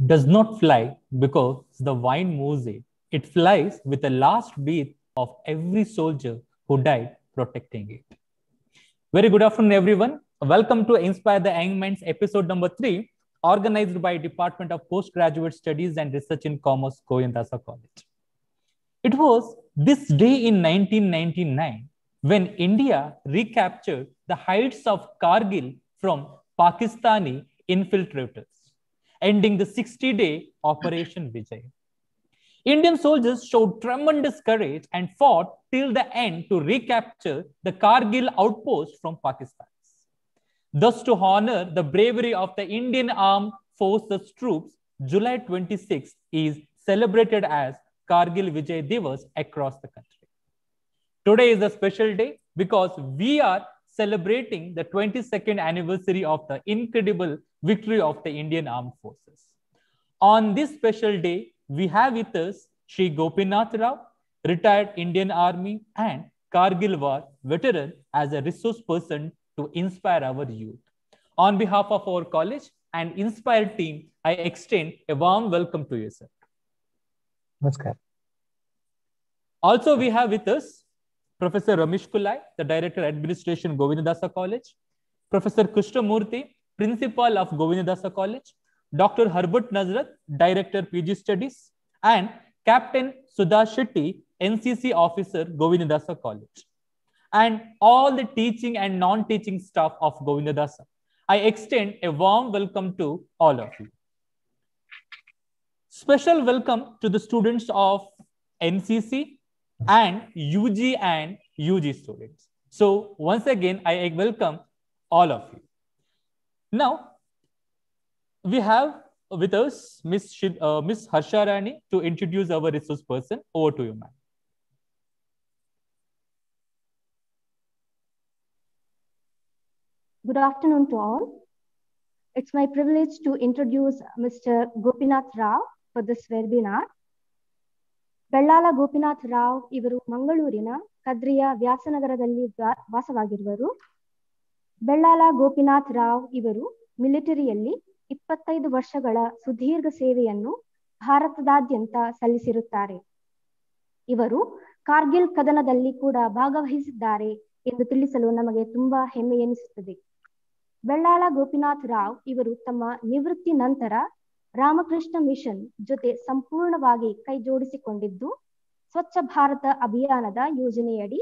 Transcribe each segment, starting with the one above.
does not fly because the wind moves it. It flies with the last breath of every soldier who died protecting it. Very good afternoon, everyone. Welcome to Inspire the Young Minds episode number 3, organized by Department of Postgraduate Studies and Research in Commerce, Govindasa College. It was this day in 1999 when India recaptured the heights of Kargil from Pakistani infiltrators, ending the 60-day Operation Vijay. Indian soldiers showed tremendous courage and fought till the end to recapture the Kargil outpost from Pakistan. Thus, to honor the bravery of the Indian Armed Forces troops, July 26th is celebrated as Kargil Vijay Divas across the country. Today is a special day because we are celebrating the 22nd anniversary of the incredible victory of the Indian Armed Forces. On this special day, we have with us Shri Gopinath Rao, retired Indian Army and Kargil War veteran, as a resource person to inspire our youth. On behalf of our college and Inspire team, I extend a warm welcome to you, sir. Namaskar. Also, we have with us Professor Ramesh Kulai, the Director Administration, Govindasa College, Professor Krishnamurthy, Principal of Govindasa College, Dr. Herbert Nazrat, Director PG Studies, and Captain Sudha Shetty, NCC Officer, Govindasa College, and all the teaching and non-teaching staff of Govindasa. I extend a warm welcome to all of you. Special welcome to the students of NCC and UG and UG students. So once again, I welcome all of you. Now, we have with us Miss Harsha Rani to introduce our resource person. Over to you, ma'am. Good afternoon to all. It's my privilege to introduce Mr. Gopinath Rao for this webinar. Bellala Gopinath Rao ivaru Mangalurina Kadriya Vyasanagaradalli ವಾಸವಾಗಿರುವರು. ಬೆಳ್ಳಾಲ Gopinath Rao ಇವರು ಮಿಲಿಟರಿಯಲ್ಲಿ 25 ವರ್ಷಗಳ ಸುದೀರ್ಘ ಸೇವೆಯನ್ನು ಭಾರತದಾದ್ಯಂತ ಸಲ್ಲಿಸಿರುತ್ತಾರೆ. ಇವರು ಕಾರ್ಗಿಲ್ ಕದನದಲ್ಲಿ ಕೂಡ ಭಾಗವಹಿಸಿದ್ದಾರೆ ಎಂದು ತಿಳಿಸಲು ನಮಗೆ ತುಂಬಾ ಹೆಮ್ಮೆ ಎನಿಸುತ್ತದೆ. ಬೆಳ್ಳಾಲ ಗೋಪಿನಾಥ್ ರಾವ್ ಇವರು ತಮ್ಮ ನಿವೃತ್ತಿ ನಂತರ ರಾಮಕೃಷ್ಣ ಮಿಷನ್ ಜೊತೆ ಸಂಪೂರ್ಣವಾಗಿ ಕೈ ಜೋಡಿಸಿಕೊಂಡಿದ್ದು, ಸ್ವಚ್ಛ ಭಾರತ ಅಭಿಯಾನದ ಯೋಜನೆಯಡಿ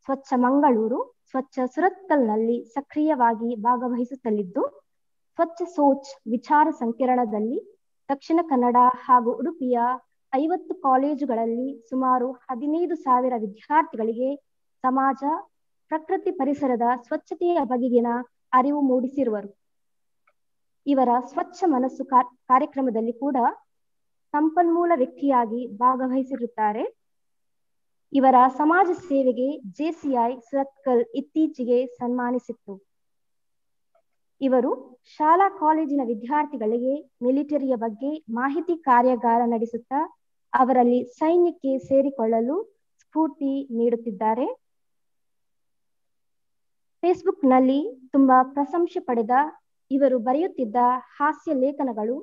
ಸ್ವಚ್ಛ ಮಂಗಳೂರು, ಸ್ವಚ್ಛ ಸುರತ್ಕಲ್ನಲ್ಲಿ ಸಕ್ರಿಯವಾಗಿ ಭಾಗವಹಿಸುತ್ತಲಿದ್ದು, ಸ್ವಚ್ಛ ಸೋಚ್ ವಿಚಾರ ಸಂಕಿರಣದಲ್ಲಿ ದಕ್ಷಿಣ ಕನ್ನಡ ಹಾಗೂ ಉಡುಪಿಯ 50 ಕಾಲೇಜುಗಳಲ್ಲಿ ಸುಮಾರು 15,000 ವಿದ್ಯಾರ್ಥಿಗಳಿಗೆ ಸಮಾಜ, ಪ್ರಕೃತಿ ಪರಿಸರದ ಸ್ವಚ್ಛತೆಯ ಬಗೆಗಿನ ಅರಿವು ಮೂಡಿಸಿರುವರು. ಇವರ ಸ್ವಚ್ಛ ಮನಸ್ಸು ಕಾರ್ಯಕ್ರಮದಲ್ಲಿ ಕೂಡ ಸಂಪನ್ಮೂಲ ವ್ಯಕ್ತಿಯಾಗಿ ಭಾಗವಹಿಸಿರುತ್ತಾರೆ. ಇವರ ಸಮಾಜ ಸೇವೆಗೆ JCI ಸುರತ್ಕಲ್ ಇತ್ತೀಚೆಗೆ ಸನ್ಮಾನಿಸಿತ್ತು. ಇವರು ಶಾಲಾ ಕಾಲೇಜಿನ ವಿದ್ಯಾರ್ಥಿಗಳಿಗೆ ಮಿಲಿಟರಿಯ ಬಗ್ಗೆ ಮಾಹಿತಿ ಕಾರ್ಯಾಗಾರ ನಡೆಸುತ್ತಾ ಅವರಲ್ಲಿ ಸೈನ್ಯಕ್ಕೆ ಸೇರಿಕೊಳ್ಳಲು ಸ್ಫೂರ್ತಿ ನೀಡುತ್ತಿದ್ದಾರೆ. ಫೇಸ್ಬುಕ್ನಲ್ಲಿ ತುಂಬಾ ಪ್ರಶಂಸೆ ಪಡೆದ ಇವರು ಬರೆಯುತ್ತಿದ್ದ ಹಾಸ್ಯ ಲೇಖನಗಳು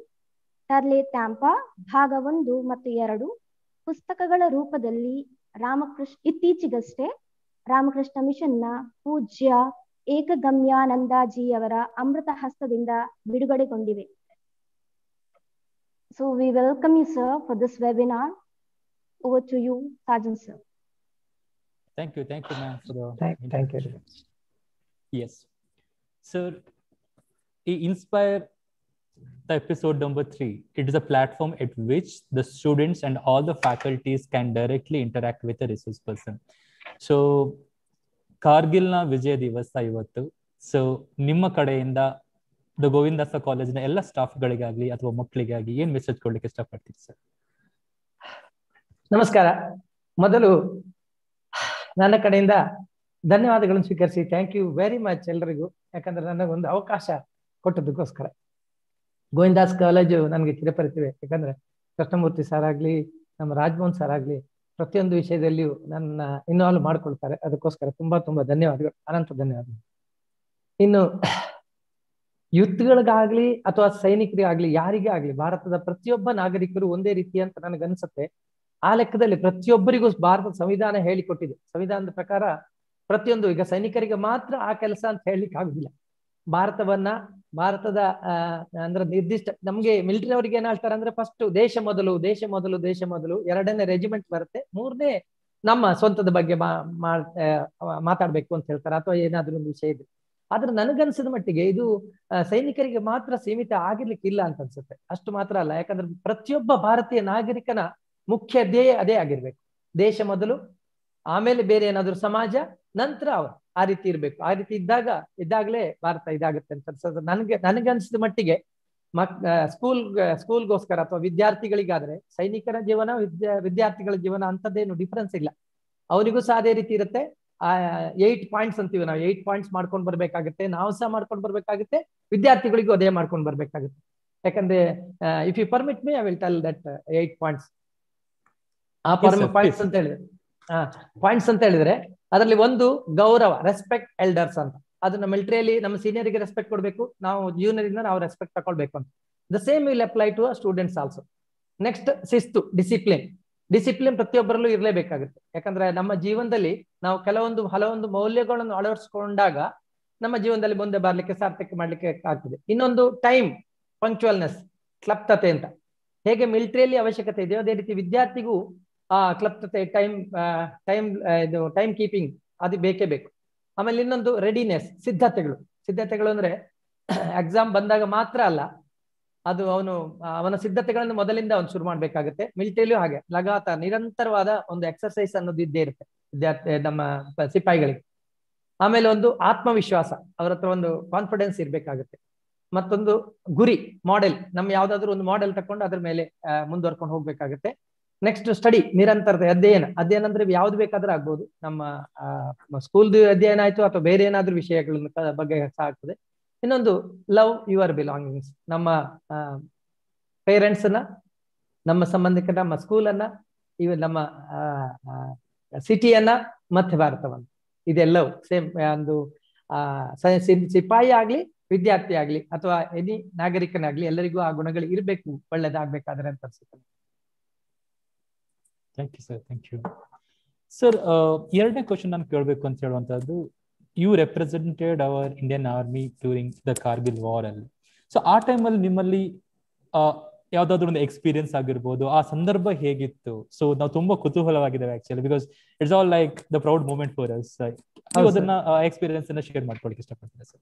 ಟರ್ಲೆ ಟ್ಯಾಂಪಾ ಭಾಗ 1 ಮತ್ತು 2 ಪುಸ್ತಕಗಳ ರೂಪದಲ್ಲಿ ಇತ್ತೀಚೆಗಷ್ಟೇ ರಾಮಕೃಷ್ಣ ಮಿಷನ್ನ ಪೂಜ್ಯ ಏಕಗಮ್ಯಾನಂದಜಿಯವರ ಅಮೃತ ಹಸ್ತದಿಂದ ಬಿಡುಗಡೆಗೊಂಡಿವೆ. So we welcome you, sir, for this webinar. Over to you, Sergeant sir. Thank you, ma'am, for the Thank you. Yes, sir. Inspire the episode number 3. It is a platform at which the students and all the faculties can directly interact with the resource person. So, Kargil na Vijay Divasa ivattu. So, ನಿಮ್ಮ ಕಡೆಯಿಂದ the ಗೋವಿಂದಾಸ ಕಾಲೇಜಿನ ಎಲ್ಲ ಸ್ಟಾಫ್ಗಳಿಗಾಗಲಿ ಅಥವಾ ಮಕ್ಕಳಿಗಾಗಿ ಏನು message ಕೊಡ್ಲಿಕ್ಕೆ ಇಷ್ಟಪಡ್ತೀರಿ sir? ನಮಸ್ಕಾರ. ಮೊದಲು ನನ್ನ ಕಡೆಯಿಂದ ಧನ್ಯವಾದಗಳನ್ನು ಸ್ವೀಕರಿಸಿ ಥ್ಯಾಂಕ್ ಯು ವೆರಿ ಮಚ್ ಎಲ್ಲರಿಗೂ. ಯಾಕಂದ್ರೆ ನನಗೊಂದು ಅವಕಾಶ ಕೊಟ್ಟದಕ್ಕೋಸ್ಕರ. ಗೋವಿಂದಾಸ್ ಕಾಲೇಜು ನನಗೆ ಚಿರಪರಿಚಿವೆ. ಯಾಕಂದ್ರೆ ಕೃಷ್ಣಮೂರ್ತಿ ಸರ್ ಆಗ್ಲಿ, ನಮ್ಮ ರಾಜಮೋಹನ್ ಸರ್ ಆಗ್ಲಿ, ಪ್ರತಿಯೊಂದು ವಿಷಯದಲ್ಲಿಯೂ ನನ್ನ ಇನ್ವಾಲ್ವ್ ಮಾಡ್ಕೊಳ್ತಾರೆ. ಅದಕ್ಕೋಸ್ಕರ ತುಂಬಾ ಧನ್ಯವಾದಗಳು, ಅನಂತ ಧನ್ಯವಾದಗಳು. ಇನ್ನು ಯುದ್ಧಗಳಿಗಾಗ್ಲಿ ಅಥವಾ ಸೈನಿಕರಿಗಾಗ್ಲಿ ಯಾರಿಗೇ ಆಗ್ಲಿ ಭಾರತದ ಪ್ರತಿಯೊಬ್ಬ ನಾಗರಿಕರು ಒಂದೇ ರೀತಿ ಅಂತ ನನಗನ್ಸುತ್ತೆ. ಆ ಲೆಕ್ಕದಲ್ಲಿ ಪ್ರತಿಯೊಬ್ಬರಿಗೂ ಭಾರತದ ಸಂವಿಧಾನ ಹೇಳಿಕೊಟ್ಟಿದೆ. ಸಂವಿಧಾನದ ಪ್ರಕಾರ ಪ್ರತಿಯೊಂದು, ಈಗ ಸೈನಿಕರಿಗೆ ಮಾತ್ರ ಆ ಕೆಲಸ ಅಂತ ಹೇಳಲಿಕ್ಕೆ ಆಗುದಿಲ್ಲ. ಭಾರತದ ಅಂದ್ರೆ ನಿರ್ದಿಷ್ಟ ನಮ್ಗೆ ಮಿಲಿಟರಿ ಅವ್ರಿಗೆ ಏನ್ ಹೇಳ್ತಾರೆ ಅಂದ್ರೆ, ಫಸ್ಟ್ ದೇಶ ಮೊದಲು, ದೇಶ ಮೊದಲು, ದೇಶ ಮೊದಲು, 2ನೇ ರೆಜಿಮೆಂಟ್ ಬರುತ್ತೆ, 3ನೇ ನಮ್ಮ ಸ್ವಂತದ ಬಗ್ಗೆ ಮಾತಾಡ್ಬೇಕು ಅಂತ ಹೇಳ್ತಾರೆ, ಅಥವಾ ಏನಾದ್ರೂ ಒಂದು ವಿಷಯ ಇದೆ. ಆದ್ರೆ ನನಗನ್ಸಿದ ಮಟ್ಟಿಗೆ ಇದು ಸೈನಿಕರಿಗೆ ಮಾತ್ರ ಸೀಮಿತ ಆಗಿರ್ಲಿಕ್ಕಿಲ್ಲ ಅಂತ ಅನ್ಸುತ್ತೆ. ಅಷ್ಟು ಮಾತ್ರ ಅಲ್ಲ, ಯಾಕಂದ್ರೆ ಪ್ರತಿಯೊಬ್ಬ ಭಾರತೀಯ ನಾಗರಿಕನ ಮುಖ್ಯ ಧ್ಯೇಯ ಅದೇ ಆಗಿರ್ಬೇಕು. ದೇಶ ಮೊದಲು, ಆಮೇಲೆ ಬೇರೆ ಏನಾದ್ರು ಸಮಾಜ, ನಂತರ ಅವರು. ಆ ರೀತಿ ಇರ್ಬೇಕು. ಆ ರೀತಿ ಇದ್ದಾಗಲೇ ಭಾರತ ಇದಾಗುತ್ತೆ ಅಂತ ಅನ್ಸುತ್ತೆ. ನನಗನ್ಸಿದ ಮಟ್ಟಿಗೆ ಸ್ಕೂಲ್ಗೋಸ್ಕರ ಅಥವಾ ವಿದ್ಯಾರ್ಥಿಗಳಿಗಾದ್ರೆ ಸೈನಿಕರ ಜೀವನ, ವಿದ್ಯಾರ್ಥಿಗಳ ಜೀವನ ಅಂತದ್ದೇನು ಡಿಫ್ರೆನ್ಸ್ ಇಲ್ಲ. ಅವರಿಗೂ ಸಹ ಅದೇ ರೀತಿ ಇರುತ್ತೆ. 8 ಪಾಯಿಂಟ್ಸ್ ಅಂತೀವಿ ನಾವು, 8 ಪಾಯಿಂಟ್ಸ್ ಮಾಡ್ಕೊಂಡು ಬರ್ಬೇಕಾಗುತ್ತೆ. ನಾವು ಸಹ ಮಾಡ್ಕೊಂಡು ಬರ್ಬೇಕಾಗುತ್ತೆ, ವಿದ್ಯಾರ್ಥಿಗಳಿಗೂ ಅದೇ ಮಾಡ್ಕೊಂಡು ಬರ್ಬೇಕಾಗುತ್ತೆ. ಯಾಕಂದ್ರೆ if you permit me, I will tell that 8 points. ಆ ಪಾಯಿಂಟ್ಸ್ ಅಂತ ಹೇಳಿದ್ರೆ ಅದರಲ್ಲಿ ಒಂದು ಗೌರವ, ರೆಸ್ಪೆಕ್ಟ್ ಎಲ್ಡರ್ಸ್ ಅಂತ. ಅದನ್ನ ಮಿಲಿಟರಿಯಲ್ಲಿ ನಮ್ಮ ಸೀನಿಯರಿಗೆ ರೆಸ್ಪೆಕ್ಟ್ ಕೊಡ್ಬೇಕು, ನಾವು ಜೂನಿಯರ್ ಇಂದ ನಾವು ರೆಸ್ಪೆಕ್ಟ್ ತಗೊಳ್ಬೇಕು ಅಂತ. The same will apply to students also. Next ಶಿಸ್ತು, ಡಿಸಿಪ್ಲಿನ್ ಪ್ರತಿಯೊಬ್ಬರಲ್ಲೂ ಇರಲೇಬೇಕಾಗುತ್ತೆ. ಯಾಕಂದ್ರೆ ನಮ್ಮ ಜೀವನದಲ್ಲಿ ನಾವು ಹಲವೊಂದು ಮೌಲ್ಯಗಳನ್ನು ಅಳವಡಿಸಿಕೊಂಡಾಗ ನಮ್ಮ ಜೀವನದಲ್ಲಿ ಮುಂದೆ ಬರ್ಲಿಕ್ಕೆ, ಸಾರ್ಥಕ ಮಾಡ್ಲಿಕ್ಕೆ ಆಗ್ತದೆ. ಇನ್ನೊಂದು ಟೈಮ್ ಪಂಕ್ಚುವಲ್ನೆಸ್, ಕ್ಲಪ್ತತೆ ಅಂತ. ಹೇಗೆ ಮಿಲಿಟರಿಯಲ್ಲಿ ಅವಶ್ಯಕತೆ ಇದೆಯೋ ಅದೇ ರೀತಿ ವಿದ್ಯಾರ್ಥಿಗೂ ಕ್ಲಪ್ತತೆ, ಟೈಮ್ ಕೀಪಿಂಗ್ ಅದು ಬೇಕೇ ಬೇಕು. ಆಮೇಲೆ ಇನ್ನೊಂದು ರೆಡಿನೆಸ್, ಸಿದ್ಧತೆಗಳು ಅಂದ್ರೆ ಎಕ್ಸಾಮ್ ಬಂದಾಗ ಮಾತ್ರ ಅಲ್ಲ, ಅದು ಅವನ ಸಿದ್ಧತೆಗಳನ್ನು ಮೊದಲಿಂದ ಅವನು ಶುರು ಮಾಡ್ಬೇಕಾಗುತ್ತೆ. ಮಿಲಿಟರಿಯಲ್ಲೂ ಹಾಗೆ ಲಗಾತಾರ ನಿರಂತರವಾದ ಒಂದು ಎಕ್ಸರ್ಸೈಸ್ ಅನ್ನೋದು ಇದ್ದೇ ಇರುತ್ತೆ ನಮ್ಮ ಸಿಪಾಯಿಗಳಿಗೆ. ಆಮೇಲೆ ಒಂದು ಆತ್ಮವಿಶ್ವಾಸ, ಅವ್ರ ಹತ್ರ ಒಂದು ಕಾನ್ಫಿಡೆನ್ಸ್ ಇರ್ಬೇಕಾಗುತ್ತೆ. ಮತ್ತೊಂದು ಗುರಿ, ಮಾಡೆಲ್, ನಮ್ಮ ಯಾವ್ದಾದ್ರು ಒಂದು ಮಾಡೆಲ್ ತಕೊಂಡು ಅದ್ರ ಮೇಲೆ ಮುಂದುವರ್ಕೊಂಡು ಹೋಗ್ಬೇಕಾಗುತ್ತೆ. ನೆಕ್ಸ್ಟ್ ಸ್ಟಡಿ, ನಿರಂತರದ ಅಧ್ಯಯನ ಅಂದ್ರೆ ಯಾವ್ದು ಬೇಕಾದ್ರೂ ಆಗ್ಬೋದು. ನಮ್ಮ ಸ್ಕೂಲ್ದು ಅಧ್ಯಯನ ಆಯ್ತು ಅಥವಾ ಬೇರೆ ಏನಾದ್ರೂ ವಿಷಯಗಳ ಬಗ್ಗೆ ಸಹ ಆಗ್ತದೆ. ಇನ್ನೊಂದು ಲವ್ ಯುವರ್ ಬಿಲಾಂಗಿಂಗ್ಸ್, ನಮ್ಮ ಪೇರೆಂಟ್ಸ್ ಅನ್ನ, ನಮ್ಮ ಸಂಬಂಧಿಕರ, ನಮ್ಮ ಸ್ಕೂಲನ್ನ, ಇವ ನಮ್ಮ ಸಿಟಿಯನ್ನ, ಮತ್ತೆ ಭಾರತವನ್ನ. ಇದೆಲ್ಲವೂ ಸೇಮ್ ಒಂದು ಸಿಪಾಯಿ ಆಗ್ಲಿ, ವಿದ್ಯಾರ್ಥಿ ಆಗ್ಲಿ, ಅಥವಾ ಎನಿ ನಾಗರಿಕನಾಗ್ಲಿ, ಎಲ್ಲರಿಗೂ ಆ ಗುಣಗಳು ಇರ್ಬೇಕು ಒಳ್ಳೇದಾಗ್ಬೇಕಾದ್ರೆ ಅಂತ ಅನ್ಸುತ್ತೆ. Thank you sir, thank you sir. 2ನೇ ಕ್ವಶನ್ ನಾನು ಕೇಳಬೇಕು ಅಂತ ಹೇಳುವಂತದ್ದು, you represented our Indian army during the Kargil war ಅಲ್ಲಿ. ಸೊ ಆ ಟೈಮಲ್ಲಿ ನಿಮ್ಮಲ್ಲಿ ಯಾವ್ದಾದ್ರು ಒಂದು ಎಕ್ಸ್ಪೀರಿಯನ್ಸ್ ಆಗಿರ್ಬೋದು, ಆ ಸಂದರ್ಭ ಹೇಗಿತ್ತು? ಸೊ ನಾವು ತುಂಬಾ ಕುತೂಹಲವಾಗಿದ್ದೇವೆ actually, because it's all like the proud moment for us. ಅದನ್ನ ಎಕ್ಸ್ಪೀರಿಯನ್ಸ್ ಅನ್ನ ಶೇರ್ ಮಾಡ್ಕೊಳ್ಳಿಕ್ಕೆ ಇಷ್ಟಪಡ್ತೀನಿ ಸರ್.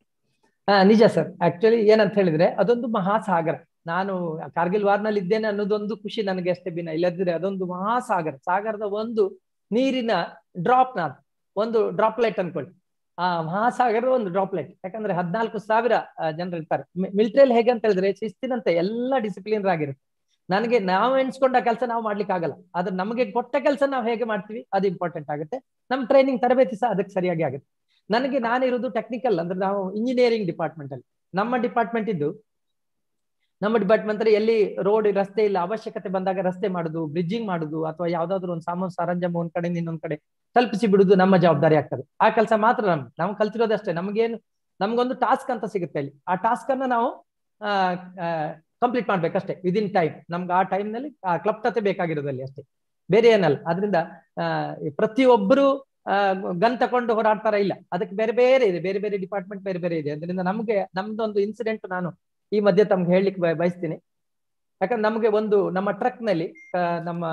ನಿಜ ಸರ್. ಆಕ್ಚುಲಿ ಏನಂತ ಹೇಳಿದ್ರೆ ಅದೊಂದು ಮಹಾಸಾಗರ. ನಾನು ಕಾರ್ಗಿಲ್ ವಾರ್ ನಲ್ಲಿ ಇದ್ದೇನೆ ಅನ್ನೋದೊಂದು ಖುಷಿ ನನಗೆ ಅಷ್ಟೇ ಬಿನ. ಇಲ್ಲದಿದ್ರೆ ಅದೊಂದು ಮಹಾಸಾಗರ, ಸಾಗರದ ಒಂದು ನೀರಿನ ಡ್ರಾಪ್, ಒಂದು ಡ್ರಾಪ್ಲೆಟ್ ಅನ್ಕೊಳ್ಳಿ. ಆ ಮಹಾಸಾಗರದ ಒಂದು ಡ್ರಾಪ್ಲೆಟ್. ಯಾಕಂದ್ರೆ 14,000 ಜನರು ಇರ್ತಾರೆ. ಮಿಲಿಟರಿಯಲ್ಲಿ ಹೇಗೆ ಅಂತ ಹೇಳಿದ್ರೆ ಶಿಸ್ತಿನಂತೆ ಎಲ್ಲ ಡಿಸಿಪ್ಲಿನ್ ಆಗಿರುತ್ತೆ. ನಾವು ಎಣಿಸ್ಕೊಂಡ ಕೆಲಸ ನಾವು ಮಾಡ್ಲಿಕ್ಕೆ ಆಗಲ್ಲ, ಆದ್ರೆ ನಮಗೆ ಕೊಟ್ಟ ಕೆಲಸ ನಾವು ಹೇಗೆ ಮಾಡ್ತೀವಿ ಅದು ಇಂಪಾರ್ಟೆಂಟ್ ಆಗುತ್ತೆ. ನಮ್ಮ ಟ್ರೈನಿಂಗ್ ತರಬೇತಿ ಸಹ ಅದಕ್ಕೆ ಸರಿಯಾಗಿ ಆಗುತ್ತೆ. ನಾನಿರೋದು ಟೆಕ್ನಿಕಲ್, ಅಂದ್ರೆ ನಾವು ಇಂಜಿನಿಯರಿಂಗ್ ಡಿಪಾರ್ಟ್ಮೆಂಟ್ ಅಲ್ಲಿ. ನಮ್ಮ ಡಿಪಾರ್ಟ್ಮೆಂಟ್ ಅಲ್ಲಿ ಎಲ್ಲಿ ರೋಡ್, ರಸ್ತೆ ಇಲ್ಲ, ಅವಶ್ಯಕತೆ ಬಂದಾಗ ರಸ್ತೆ ಮಾಡುದು, ಬ್ರಿಡ್ಜಿಂಗ್ ಮಾಡುದು, ಅಥವಾ ಯಾವ್ದಾದ್ರು ಒಂದು ಸಾಮಾನು ಸರಂಜಾಮ ಒಂದ್ ಕಡೆ ಇನ್ನೊಂದ್ ಕಡೆ ತಲುಪಿಸಿ ಬಿಡುದು ನಮ್ಮ ಜವಾಬ್ದಾರಿ ಆಗ್ತದೆ. ಆ ಕೆಲಸ ಮಾತ್ರ ನಾವು ಕಲ್ತಿರೋದಷ್ಟೇ. ನಮ್ಗೊಂದು ಟಾಸ್ಕ್ ಅಂತ ಸಿಗುತ್ತೆ ಅಲ್ಲಿ. ಆ ಟಾಸ್ಕ್ ಅನ್ನ ನಾವು ಕಂಪ್ಲೀಟ್ ಮಾಡ್ಬೇಕಷ್ಟೇ ವಿದಿನ್ ಟೈಮ್. ನಮ್ಗೆ ಆ ಟೈಮ್ ನಲ್ಲಿ ಆ ಕ್ಲಪ್ತತೆ ಬೇಕಾಗಿರೋದಲ್ಲಿ ಅಷ್ಟೇ, ಬೇರೆ ಏನಲ್ಲ. ಆದ್ರಿಂದ ಪ್ರತಿಯೊಬ್ಬರು ಗನ್ ತಕೊಂಡು ಹೋರಾಡ್ತಾರ ಇಲ್ಲ, ಅದಕ್ಕೆ ಬೇರೆ ಬೇರೆ ಡಿಪಾರ್ಟ್ಮೆಂಟ್ ಬೇರೆ ಇದೆ. ಅದರಿಂದ ನಮ್ದೊಂದು ಇನ್ಸಿಡೆಂಟ್ ನಾನು ಈ ಮಧ್ಯೆ ತಮ್ಗೆ ಹೇಳಲಿಕ್ಕೆ ಬಯಸ್ತೀನಿ. ಯಾಕಂದ್ರೆ ನಮ್ಗೆ ನಮ್ಮ ಟ್ರಕ್ ನಲ್ಲಿ ನಮ್ಮ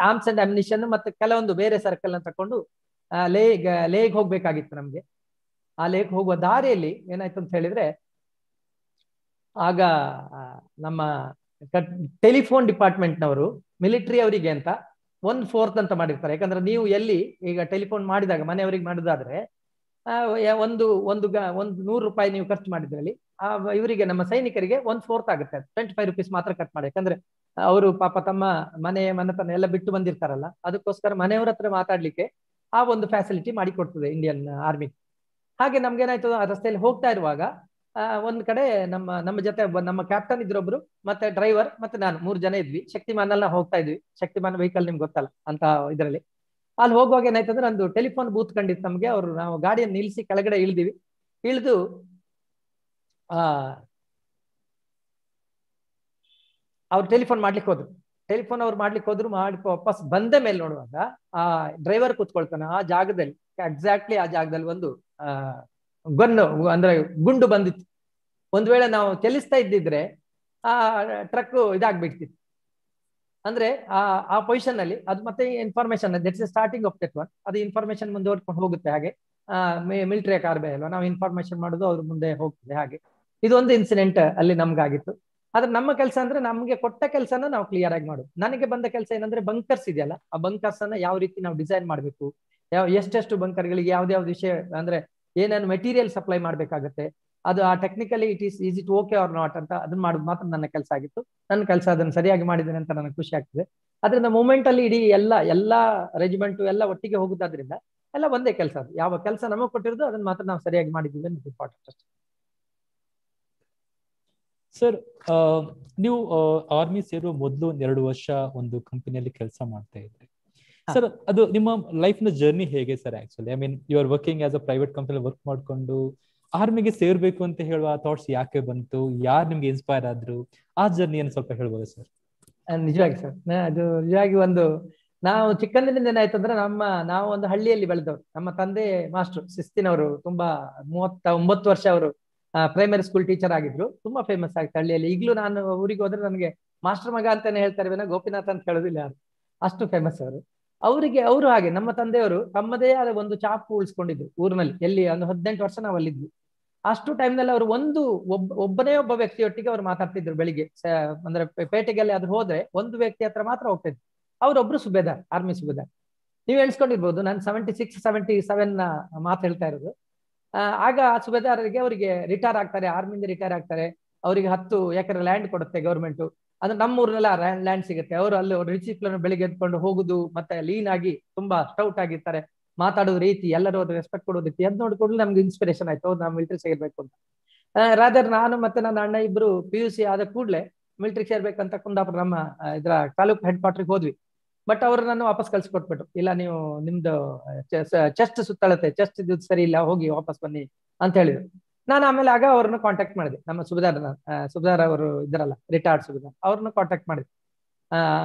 ಆರ್ಮ್ಸ್ ಅಂಡ್ ಅಮ್ಯುನಿಷನ್ ಮತ್ತೆ ಕೆಲವೊಂದು ಬೇರೆ ಸರ್ಕಲ್ ನ ತಕೊಂಡು ಲೇಗ್ ಹೋಗ್ಬೇಕಾಗಿತ್ತು ನಮ್ಗೆ. ಆ ಲೇಗ್ ಹೋಗುವ ದಾರಿಯಲ್ಲಿ ಏನಾಯ್ತು ಅಂತ ಹೇಳಿದ್ರೆ, ಆಗ ನಮ್ಮ ಟೆಲಿಫೋನ್ ಡಿಪಾರ್ಟ್ಮೆಂಟ್ ನವರು ಮಿಲಿಟರಿ ಅವರಿಗೆ ಅಂತ 1/4 ಅಂತ ಮಾಡಿರ್ತಾರೆ. ಯಾಕಂದ್ರೆ ನೀವು ಎಲ್ಲಿ ಈಗ ಟೆಲಿಫೋನ್ ಮಾಡಿದಾಗ ಮನೆಯವರಿಗೆ ಮಾಡುದಾದ್ರೆ ಒಂದು ₹100 ನೀವು ಖರ್ಚು ಮಾಡಿದ್ರಲ್ಲಿ ಇವರಿಗೆ, ನಮ್ಮ ಸೈನಿಕರಿಗೆ 1/4 ಆಗುತ್ತೆ. 25 ರೂಪೀಸ್ ಮಾತ್ರ ಕಟ್ ಮಾಡಿ. ಯಾಕಂದ್ರೆ ಅವರು ಪಾಪ ತಮ್ಮ ಮನೆತನ ಎಲ್ಲ ಬಿಟ್ಟು ಬಂದಿರ್ತಾರಲ್ಲ, ಅದಕ್ಕೋಸ್ಕರ ಮನೆಯವ್ರ ಹತ್ರ ಮಾತಾಡ್ಲಿಕ್ಕೆ ಆ ಒಂದು ಫ್ಯಾಸಿಲಿಟಿ ಮಾಡಿಕೊಡ್ತದೆ ಇಂಡಿಯನ್ ಆರ್ಮಿ. ಹಾಗೆ ನಮ್ಗೇನಾಯ್ತು, ಆ ರಸ್ತೆಯಲ್ಲಿ ಹೋಗ್ತಾ ಇರುವಾಗ ಒಂದ್ ಕಡೆ ನಮ್ಮ ಜೊತೆ ನಮ್ಮ ಕ್ಯಾಪ್ಟನ್ ಇದ್ರೊಬ್ರು, ಮತ್ತೆ ಡ್ರೈವರ್, ಮತ್ತೆ ನಾನು 3 ಜನ ಇದ್ವಿ. ಶಕ್ತಿಮಾನ್ ಎಲ್ಲ ಹೋಗ್ತಾ ಇದ್ವಿ. ಶಕ್ತಿಮಾನ್ ವೆಹಿಕಲ್ ನಿಮ್ಗೆ ಗೊತ್ತಲ್ಲ ಅಂತ ಇದರಲ್ಲಿ. ಅಲ್ಲಿ ಹೋಗುವಾಗ ಏನಾಯ್ತಂದ್ರೆ ನಂದು ಟೆಲಿಫೋನ್ ಬೂತ್ ಕಂಡಿತ್ತು ನಮ್ಗೆ. ನಾವು ಗಾಡಿಯನ್ನು ನಿಲ್ಲಿಸಿ ಕೆಳಗಡೆ ಇಳಿದು ಅವ್ರು ಟೆಲಿಫೋನ್ ಮಾಡ್ಲಿಕ್ಕೆ ಹೋದ್ರು. ಟೆಲಿಫೋನ್ ಅವ್ರು ಮಾಡ್ಲಿಕ್ಕೆ ಹೋದ್ರು, ಮಾಡಿ ವಾಪಸ್ ಬಂದ ಮೇಲೆ ನೋಡುವಾಗ ಆ ಡ್ರೈವರ್ ಕೂತ್ಕೊಳ್ತಾನೆ ಆ ಜಾಗದಲ್ಲಿ, ಎಕ್ಸಾಕ್ಟ್ಲಿ ಆ ಜಾಗದಲ್ಲಿ ಒಂದು ಗನ್ನು ಅಂದ್ರೆ ಗುಂಡು ಬಂದಿತ್ತು. ಒಂದ್ ವೇಳೆ ನಾವು ಚಲಿಸ್ತಾ ಇದ್ದಿದ್ರೆ ಆ ಟ್ರಕ್ ಇದಾಗ್ಬಿಡ್ತಿತ್ತು. ಅಂದ್ರೆ ಆ ಪೊಸಿಷನ್ ಅಲ್ಲಿ ಅದು ಮತ್ತೆ information that's starting of that one, ಅದು ಇನ್ಫಾರ್ಮೇಶನ್ ಮುಂದೆ ಓಡ್ಕೊಂಡು ಹೋಗುತ್ತೆ. ಹಾಗೆ ಮಿಲಿಟರಿ ಕಾರ್ಬೆ ಅಲ್ವಾ, ನಾವು ಇನ್ಫಾರ್ಮೇಶನ್ ಮಾಡೋದು ಅವ್ರ ಮುಂದೆ ಹೋಗ್ತದೆ. ಹಾಗೆ ಇದೊಂದು ಇನ್ಸಿಡೆಂಟ್ ಅಲ್ಲಿ ನಮ್ಗಾಗಿತ್ತು. ಆದ್ರೆ ನಮ್ಮ ಕೆಲಸ ಅಂದ್ರೆ ನಮ್ಗೆ ಕೊಟ್ಟ ಕೆಲಸನ ನಾವು ಕ್ಲಿಯರ್ ಆಗಿ ಮಾಡೋದು. ನನಗೆ ಬಂದ ಕೆಲಸ ಏನಂದ್ರೆ ಬಂಕರ್ಸ್ ಇದೆಯಲ್ಲ, ಆ ಬಂಕರ್ಸ್ ಅನ್ನ ಯಾವ ರೀತಿ ನಾವು ಡಿಸೈನ್ ಮಾಡ್ಬೇಕು, ಎಷ್ಟೆಷ್ಟು ಬಂಕರ್ಗಳಿಗೆ ಯಾವ್ದಾವ್ದು ವಿಷಯ ಅಂದ್ರೆ ಏನೇನು ಮೆಟೀರಿಯಲ್ ಸಪ್ಲೈ ಮಾಡ್ಬೇಕಾಗತ್ತೆ, ಅದು ಆ technically is it okay or not ಅಂತ ಅದನ್ನ ಮಾಡೋದು ಮಾತ್ರ ನನ್ನ ಕೆಲಸ ಆಗಿತ್ತು. ನನ್ನ ಕೆಲಸ ಅದನ್ನ ಸರಿಯಾಗಿ ಮಾಡಿದ್ದೇನೆ ಅಂತ ನನಗೆ ಖುಷಿ ಆಗ್ತದೆ. ಅದರಿಂದ ಮೂಮೆಂಟ್ ಅಲ್ಲಿ ಇಡೀ ಎಲ್ಲಾ ರೆಜಿಮೆಂಟ್ ಎಲ್ಲ ಒಟ್ಟಿಗೆ ಹೋಗುದಾದ್ರಿಂದ ಎಲ್ಲ ಒಂದೇ ಕೆಲಸ. ಅದು ಯಾವ ಕೆಲಸ ನಮಗೆ ಕೊಟ್ಟಿರೋದು ಅದನ್ನ ಮಾತ್ರ ನಾವು ಸರಿಯಾಗಿ ಮಾಡಿದ್ದೀವಿ ಅಂತ ಇಂಪಾರ್ಟೆಂಟ್ ಅಷ್ಟೇ. ಸರ್, ನೀವು ಆರ್ಮಿ ಸೇರುವ ಮೊದಲು 2 ವರ್ಷ ಒಂದು ಕಂಪನಿಯಲ್ಲಿ ಕೆಲಸ ಮಾಡ್ತಾ ಇದ್ರಿ ಸರ್. ಅದು ನಿಮ್ಮ ಲೈಫ್ ನ ಜರ್ನಿ ಹೇಗೆ sir? Actually I mean you are working as a private company work ಮಾಡ್ಕೊಂಡು ಆರ್ಮಿಗೆ ಸೇರ್ಬೇಕು ಅಂತ ಹೇಳುವ ಥಾಟ್ಸ್ ಯಾಕೆ ಬಂತು? ಯಾರು ನಿಮ್ಗೆ ಇನ್ಸ್ಪೈರ್ ಆದ್ರು? ಆ ಜರ್ನಿಯನ್ನು ಸ್ವಲ್ಪ ಹೇಳ್ಬೋದು ಸರ್? ನಿಜವಾಗಿ ಸರ್, ಅದು ನಿಜವಾಗಿ ಒಂದು ನಾವು ಚಿಕ್ಕಂದಿನಿಂದ ಏನಾಯ್ತು ಅಂದ್ರೆ ನಾವು ಒಂದು ಹಳ್ಳಿಯಲ್ಲಿ ಬೆಳೆದವರು. ನಮ್ಮ ತಂದೆ ಮಾಸ್ಟರ್ ಶಿಸ್ತಿನವರು, ತುಂಬಾ 39 ವರ್ಷ ಅವರು ಪ್ರೈಮರಿ ಸ್ಕೂಲ್ ಟೀಚರ್ ಆಗಿದ್ರು. ತುಂಬಾ ಫೇಮಸ್ ಆಗಿತ್ತು ಹಳ್ಳಿಯಲ್ಲಿ. ಈಗಲೂ ನಾನು ಊರಿಗೆ ಹೋದ್ರೆ ನನಗೆ ಮಾಸ್ಟರ್ ಮಗ ಅಂತಾನೆ ಹೇಳ್ತಾರೆ ವಿನ ಗೋಪಿನಾಥ್ ಅಂತ ಹೇಳೋದಿಲ್ಲ ಯಾರು, ಅಷ್ಟು ಫೇಮಸ್ ಅವರು. ಅವರು ಹಾಗೆ ನಮ್ಮ ತಂದೆಯವರು ತಮ್ಮದೇ ಆದ ಒಂದು ಚಾಪು ಉಳಿಸ್ಕೊಂಡಿದ್ರು ಊರಿನಲ್ಲಿ. ಎಲ್ಲಿ ಒಂದು 18 ವರ್ಷ ನಾವು ಅಲ್ಲಿದ್ವಿ. ಅಷ್ಟು ಟೈಮ್ನಲ್ಲಿ ಅವರು ಒಬ್ಬನೇ ಒಬ್ಬ ವ್ಯಕ್ತಿಯೊಟ್ಟಿಗೆ ಅವ್ರು ಮಾತಾಡ್ತಿದ್ರು. ಬೆಳಿಗ್ಗೆ ಅಂದ್ರೆ ಪೇಟೆಗೆಲ್ಲಿ ಅದ್ರ ಹೋದ್ರೆ ಒಂದು ವ್ಯಕ್ತಿ ಹತ್ರ ಮಾತ್ರ ಹೋಗ್ತಿದ್ರು. ಅವರೊಬ್ರು ಸುಬೇದಾರ್, ಆರ್ಮಿ ಸುಬೇದಾರ್. ನೀವು ಎಣಿಸ್ಕೊಂಡಿರ್ಬೋದು, ನಾನು 76, 77 ಮಾತು ಹೇಳ್ತಾ ಇರೋದು. ಆಗ ಸುಬೇದಾರರಿಗೆ ಅವರಿಗೆ ರಿಟೈರ್ ಆಗ್ತಾರೆ, ಆರ್ಮಿಯಿಂದ ರಿಟೈರ್ ಆಗ್ತಾರೆ. ಅವರಿಗೆ 10 ಎಕರೆ ಲ್ಯಾಂಡ್ ಕೊಡುತ್ತೆ ಗೌರ್ಮೆಂಟ್. ಅಂದ್ರೆ ನಮ್ಮೂರ್ನೆಲ್ಲ ಲ್ಯಾಂಡ್ ಸಿಗುತ್ತೆ. ಅವರು ಅಲ್ಲಿ ರಿಸಿಪ್ಲನ್ನು ಬೆಳಿಗ್ಗೆ ಎದ್ಕೊಂಡು ಹೋಗುದು, ಮತ್ತೆ ಲೀನ್ ಆಗಿ ತುಂಬಾ ಸ್ಟೌಟ್ ಆಗಿರ್ತಾರೆ, ಮಾತಾಡೋದು ರೀತಿ, ಎಲ್ಲರೂ ರೆಸ್ಪೆಕ್ಟ್ ಕೊಡೋ ರೀತಿ ಅಂತ ನೋಡಿಕೊಂಡು ನಮ್ಗೆ ಇನ್ಸ್ಪಿರೇಷನ್ ಆಯ್ತು, ಹೌದು ನಾವು ಮಿಲಿಟರಿ ಸೇರ್ಬೇಕು ಅಂತ. ರಾದರ್ ನಾನು ಮತ್ತೆ ನನ್ನ ಅಣ್ಣ ಇಬ್ರು PUC ಆದ ಕೂಡಲೇ ಮಿಲಿಟರಿ ಸೇರ್ಬೇಕಂತ ಕುಂದಾಪುರ ನಮ್ಮ ಇದ್ರ ತಾಲೂಕು ಹೆಡ್ ಕ್ವಾರ್ಟರ್ಗೆ ಹೋದ್ವಿ. ಬಟ್ ಅವರು ನನ್ನ ವಾಪಸ್ ಕಳ್ಸಿಕೊಟ್ಬಿಟ್ಟು, ಇಲ್ಲ ನೀವು ನಿಮ್ದು ಚೆಸ್ಟ್ ಸುತ್ತಳತೆ, ಚೆಸ್ಟ್ ಇದು ಸರಿ ಇಲ್ಲ, ಹೋಗಿ ವಾಪಸ್ ಬನ್ನಿ ಅಂತ ಹೇಳಿದ್ರು. ನಾನು ಆಮೇಲೆ ಆಗ ಅವ್ರನ್ನ ಕಾಂಟ್ಯಾಕ್ಟ್ ಮಾಡಿದೆ, ನಮ್ಮ ಸುಬೇದಾರ್ ಅವರು ಇದ್ರಲ್ಲ ರಿಟೈರ್ಡ್ ಸುಬೇದಾರ್, ಅವ್ರನ್ನ ಕಾಂಟ್ಯಾಕ್ಟ್ ಮಾಡಿದೆ.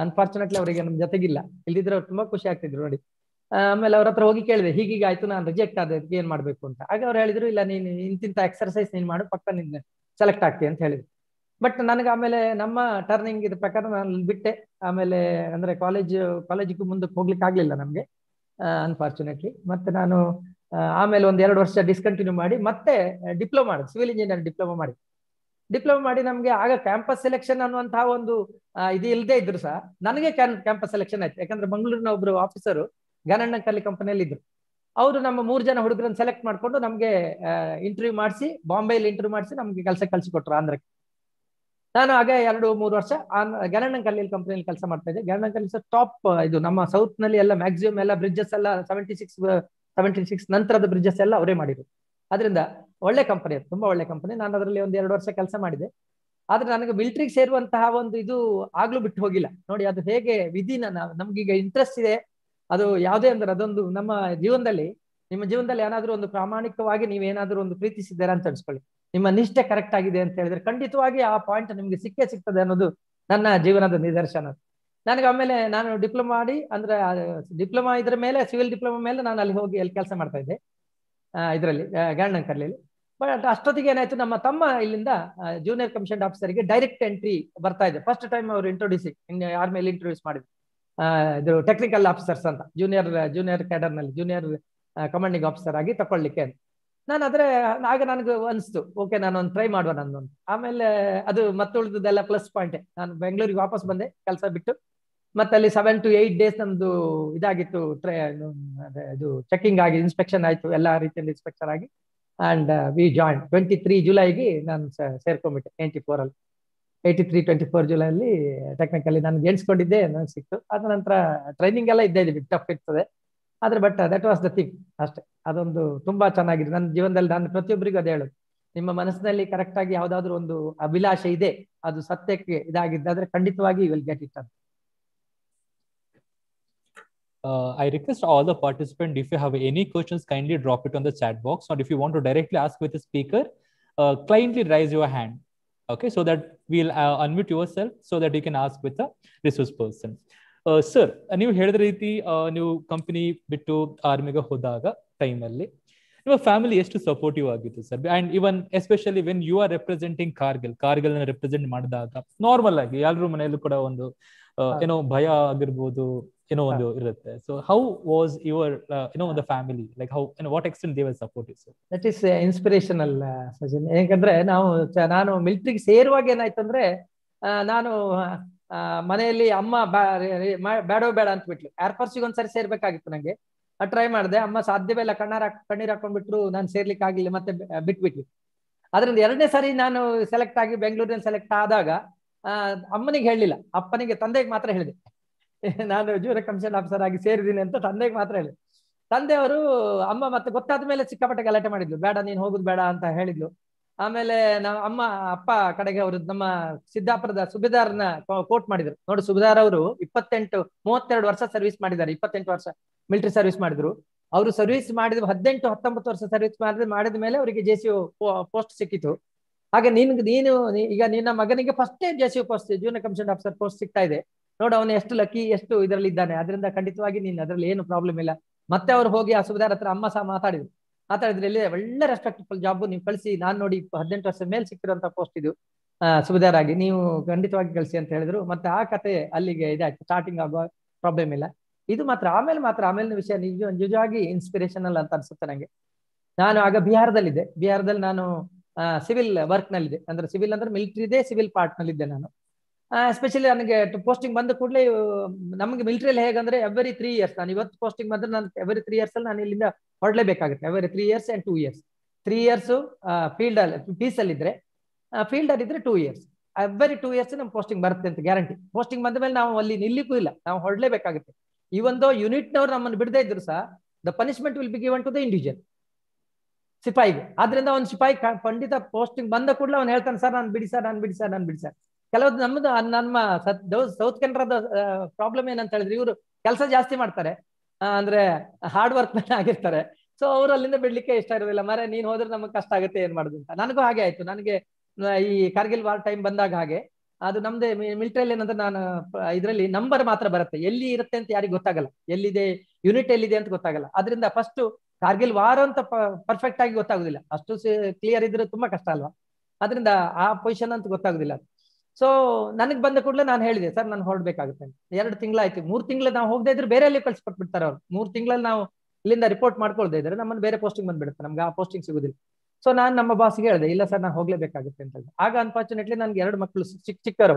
ಅನ್ಫಾರ್ಚುನೇಟ್ಲಿ ಅವರಿಗೆ ನಮ್ ಜೊತೆಗಿಲ್ಲ, ಇಲ್ದಿದ್ರೆ ಅವ್ರು ತುಂಬಾ ಖುಷಿ ಆಗ್ತಿದ್ರು ನೋಡಿ. ಆಮೇಲೆ ಅವ್ರ ಹತ್ರ ಹೋಗಿ ಕೇಳಿದೆ, ಹೀಗೀಗ ಆಯ್ತು, ನಾನು ರಿಜೆಕ್ಟ್ ಆದ, ಏನ್ ಮಾಡ್ಬೇಕು ಅಂತ. ಆಗ ಅವ್ರು ಹೇಳಿದ್ರು, ಇಲ್ಲ ನೀನು ಇಂತಿಂತ ಎಕ್ಸರ್ಸೈಸ್ ನೀನ್ ಮಾಡು, ಪಕ್ಕ ನಿನ್ ಸೆಲೆಕ್ಟ್ ಆಗ್ತಿ ಅಂತ ಹೇಳಿದ್ರು. ಬಟ್ ನನಗೆ ಆಮೇಲೆ ನಮ್ಮ ಟರ್ನಿಂಗ್ ಇದ್ರ ಪ್ರಕಾರ ನಾನು ಬಿಟ್ಟೆ. ಆಮೇಲೆ ಅಂದ್ರೆ ಕಾಲೇಜಿಗೂ ಮುಂದಕ್ಕೆ ಹೋಗ್ಲಿಕ್ಕೆ ಆಗ್ಲಿಲ್ಲ ನಮ್ಗೆ ಅನ್ಫಾರ್ಚುನೇಟ್ಲಿ. ಮತ್ತೆ ನಾನು ಆಮೇಲೆ 1-2 ವರ್ಷ ಡಿಸ್ಕಂಟಿನ್ಯೂ ಮಾಡಿ ಮತ್ತೆ ಡಿಪ್ಲೊಮಾ ಮಾಡಿದೆ, ಸಿವಿಲ್ ಇಂಜಿನಿಯರ್ ಡಿಪ್ಲೊಮಾ ಮಾಡಿ ನಮ್ಗೆ ಆಗ ಕ್ಯಾಂಪಸ್ ಸೆಲೆಕ್ಷನ್ ಅನ್ನುವಂತಹ ಒಂದು ಇದು ಇಲ್ಲದೆ ಇದ್ರು ಸಹ ನನಗೆ ಕ್ಯಾಂಪಸ್ ಸೆಲೆಕ್ಷನ್ ಆಯ್ತು. ಯಾಕಂದ್ರೆ ಮಂಗಳೂರಿನ ಒಬ್ರು ಆಫೀಸರು ಗನಣ್ಣಕಲ್ಲಿ ಕಂಪನಿಯಲ್ಲಿ ಇದ್ರು. ಅವರು ನಮ್ಮ 3 ಜನ ಹುಡುಗರನ್ನ ಸೆಲೆಕ್ಟ್ ಮಾಡ್ಕೊಂಡು ನಮ್ಗೆ ಇಂಟರ್ವ್ಯೂ ಮಾಡಿಸಿ, ಬಾಂಬೆಯಲ್ಲಿ ಇಂಟರ್ವ್ಯೂ ಮಾಡಿಸಿ ನಮ್ಗೆ ಕೆಲಸ ಕಳ್ಸಿಕೊಟ್ರು ಆಂಧ್ರಕ್ಕೆ. ನಾನು ಆಗ 2-3 ವರ್ಷ ಗನಣ್ಣಕಲ್ಲಿ ಕಂಪನಿಯಲ್ಲಿ ಕೆಲಸ ಮಾಡ್ತಾ ಇದ್ದೆ. ಗನಣ್ಣಕಲ್ಲಿ ಟಾಪ್ ಇದು ನಮ್ಮ ಸೌತ್ ನಲ್ಲಿ ಎಲ್ಲ ಮ್ಯಾಕ್ಸಿಮಮ್ ಎಲ್ಲ ಬ್ರಿಡ್ಜಸ್ ಎಲ್ಲ 76 ನಂತರದ ಬ್ರಿಡ್ಜಸ್ ಎಲ್ಲ ಅವರೇ ಮಾಡಿದ್ರು. ಅದರಿಂದ ಒಳ್ಳೆ ಕಂಪನಿ, ಅದು ತುಂಬಾ ಒಳ್ಳೆ ಕಂಪನಿ. ನಾನು ಅದರಲ್ಲಿ 1-2 ವರ್ಷ ಕೆಲಸ ಮಾಡಿದೆ. ಆದ್ರೆ ನನಗೆ ಮಿಲಿಟರಿಗೆ ಸೇರುವಂತಹ ಒಂದು ಇದು ಆಗ್ಲೂ ಬಿಟ್ಟು ಹೋಗಿಲ್ಲ ನೋಡಿ. ಅದು ಹೇಗೆ ವಿಧಿನ ನಮ್ಗೀಗ ಇಂಟ್ರೆಸ್ಟ್ ಇದೆ, ಅದು ಯಾವುದೇ ಅಂದ್ರೆ ಅದೊಂದು ನಮ್ಮ ಜೀವನದಲ್ಲಿ, ನಿಮ್ಮ ಜೀವನದಲ್ಲಿ ಏನಾದ್ರೂ ಒಂದು ಪ್ರಾಮಾಣಿಕವಾಗಿ ನೀವೇನಾದ್ರೂ ಒಂದು ಪ್ರೀತಿಸಿದ್ದೀರಾ ಅಂತ ಅನ್ಸ್ಕೊಳ್ಳಿ, ನಿಮ್ಮ ನಿಷ್ಠೆ ಕರೆಕ್ಟ್ ಆಗಿದೆ ಅಂತ ಹೇಳಿದ್ರೆ ಖಂಡಿತವಾಗಿ ಆ ಪಾಯಿಂಟ್ ನಿಮ್ಗೆ ಸಿಗ್ತದೆ ಅನ್ನೋದು ನನ್ನ ಜೀವನದ ನಿದರ್ಶನ. ನನಗೆ ಆಮೇಲೆ ನಾನು ಡಿಪ್ಲೊಮಾ ಮಾಡಿ, ಅಂದ್ರೆ ಡಿಪ್ಲೊಮಾ ಇದ್ರ ಮೇಲೆ, ಸಿವಿಲ್ ಡಿಪ್ಲೊಮಾ ಮೇಲೆ ನಾನು ಅಲ್ಲಿ ಹೋಗಿ ಅಲ್ಲಿ ಕೆಲಸ ಮಾಡ್ತಾ ಇದ್ದೆ ಇದರಲ್ಲಿ ಗನಣ್ಣಕಲ್ಲಿ. ಬಟ್ ಅಷ್ಟೊತ್ತಿಗೆ ಏನಾಯ್ತು, ನಮ್ಮ ತಮ್ಮ ಇಲ್ಲಿಂದ ಜೂನಿಯರ್ ಕಮಿಷನ್ ಆಫೀಸರ್ಗೆ ಡೈರೆಕ್ಟ್ ಎಂಟ್ರಿ ಬರ್ತಾ ಇದೆ. ಫಸ್ಟ್ ಟೈಮ್ ಅವರು ಇಂಟ್ರೊಡ್ಯೂಸಿಂಗ್ ಆರ್ಮಿಯಲ್ಲಿ ಇಂಟ್ರೊಡ್ಯೂಸ್ ಮಾಡಿದ್ರು. ಇದು ಟೆಕ್ನಿಕಲ್ ಆಫೀಸರ್ಸ್ ಅಂತ, ಜೂನಿಯರ್ ಕ್ಯಾಡರ್ ನಲ್ಲಿ ಜೂನಿಯರ್ ಕಮಾಂಡಿಂಗ್ ಆಫೀಸರ್ ಆಗಿ ತಗೊಳ್ಳಿಕ್ಕೆ. ನಾನು ಆಗ ನನಗೆ ಅನಿಸ್ತು, ಓಕೆ ನಾನು ಒಂದು ಟ್ರೈ ಮಾಡುವ ನನ್ನೊಂದು. ಆಮೇಲೆ ಅದು ಮತ್ತೆ ಉಳಿದದೆಲ್ಲ ಪ್ಲಸ್ ಪಾಯಿಂಟ್. ನಾನು ಬೆಂಗಳೂರಿಗೆ ವಾಪಸ್ ಬಂದೆ ಕೆಲಸ ಬಿಟ್ಟು. ಮತ್ತೆ ಅಲ್ಲಿ 7 to 8 days ನಮ್ದು ಇದಾಗಿತ್ತು, ಇದು ಚೆಕಿಂಗ್ ಆಗಿ ಇನ್ಸ್ಪೆಕ್ಷನ್ ಆಯ್ತು, ಎಲ್ಲಾ ರೀತಿಯಲ್ಲಿ ಇನ್ಸ್ಪೆಕ್ಷನ್ ಆಗಿ. ಅಂಡ್ ವಿ ಜಾಯಿನ್ 23 ಜುಲೈಗೆ ನಾನು ಸೇರ್ಕೊಂಡ್ಬಿಟ್ಟೆ 83-24 ಜುಲೈಲಿ ಟೆಕ್ನಿಕಲಿ ನಾನು ಎಣಿಸ್ಕೊಂಡಿದ್ದೆ, ನನಗೆ ಸಿಕ್ತು. ಅದ ನಂತರ ಟ್ರೈನಿಂಗ್ ಎಲ್ಲ ಇದ್ದೇ ಇದೆ, ಟಫ್ ಇರ್ತದೆ. ಆದ್ರೆ but that was the thing ಅಷ್ಟೇ. ಅದೊಂದು ತುಂಬಾ ಚೆನ್ನಾಗಿದೆ ನನ್ನ ಜೀವನದಲ್ಲಿ. ನಾನು ಪ್ರತಿಯೊಬ್ಬರಿಗೂ ಅದೇ ಹೇಳೋದು, ನಿಮ್ಮ ಮನಸ್ಸಿನಲ್ಲಿ ಕರೆಕ್ಟ್ ಆಗಿ ಯಾವ್ದಾದ್ರು ಒಂದು ಅಭಿಲಾಷೆ ಇದೆ, ಅದು ಸತ್ಯಕ್ಕೆ ಇದಾಗಿದ್ದಾದ್ರೆ ಖಂಡಿತವಾಗಿ ಯು ವಿಲ್ ಗೆಟ್ ಇಟ್ ಅಂತ. I request all the participants, if you have any questions, kindly drop it on the chat box, or if you want to directly ask with the speaker, kindly raise your hand. Okay, so that we'll unmute yourself so that you can ask with the resource person. Sir, ನೀವು ಹೇಳಿದ ರೀತಿ ನೀವು company ಬಿಟ್ಟು ಆರ್ಮಿಗೆ ಹೋದಾಗ ಟೈಮಲ್ಲಿ ನಿಮ್ಮ family ಎಷ್ಟು supportive ಆಗಿತ್ತು sir? And even especially when you are representing Kargil represent ಮಾಡಿದಾಗ ನಾರ್ಮಲ್ ಆಗಿ ಎಲ್ಲರೂ ಮನೆಯಲ್ಲೂ ಕೂಡ ಒಂದು ಏನೋ ಭಯ ಆಗಿರ್ಬೋದು, ಏನೋ ಒಂದು ಇರುತ್ತೆ. So how was your the family, like how what extent they were supportive sir? That is inspirational Sajin. ಯಾಕಂದ್ರೆ ನಾನು ಮಿಲಿಟರಿಗೆ ಸೇರುವಾಗ ಏನಾಯ್ತು ಅಂದ್ರೆ, ನಾನು ಮನೆಯಲ್ಲಿ ಅಮ್ಮ ಬೇಡ ಅಂತ ಬಿಟ್ಲು. ಏರ್ಫೋರ್ಸ್ಗೆ ಒಂದ್ಸರಿ ಸೇರ್ಬೇಕಾಗಿತ್ತು ನಂಗೆ, ಟ್ರೈ ಮಾಡಿದೆ. ಅಮ್ಮ ಸಾಧ್ಯವೇ ಇಲ್ಲ, ಕಣ್ಣೀರ್ ಹಾಕೊಂಡ್ಬಿಟ್ರು, ನಾನು ಸೇರ್ಲಿಕ್ಕೆ ಆಗ್ಲಿಲ್ಲ, ಮತ್ತೆ ಬಿಟ್ಬಿಟ್ವಿ. ಅದ್ರಿಂದ 2ನೇ ಸಾರಿ ನಾನು ಸೆಲೆಕ್ಟ್ ಆಗಿ ಬೆಂಗಳೂರಿನಲ್ಲಿ ಸೆಲೆಕ್ಟ್ ಆದಾಗ ಅಮ್ಮನಿಗೆ ಹೇಳಲಿಲ್ಲ, ಅಪ್ಪನಿಗೆ, ತಂದೆಗೆ ಮಾತ್ರ ಹೇಳಿದೆ. ನಾನು ಜೂನಿಯರ್ ಕಮಿಷನ್ ಆಫೀಸರ್ ಆಗಿ ಸೇರಿದ್ದೀನಿ ಅಂತ ತಂದೆಗೆ ಮಾತ್ರ ಹೇಳಿದೆ. ತಂದೆಯವರು ಅಮ್ಮ ಮತ್ತೆ ಗೊತ್ತಾದ ಮೇಲೆ ಸಿಕ್ಕಾಪಟ್ಟೆ ಗಲಾಟೆ ಮಾಡಿದ್ಲು, ಬೇಡ ನೀನ್ ಹೋಗುದು ಬೇಡ ಅಂತ ಹೇಳಿದ್ಲು. ಆಮೇಲೆ ಅಪ್ಪ ಕಡೆಗೆ ಅವರು ನಮ್ಮ ಸಿದ್ದಾಪುರದ ಸುಬೇದಾರ್ನ ಕೋಟ್ ಮಾಡಿದ್ರು. ನೋಡಿ, ಸುಬೇದಾರ್ ಅವರು 32 ವರ್ಷ ಸರ್ವಿಸ್ ಮಾಡಿದ್ದಾರೆ, 28 ವರ್ಷ ಮಿಲಿಟರಿ ಸರ್ವಿಸ್ ಮಾಡಿದ್ರು. ಅವರು ಸರ್ವಿಸ್ ಮಾಡಿದ 18-19 ವರ್ಷ ಸರ್ವಿಸ್ ಮಾಡಿದ ಮೇಲೆ ಅವರಿಗೆ JCO ಪೋಸ್ಟ್ ಸಿಕ್ಕಿತು. ಹಾಗೆ ನೀನು ಈಗ ನಿನ್ನ ಮಗನಿಗೆ first JCO post, junior commission officer post ಸಿಗ್ತಾ ಇದೆ. ನೋಡು, ಅವನು ಎಷ್ಟು ಲಕ್ಕಿ, ಎಷ್ಟು ಇದರಲ್ಲಿ ಇದ್ದಾನೆ. ಅದರಿಂದ ಖಂಡಿತವಾಗಿ ನೀನು ಅದರಲ್ಲಿ ಏನು ಪ್ರಾಬ್ಲಮ್ ಇಲ್ಲ. ಮತ್ತೆ ಅವ್ರು ಹೋಗಿ ಆ ಸುಬೇದಾರ್ ಹತ್ರ ಅಮ್ಮ ಸಹ ಮಾತಾಡಿದ್ರೆ, ಇಲ್ಲಿ ಒಳ್ಳೆ ರೆಸ್ಪೆಕ್ಟ್ಫುಲ್ ಜಾಬ್ ನೀವು ಕಳಿಸಿ, ನಾನ್ ನೋಡಿ 18 ವರ್ಷ ಮೇಲೆ ಸಿಕ್ಕಿರುವಂತ ಪೋಸ್ಟ್ ಇದು, ಸುಬೇದಾರ್ ಆಗಿ ನೀವು ಖಂಡಿತವಾಗಿ ಕಳಿಸಿ ಅಂತ ಹೇಳಿದ್ರು. ಮತ್ತೆ ಆ ಕತೆ ಅಲ್ಲಿಗೆ ಇದಾಯ್ತು, ಸ್ಟಾರ್ಟಿಂಗ್ ಆಗುವ ಪ್ರಾಬ್ಲಮ್ ಇಲ್ಲ. ಇದು ಮಾತ್ರ ಆಮೇಲಿನ ವಿಷಯ ನಿಜವಾಗಿ ಇನ್ಸ್ಪಿರೇಷನಲ್ ಅಂತ ಅನ್ಸುತ್ತೆ ನಂಗೆ. ನಾನು ಆಗ ಬಿಹಾರದಲ್ಲಿದ್ದೆ. ಬಿಹಾರದಲ್ಲಿ ನಾನು ಸಿವಿಲ್ ವರ್ಕ್ ನಲ್ಲಿದ್ದೆ, ಅಂದ್ರೆ ಸಿವಿಲ್ ಅಂದ್ರೆ ಮಿಲಿಟರಿದೇ ಸಿವಿಲ್ ಪಾರ್ಟ್ ನಲ್ಲಿದ್ದೆ ನಾನು. ಎಸ್ಪೆಷಲಿ ನನಗೆ ಪೋಸ್ಟಿಂಗ್ ಬಂದ ಕೂಡಲೇ, ನಮಗೆ ಮಿಲಿಟರಿಯಲ್ಲಿ ಹೇಗಂದ್ರೆ ಎವ್ರಿ 3 years, ನಾನು ಇವತ್ತು ಪೋಸ್ಟಿಂಗ್ ಬಂದ್ರೆ ನಾನು ಎವ್ರಿ 3 years ಅಲ್ಲಿ ನಾನು ಇಲ್ಲಿಂದ ಹೊರಡಲೇಬೇಕಾಗುತ್ತೆ. Every 3 years and 2 years. 3 years field ಅಲ್ಲಿ ಪೀಸ್ ಅಲ್ಲಿ ಇದ್ರೆ, ಫೀಲ್ಡ್ ಅಲ್ಲಿ ಇದ್ರೆ 2 years. ಎವ್ರಿ 2 years ನಮ್ ಪೋಸ್ಟಿಂಗ್ ಬರುತ್ತೆ ಅಂತ ಗ್ಯಾರಂಟಿ. ಪೋಸ್ಟಿಂಗ್ ಬಂದ ಮೇಲೆ ನಾವು ಅಲ್ಲಿ ನಿಲ್ಲಿಕ್ಕೂ ಇಲ್ಲ, ನಾವು ಹೊರಡಲೇಬೇಕಾಗುತ್ತೆ. ಈ ಒಂದು ಯೂನಿಟ್ನವ್ರು ನಮ್ಮನ್ನು ಬಿಡದೇ ಇದ್ರು ಸಹ, the punishment will be given to the individual ಸಿಪಾಯಿಗೆ. ಆದ್ರಿಂದ ಒಂದು ಸಿಪಾಯಿ ಖಂಡಿತ ಪೋಸ್ಟಿಂಗ್ ಬಂದ ಕೂಡಲೇ ಅವ್ನು ಹೇಳ್ತಾನೆ, ಸರ್ ನಾನು ಬಿಡಿ ಸರ್. ಕೆಲವೊಂದು ನಮ್ಮ ಸೌತ್ ಕೆನರಾದ ಪ್ರಾಬ್ಲಮ್ ಏನಂತ ಹೇಳಿದ್ರೆ, ಇವರು ಕೆಲಸ ಜಾಸ್ತಿ ಮಾಡ್ತಾರೆ, ಅಂದ್ರೆ ಹಾರ್ಡ್ ವರ್ಕ್ ಮ್ಯಾನ್ ಆಗಿರ್ತಾರೆ. ಸೊ ಅವ್ರು ಅಲ್ಲಿಂದ ಬಿಡ್ಲಿಕ್ಕೆ ಇಷ್ಟ ಇರೋದಿಲ್ಲ. ಮರೆ ನೀನ್ ಹೋದ್ರೆ ನಮಗೆ ಕಷ್ಟ ಆಗುತ್ತೆ, ಏನ್ ಮಾಡುದು ಅಂತ. ನನಗೂ ಹಾಗೆ ಆಯ್ತು. ನನಗೆ ಈ ಕಾರ್ಗಿಲ್ ವಾರ್ ಟೈಮ್ ಬಂದಾಗ ಹಾಗೆ, ಅದು ನಮ್ದೇ ಮಿಲಿಟರಿಯಲ್ಲಿ ಏನಂದ್ರೆ, ನಾನು ಇದರಲ್ಲಿ ನಂಬರ್ ಮಾತ್ರ ಬರುತ್ತೆ, ಎಲ್ಲಿ ಇರುತ್ತೆ ಅಂತ ಯಾರಿಗೂ ಗೊತ್ತಾಗಲ್ಲ, ಎಲ್ಲಿದೆ ಯೂನಿಟ್ ಎಲ್ಲಿದೆ ಅಂತ ಗೊತ್ತಾಗಲ್ಲ. ಅದರಿಂದ ಫಸ್ಟ್ ಕಾರ್ಗಿಲ್ ವಾರ್ ಅಂತ ಪರ್ಫೆಕ್ಟ್ ಆಗಿ ಗೊತ್ತಾಗುದಿಲ್ಲ, ಅಷ್ಟು ಕ್ಲಿಯರ್ ಇದ್ರೆ ತುಂಬಾ ಕಷ್ಟ ಅಲ್ವಾ. ಅದರಿಂದ ಆ ಪೊಸಿಷನ್ ಅಂತ ಗೊತ್ತಾಗುದಿಲ್ಲ. ಸೊ ನನಗೆ ಬಂದ ಕೂಡಲೇ ನಾನು ಹೇಳಿದೆ, ಸರ್ ನಾನು ಹೊರಡ್ಬೇಕಾಗುತ್ತೆ ಅಂತ. 2 ತಿಂಗಳಾಯ್ತು. 3 ತಿಂಗಳು ನಾವು ಹೋಗದೆ ಇದ್ರೆ ಬೇರೆ ಅಲ್ಲಿ ಕಳ್ಸಿಕೊಟ್ಬಿಡ್ತಾರೆ ಅವ್ರು. 3 ತಿಂಗಳಲ್ಲಿ ನಾವು ಇಲ್ಲಿಂದ ರಿಪೋರ್ಟ್ ಮಾಡ್ಕೊಳ್ದೇ ಇದ್ರೆ ನಮ್ಮನ್ನು ಬೇರೆ ಪೋಸ್ಟಿಂಗ್ ಬಂದ್ಬಿಡುತ್ತೆ, ನಮ್ಗೆ ಆ ಪೋಸ್ಟಿಂಗ್ ಸಿಗುದಿಲ್ಲ. ಸೊ ನಾನು ನಮ್ಮ ಬಾಸ್ಗೆ ಹೇಳಿದೆ, ಇಲ್ಲ ಸರ್ ನಾನು ಹೋಗ್ಲೇಬೇಕಾಗುತ್ತೆ ಅಂತ. ಆಗ ಅನ್ಫಾರ್ಚುನೇಟ್ಲಿ ನನ್ಗೆ 2 ಮಕ್ಕಳು ಚಿಕ್ಕವರು,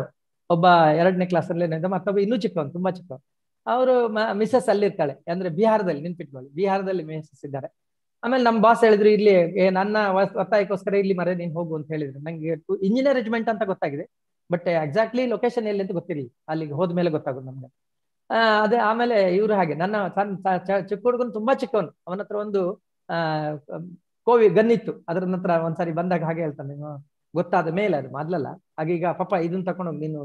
ಒಬ್ಬ 2ನೇ ಕ್ಲಾಸಲ್ಲಿ, ಮತ್ತೊಬ್ಬ ಇನ್ನೂ ಚಿಕ್ಕವನು, ತುಂಬಾ ಚಿಕ್ಕವನು. ಅವರು ಮಿಸಸ್ ಅಲ್ಲಿರ್ತಾಳೆ, ಅಂದ್ರೆ ಬಿಹಾರದಲ್ಲಿ, ನೆನ್ಪಿಟ್ಕೊಳ್ಳಿ, ಬಿಹಾರದಲ್ಲಿ ಮಿಸಸ್ ಇದ್ದಾರೆ. ಆಮೇಲೆ ನಮ್ಮ ಬಾಸ್ ಹೇಳಿದ್ರು, ಇಲ್ಲಿ ನನ್ನ ಒತ್ತಾಯಕ್ಕೋಸ್ಕರ ಇಲ್ಲಿ ಮರೆ ನೀನ್ ಹೋಗು ಅಂತ ಹೇಳಿದ್ರು. ನಂಗೆ ಇಂಜಿನಿಯರ್ ರೆಜಿಮೆಂಟ್ ಅಂತ ಗೊತ್ತಾಗಿದೆ, ಬಟ್ ಎಕ್ಸಾಕ್ಟ್ಲಿ ಲೊಕೇಶನ್ ಎಲ್ಲಿ ಅಂತ ಗೊತ್ತಿರಲಿಲ್ಲ. ಅಲ್ಲಿಗೆ ಹೋದ್ಮೇಲೆ ಗೊತ್ತಾಗೋದು ನಮ್ಗೆ. ಅದೇ ಆಮೇಲೆ ಇವ್ರು ಹಾಗೆ, ನನ್ನ ಚಿಕ್ಕ ಹುಡುಗನು ತುಂಬಾ ಚಿಕ್ಕವನು, ಅವನ ಹತ್ರ ಒಂದು ಗನ್ನಿತ್ತು. ಅದ್ರ ನಂತರ ಒಂದ್ಸರಿ ಬಂದಾಗ ಹಾಗೆ ಹೇಳ್ತಾನೆ, ಗೊತ್ತಾದ ಮೇಲೆ, ಅದು ಮೊದ್ಲಲ್ಲ, ಹಾಗೀಗ ಪಾಪ ಇದನ್ನ ತಗೊಂಡೋಗಿ ನೀನು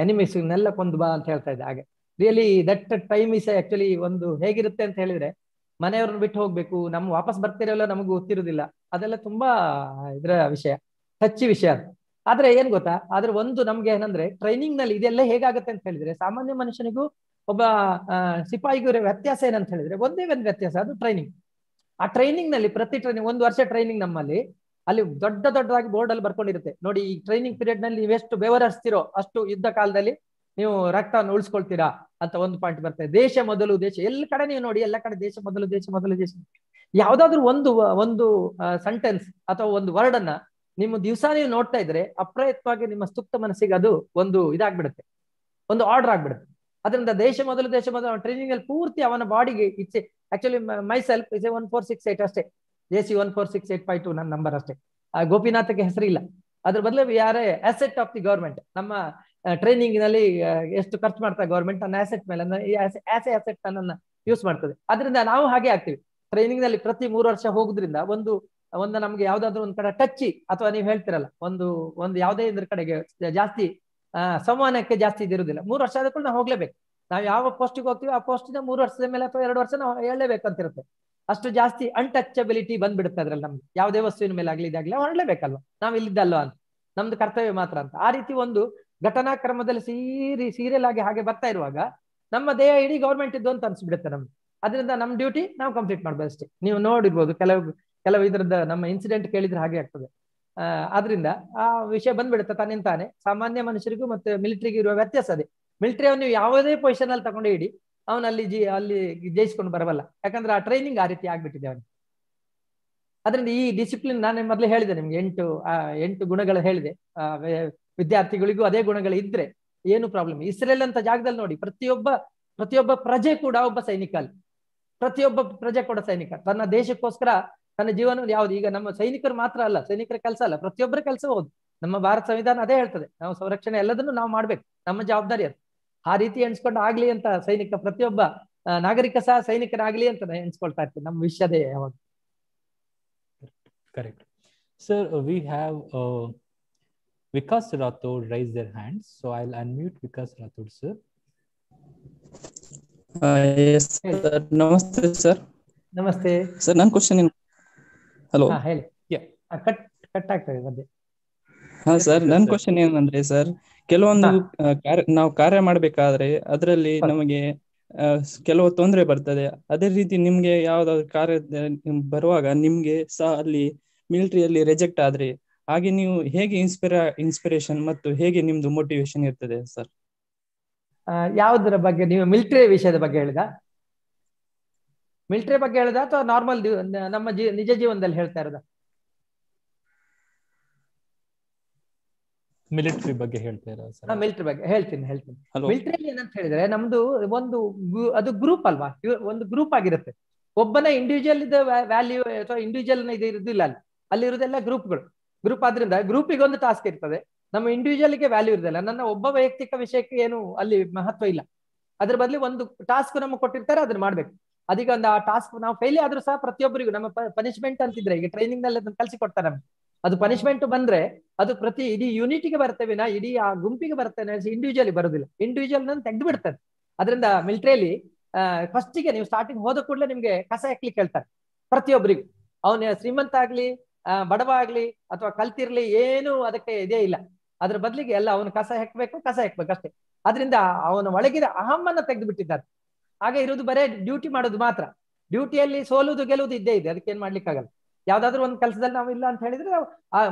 ಎನಿಮೀಸ್ನೆಲ್ಲ ಕೊಂದು ಬಾ ಅಂತ ಹೇಳ್ತಾ ಇದ್ದೆ. ಹಾಗೆ really that time is actually ಒಂದು ಹೇಗಿರುತ್ತೆ ಅಂತ ಹೇಳಿದ್ರೆ, ಮನೆಯವ್ರನ್ನ ಬಿಟ್ಟು ಹೋಗ್ಬೇಕು, ವಾಪಸ್ ಬರ್ತಿರಲ್ಲ ನಮಗೂ ಗೊತ್ತಿರುದಿಲ್ಲ. ಅದೆಲ್ಲ ತುಂಬಾ ಇದ್ರ ವಿಷಯ, ಟಚ್ಚಿ ವಿಷಯ ಅದು. ಆದ್ರೆ ಏನ್ ಗೊತ್ತಾ, ಆದ್ರೆ ಒಂದು ನಮ್ಗೆ ಏನಂದ್ರೆ, ಟ್ರೈನಿಂಗ್ ನಲ್ಲಿ ಇದೆಲ್ಲ ಹೇಗಾಗುತ್ತೆ ಅಂತ ಹೇಳಿದ್ರೆ, ಸಾಮಾನ್ಯ ಮನುಷ್ಯನಿಗೂ ಒಬ್ಬ ಸಿಪಾಯಿಗೂ ವ್ಯತ್ಯಾಸ ಏನಂತ ಹೇಳಿದ್ರೆ, ಒಂದೇ ಒಂದು ವ್ಯತ್ಯಾಸ, ಅದು ಟ್ರೈನಿಂಗ್. ಆ ಟ್ರೈನಿಂಗ್ ನಲ್ಲಿ ಪ್ರತಿ ಟ್ರೈನಿಂಗ್ 1 ವರ್ಷ ಟ್ರೈನಿಂಗ್ ನಮ್ಮಲ್ಲಿ, ಅಲ್ಲಿ ದೊಡ್ಡದಾಗಿ ಬೋರ್ಡ್ ಅಲ್ಲಿ ಬರ್ಕೊಂಡಿರುತ್ತೆ ನೋಡಿ, ಈ ಟ್ರೈನಿಂಗ್ ಪೀರಿಯಡ್ ನಲ್ಲಿ ನೀವೆಷ್ಟು ಬೆವರಿಸ್ತಿರೋ ಅಷ್ಟು ಯುದ್ಧ ಕಾಲದಲ್ಲಿ ನೀವು ರಕ್ತವನ್ನು ಉಳಿಸ್ಕೊಳ್ತೀರಾ ಅಂತ ಒಂದು ಪಾಯಿಂಟ್ ಬರ್ತದೆ. ದೇಶ ಮೊದಲು ದೇಶ, ಎಲ್ಲ ಕಡೆ ನೀವು ನೋಡಿ, ಎಲ್ಲ ಕಡೆ ದೇಶ ಮೊದಲು ದೇಶ ಮೊದಲು ದೇಶ. ಯಾವ್ದಾದ್ರು ಒಂದು ಸೆಂಟೆನ್ಸ್ ಅಥವಾ ಒಂದು ವರ್ಡ್ ಅನ್ನ ನಿಮ್ಮ ದಿವಸ ನೀವು ನೋಡ್ತಾ ಇದ್ರೆ, ಅಪ್ರಯತ್ನವಾಗಿ ನಿಮ್ಮ ಸುಪ್ತ ಮನಸ್ಸಿಗೆ ಅದು ಒಂದು ಇದಾಗ್ಬಿಡುತ್ತೆ, ಒಂದು ಆರ್ಡರ್ ಆಗ್ಬಿಡುತ್ತೆ. ಅದರಿಂದ ದೇಶ ಮೊದಲು ಟ್ರೈನಿಂಗ್ ಅಲ್ಲಿ ಪೂರ್ತಿ ಅವನ ಬಾಡಿಗೆ ಇಚ್ಛೆ. ಆಕ್ಚುಲಿ ಮೈ ಸೆಲ್ಫ್ ಇಸ್ 1468 ಅಷ್ಟೇ, JC 146852 ನನ್ನ ನಂಬರ್ ಅಷ್ಟೇ. ಗೋಪಿನಾಥಕ್ಕೆ ಹೆಸರಿಲ್ಲ. ಅದ್ರ ಬದಲು ಯಾರೇ ಅಸೆಟ್ ಆಫ್ ದಿ ಗವರ್ಮೆಂಟ್. ನಮ್ಮ ಟ್ರೈನಿಂಗ್ ನಲ್ಲಿ ಎಷ್ಟು ಖರ್ಚು ಮಾಡ್ತಾರೆ ಗವರ್ಮೆಂಟ್, ನನ್ನ ಅಸೆಟ್ ಮೇಲೆ, ಅಸೆಟ್ ನನ್ನ ಯೂಸ್ ಮಾಡ್ತದೆ. ಅದರಿಂದ ನಾವು ಹಾಗೆ ಆಗ್ತೀವಿ. ಟ್ರೈನಿಂಗ್ ನಲ್ಲಿ ಪ್ರತಿ 3 ವರ್ಷ ಹೋಗುದ್ರಿಂದ ಒಂದು ನಮ್ಗೆ ಯಾವ್ದಾದ್ರು ಒಂದ್ ಕಡೆ ಟಚ್ಚಿ, ಅಥವಾ ನೀವು ಹೇಳ್ತಿರಲ್ಲ, ಒಂದು ಯಾವುದೇ ಇದ್ರ ಕಡೆಗೆ ಜಾಸ್ತಿ ಸಂವಹನಕ್ಕೆ ಜಾಸ್ತಿ ಇದಿರುವುದಿಲ್ಲ. 3 ವರ್ಷ ಆದ ಕೂಡ ನಾವು ಹೋಗ್ಲೇಬೇಕು. ನಾವು ಯಾವ ಪೋಸ್ಟಿಗೆ ಹೋಗ್ತೀವಿ ಆ ಪೋಸ್ಟಿನ 3 ವರ್ಷದ ಮೇಲೆ ಅಥವಾ 2 ವರ್ಷ ನಾವು ಹೇಳಲೇಬೇಕಂತಿರುತ್ತೆ. ಅಷ್ಟು ಜಾಸ್ತಿ ಅನ್ಟಚಬಿಲಿಟಿ ಬಂದ್ಬಿಡುತ್ತೆ ಅದ್ರಲ್ಲಿ. ನಮ್ಗೆ ಯಾವುದೇ ವಸ್ತುವಿನ ಮೇಲೆ ಆಗ್ಲಿ ಇದಾಗ್ಲಿ ಹೊರಡ್ಲೇಬೇಕಲ್ವಾ, ನಾವ್ ಇಲ್ಲಿದ್ದಲ್ವಾ ಅಂತ, ನಮ್ದು ಕರ್ತವ್ಯ ಮಾತ್ರ ಅಂತ. ಆ ರೀತಿ ಒಂದು ಘಟನಾ ಕ್ರಮದಲ್ಲಿ ಸೀರಿಯಲ್ ಆಗಿ ಹಾಗೆ ಬರ್ತಾ ಇರುವಾಗ ನಮ್ಮ ದೇಹ ಇಡೀ ಗೌರ್ಮೆಂಟ್ ಇದ್ದು ಅಂತ ಅನ್ಸ್ಬಿಡುತ್ತೆ ನಮ್ಗೆ. ಅದರಿಂದ ನಮ್ ಡ್ಯೂಟಿ ನಾವು ಕಂಪ್ಲೀಟ್ ಮಾಡ್ಬೋದು ಅಷ್ಟೇ. ನೀವು ನೋಡಿರ್ಬೋದು ಕೆಲವು ಇದ್ರದ ನಮ್ಮ ಇನ್ಸಿಡೆಂಟ್ ಕೇಳಿದ್ರೆ ಹಾಗೆ ಆಗ್ತದೆ. ಆದ್ರಿಂದ ಆ ವಿಷಯ ಬಂದ್ಬಿಡುತ್ತೆ ತಾನೇ. ಸಾಮಾನ್ಯ ಮನುಷ್ಯರಿಗೂ ಮತ್ತೆ ಮಿಲಿಟರಿಗೆ ಇರುವ ವ್ಯತ್ಯಾಸ ಅದೇ. ಮಿಲಿಟರಿ ಅವನು ಯಾವುದೇ ಪೊಸಿಷನ್ ಅಲ್ಲಿ ತಗೊಂಡು ಇಡಿ, ಅವನು ಅಲ್ಲಿ ಜಯಿಸ್ಕೊಂಡು ಬರಬಲ್ಲ. ಯಾಕಂದ್ರೆ ಆ ಟ್ರೈನಿಂಗ್ ಆ ರೀತಿ ಆಗ್ಬಿಟ್ಟಿದೆ ಅವನಿಗೆ. ಅದರಿಂದ ಈ ಡಿಸಿಪ್ಲಿನ್ ನಾನು ಮೊದಲೇ ಹೇಳಿದೆ ನಿಮ್ಗೆ, 8 ಗುಣಗಳು ಹೇಳಿದೆ. ವಿದ್ಯಾರ್ಥಿಗಳಿಗೂ ಅದೇ ಗುಣಗಳು ಇದ್ರೆ ಏನು ಪ್ರಾಬ್ಲಮ್. ಇಸ್ರೇಲ್ ಅಂತ ಜಾಗದಲ್ಲಿ ನೋಡಿ, ಪ್ರತಿಯೊಬ್ಬ ಪ್ರಜೆ ಕೂಡ ಒಬ್ಬ ಸೈನಿಕ. ಅಲ್ಲಿ ಪ್ರತಿಯೊಬ್ಬ ಪ್ರಜೆ ಕೂಡ ಸೈನಿಕ. ತನ್ನ ದೇಶಕ್ಕೋಸ್ಕರ ತನ್ನ ಜೀವನ ಯಾವ್ದು, ಈಗ ನಮ್ಮ ಸೈನಿಕರು ಮಾತ್ರ ಅಲ್ಲ, ಸೈನಿಕರ ಕೆಲಸ ಅಲ್ಲ, ಪ್ರತಿಯೊಬ್ಬರ ಕೆಲಸ ಹೌದು. ನಮ್ಮ ಭಾರತ ಸಂವಿಧಾನ ಅದೇ ಹೇಳ್ತದೆ, ನಾವು ಸಂರಕ್ಷಣೆ ಎಲ್ಲದನ್ನು ನಾವು ಮಾಡ್ಬೇಕು, ನಮ್ಮ ಜವಾಬ್ದಾರಿ ಅದು. ಆ ರೀತಿ ಎಣಿಸ್ಕೊಂಡು ಆಗ್ಲಿ ಅಂತ ಪ್ರತಿಯೊಬ್ಬ ನಾಗರಿಕ ಸಹ ಸೈನಿಕನಾಗ್ಲಿ ಅಂತ ಎಣಿಸ್ಕೊಳ್ತಾ ಇರ್ತೀವಿ. ನಮ್ಮ ವಿಷಯದೇ ಯಾವಾಗ. Correct. Sir, we have Vikas Rathod raise their hands, so I'll unmute Vikas Rathod, sir. Yes, sir. Namaste, sir. ನಮಸ್ತೆ ಸರ್. ನನ್ನ ಕ್ವಶನ್ ಹಲೋ ಹೇಳಿ. ಕಟ್ ಆಗ್ತದೆ ಮಧ್ಯೆ. ಹಾ ಸರ್, ನನ್ನ ಕ್ವಶನ್ ಏನಂದ್ರೆ ಸರ್, ಕೆಲವೊಂದು ನಾವು ಕಾರ್ಯ ಮಾಡ್ಬೇಕಾದ್ರೆ ಅದರಲ್ಲಿ ನಮಗೆ ಕೆಲವು ತೊಂದರೆ ಬರ್ತದೆ. ಅದೇ ರೀತಿ ನಿಮ್ಗೆ ಯಾವ್ದಾದ್ರು ಕಾರ್ಯ ಬರುವಾಗ ನಿಮ್ಗೆ ಸಹ ಅಲ್ಲಿ ಮಿಲಿಟರಿಯಲ್ಲಿ ರಿಜೆಕ್ಟ್ ಆದ್ರೆ ಹಾಗೆ ನೀವು ಹೇಗೆ ಇನ್ಸ್ಪಿರೇಷನ್ ಮತ್ತು ಹೇಗೆ ನಿಮ್ದು ಮೋಟಿವೇಶನ್ ಇರ್ತದೆ ಸರ್? ಯಾವುದರ ಬಗ್ಗೆ? ನೀವು ಮಿಲಿಟರಿ ವಿಷಯದ ಬಗ್ಗೆ ಹೇಳಿದ? ಮಿಲಿಟರಿ ಬಗ್ಗೆ ಹೇಳಿದ ಅಥವಾ ನಾರ್ಮಲ್ ನಮ್ಮ ನಿಜ ಜೀವನದಲ್ಲಿ ಹೇಳ್ತಾ ಇರೋದ? ಮಿಲಿಟರಿ ಬಗ್ಗೆ ಹೇಳ್ತಾ ಇರೋದು ಸರ್. ಮಿಲಿಟರಿ ಬಗ್ಗೆ ಹೇಳ್ತೀನಿ. ಮಿಲಿಟರಿಯಲ್ಲಿ ಏನಂತ ಹೇಳಿದ್ರೆ ನಮ್ದು ಅದು ಗ್ರೂಪ್ ಅಲ್ವಾ, ಒಂದು ಗ್ರೂಪ್ ಆಗಿರುತ್ತೆ. ಒಬ್ಬನ ಇಂಡಿವಿಜುವಲ್ ಇದ್ದ ವ್ಯಾಲ್ಯೂ ಅಥವಾ ಇಂಡಿವಿಜುವಲ್ ಇದು ಇರುದಿಲ್ಲ ಅಲ್ಲಿ ಇರುವುದೆಲ್ಲ ಗ್ರೂಪ್. ಆದ್ರಿಂದ ಗ್ರೂಪಿಗೆ ಒಂದು ಟಾಸ್ಕ್ ಇರ್ತದೆ, ನಮ್ಮ ಇಂಡಿವಿಜುವಲ್ಗೆ ವ್ಯಾಲ್ಯೂ ಇರೋದಿಲ್ಲ. ನನ್ನ ಒಬ್ಬ ವೈಯಕ್ತಿಕ ವಿಷಯಕ್ಕೆ ಏನು ಅಲ್ಲಿ ಮಹತ್ವ ಇಲ್ಲ. ಅದ್ರ ಬದಲು ಒಂದು ಟಾಸ್ಕ್ ನಮಗೆ ಕೊಟ್ಟಿರ್ತಾರೆ, ಅದನ್ನ ಮಾಡ್ಬೇಕು. ಅದೀಗ ಒಂದು ಆ ಟಾಸ್ಕ್ ನಾವು ಫೇಲ್ ಆದ್ರೂ ಸಹ ಪ್ರತಿಯೊಬ್ಬರಿಗೂ ನಮ್ಮ ಪನಿಷ್ಮೆಂಟ್ ಅಂತಿದ್ರೆ, ಈಗ ಟ್ರೈನಿಂಗ್ ನಲ್ಲಿ ಅದನ್ನ ಕಲ್ಸಿ ಕೊಡ್ತಾರೆ ನಮ್ಗೆ. ಅದು ಪನಿಷ್ಮೆಂಟ್ ಬಂದ್ರೆ ಅದು ಇಡೀ ಯೂನಿಟಿಗೆ ಬರ್ತೇವೆ ನಾ, ಇಡೀ ಆ ಗುಂಪಿಗೆ ಬರ್ತೇನೆ, ಇಂಡಿವಿಜುವಲಿ ಬರೋದಿಲ್ಲ. ಇಂಡಿವಿಜುವಲ್ ತೆಗೆದು ಬಿಡ್ತಾರೆ. ಅದರಿಂದ ಮಿಲಿಟರಿಯಲ್ಲಿ ಫಸ್ಟಿಗೆ ನೀವು ಸ್ಟಾರ್ಟಿಂಗ್ ಹೋದ ಕೂಡಲೇ ನಿಮ್ಗೆ ಕಸ ಹಾಕ್ಲಿಕ್ಕೆ ಹೇಳ್ತಾರೆ ಪ್ರತಿಯೊಬ್ಬರಿಗೂ. ಅವನ ಶ್ರೀಮಂತ ಆಗ್ಲಿ ಬಡವ ಆಗ್ಲಿ ಅಥವಾ ಕಲ್ತಿರ್ಲಿ ಏನು ಅದಕ್ಕೆ ಇದೇ ಇಲ್ಲ. ಅದ್ರ ಬದಲಿಗೆ ಎಲ್ಲ ಅವನು ಕಸ ಹಾಕ್ಬೇಕು ಅಷ್ಟೇ. ಅದರಿಂದ ಅವನ ಒಳಗಿದ ಅಹಮ್ಮನ್ನ ತೆಗೆದು ಬಿಟ್ಟಿದ್ದಾರೆ. ಹಾಗೆ ಇರುವುದು ಬರೇ ಡ್ಯೂಟಿ ಮಾಡೋದು ಮಾತ್ರ. ಡ್ಯೂಟಿಯಲ್ಲಿ ಸೋಲುವುದು ಗೆಲ್ಲುವುದು ಇದ್ದೇ ಇದೆ, ಅದಕ್ಕೆ ಏನ್ ಮಾಡ್ಲಿಕ್ಕಾಗಲ್ಲ. ಯಾವ್ದಾದ್ರು ಒಂದು ಕೆಲಸದಲ್ಲಿ ನಾವು ಇಲ್ಲ ಅಂತ ಹೇಳಿದ್ರೆ